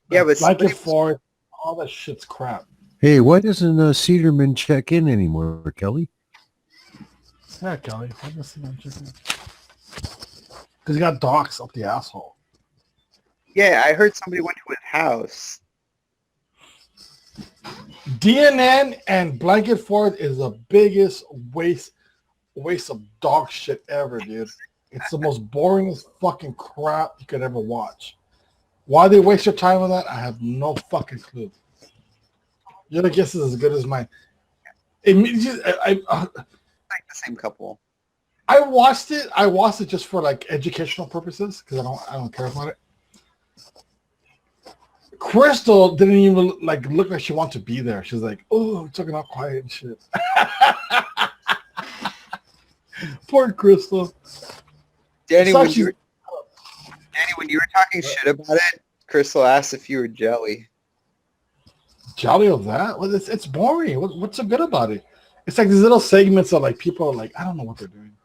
Yeah, but like it for all that shit's crap. Hey, why doesn't Cedarman check in anymore, Kelly? Yeah, Kelly. Why doesn't Cedarman check in? Because he got docs up the asshole. Yeah, I heard somebody went to his house. DNN and Blanket Ford is the biggest waste of dog shit ever, dude. It's the most boringest fucking crap you could ever watch. Why they waste your time on that, I have no fucking clue. Your guess is as good as mine. It means like the same couple. I watched it. I watched it just for like educational purposes because I don't care about it. Crystal didn't even like look like she wanted to be there. She was like, "Oh, it's talking out quiet and shit." Poor Crystal. Danny, when you were talking shit about it, Crystal asked if you were jelly. Jelly of that? Well, it's boring. What's so good about it? It's like these little segments of like people are like, I don't know what they're doing.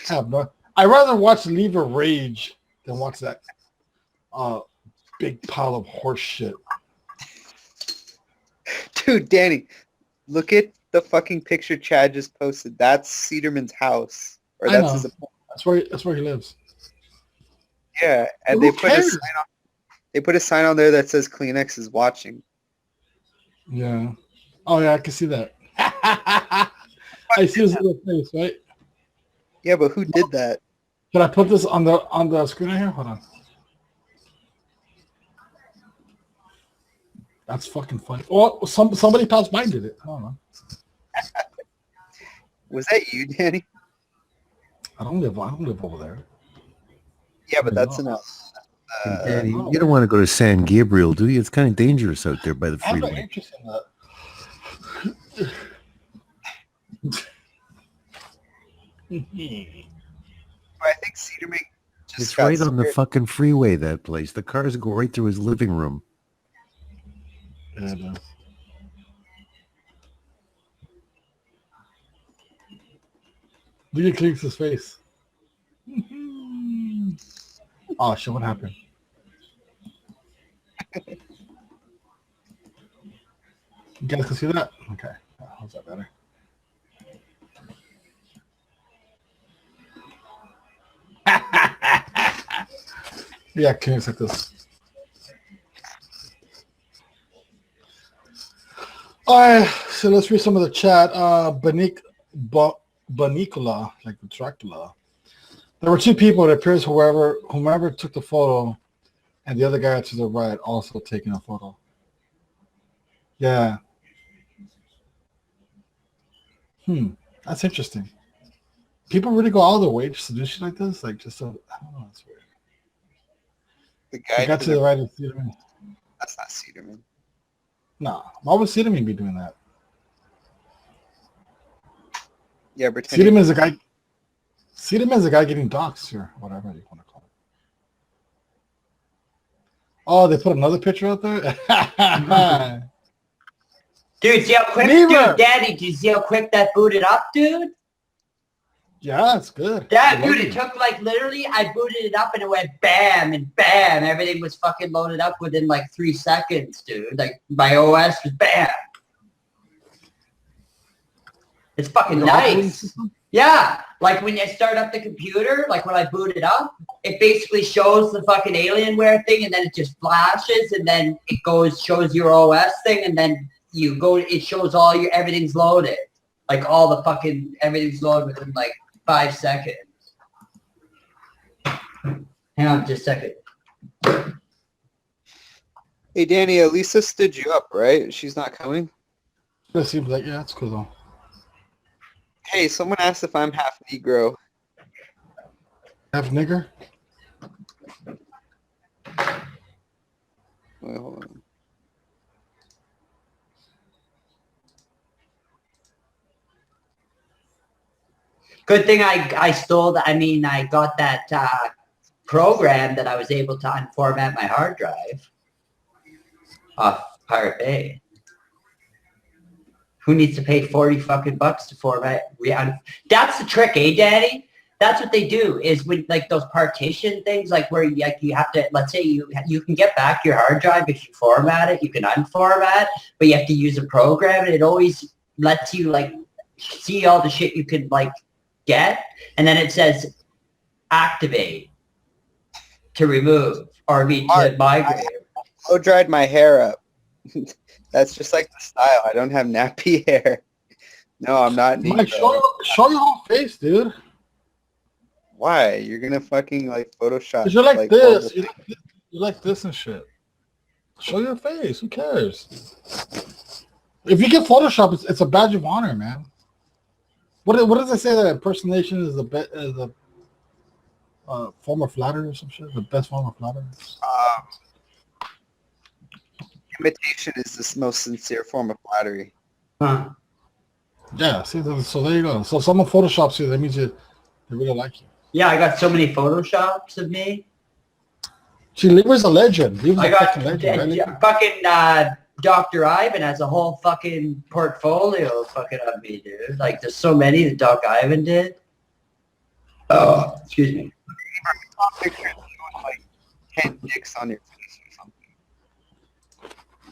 I'd rather watch Leave a Rage than watch that big pile of horse shit. Dude, Danny, look at the fucking picture Chad just posted. That's Cedarman's house. Or that's his apartment. That's where he lives. Yeah, and they put a sign on there that says Kleenex is watching. Yeah. Oh yeah, I can see that. I see his little face, right? Yeah, but who did that? Can I put this on the screen right here? Hold on. That's fucking funny. Oh, somebody passed by and did it. I don't know. Was that you, Danny? I don't live over there. Yeah, but that's enough. Danny, you don't want to go to San Gabriel, do you? It's kind of dangerous out there by the I have no freeway. interest in that. I think Cedarman just It's got right on the scared. fucking freeway, that place. The cars go right through his living room. Yeah, it does. Look at Cleeks' face. Oh shit, what happened? You guys can see that? Okay. How's that better? Yeah, Kleenex like this. All right, so let's read some of the chat. Banicola, like the Dracula. There were two people. It appears whomever took the photo, and the other guy to the right also taking a photo. Yeah. That's interesting. People really go all their way just to do shit like this, like just so I don't know. That's weird. The guy got to the right of Cedarman. That's not Cedarman. No, why would Cedarman be doing that? Yeah, Cedarman's a guy. Cedarman's a guy getting doxxed or whatever you want to call it. Oh, they put another picture out there. Dude, see how quick, dude, Daddy, do you see how quick that booted up, dude? Yeah, it's good. That, dude, it took like literally, I booted it up and it went bam and bam. Everything was fucking loaded up within like 3 seconds, dude. Like my OS was bam. It's fucking nice. Yeah, like when you start up the computer, like when I boot it up, it basically shows the fucking Alienware thing and then it just flashes and then it shows your OS thing and then it shows all your, everything's loaded. Like all the fucking, everything's loaded within like 5 seconds. Hang on just a second. Hey, Danny, Elisa stood you up, right? She's not coming? That seems like, yeah, that's cool though. Hey, someone asked if I'm half Negro. Half nigger? Wait, hold on. Good thing I got that program that I was able to unformat my hard drive off Pirate Bay. Who needs to pay 40 fucking bucks to format? That's the trick, eh, Daddy? That's what they do is with like those partition things, like where you have to, let's say you can get back your hard drive if you format it, you can unformat, but you have to use a program and it always lets you like see all the shit you could like get, and then it says activate to remove or to migrate. I dried my hair up. That's just like the style. I don't have nappy hair. No, I'm not. Mike, show your whole face, dude. Why? You're gonna fucking like Photoshop. 'Cause you're like this. You like this and shit. Show your face. Who cares? If you get Photoshop, it's a badge of honor, man. What does it say that impersonation is the form of flattery or some shit? The best form of flattery? Imitation is the most sincere form of flattery. Huh. Yeah, see, so there you go. So someone Photoshops you, that means they really like you. Yeah, I got so many Photoshops of me. See, Lieber's a legend. Lieber's I a got fucking legend, right? fucking Dr. Ivan has a whole fucking portfolio fucking of me, dude. Like, there's so many that Doc Ivan did. Oh, excuse me. Pictures with like 10 dicks on your face or something.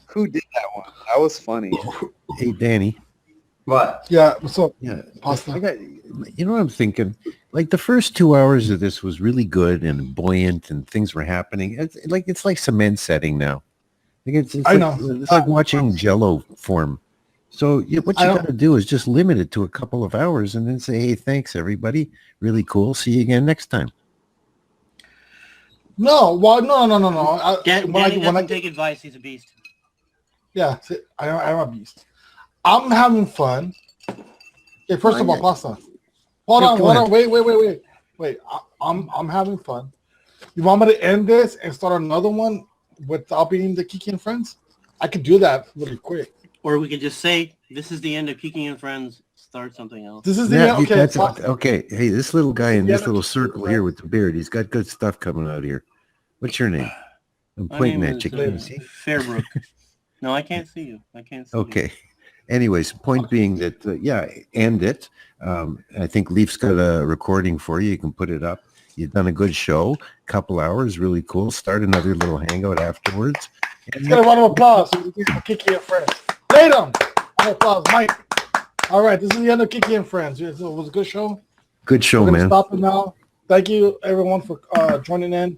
Who did that one? That was funny. Hey, Danny. What? Yeah, so yeah, you know what I'm thinking? Like the first 2 hours of this was really good and buoyant and things were happening. It's like cement setting now. Like it's like watching Jello form. So what you got to do is just limit it to a couple of hours and then say, hey, thanks everybody. Really cool. See you again next time. No, well, no. Danny doesn't take advice. He's a beast. Yeah, see, I'm a beast. I'm having fun. Okay, first of all, pasta. Hold on, wait. I'm having fun. You want me to end this and start another one without being the Kiki and Friends? I could do that really quick. Or we could just say, this is the end of Kiki and Friends. Start something else. This is the end. Okay. Hey, this little guy in this little circle here with the beard, he's got good stuff coming out here. What's your name? I'm pointing at you. Can you see? Fairbrook. No, I can't see you. Okay. Anyways, point being that, end it. I think Leaf's got a recording for you. You can put it up. You've done a good show. Couple hours, really cool. Start another little hangout afterwards. Let's get a round of applause for Kiki and Friends. Lay them. Round of applause, Mike. All right, this is the end of Kiki and Friends. It was a good show. Good show, We're man. Stop it now. Thank you, everyone, for joining in.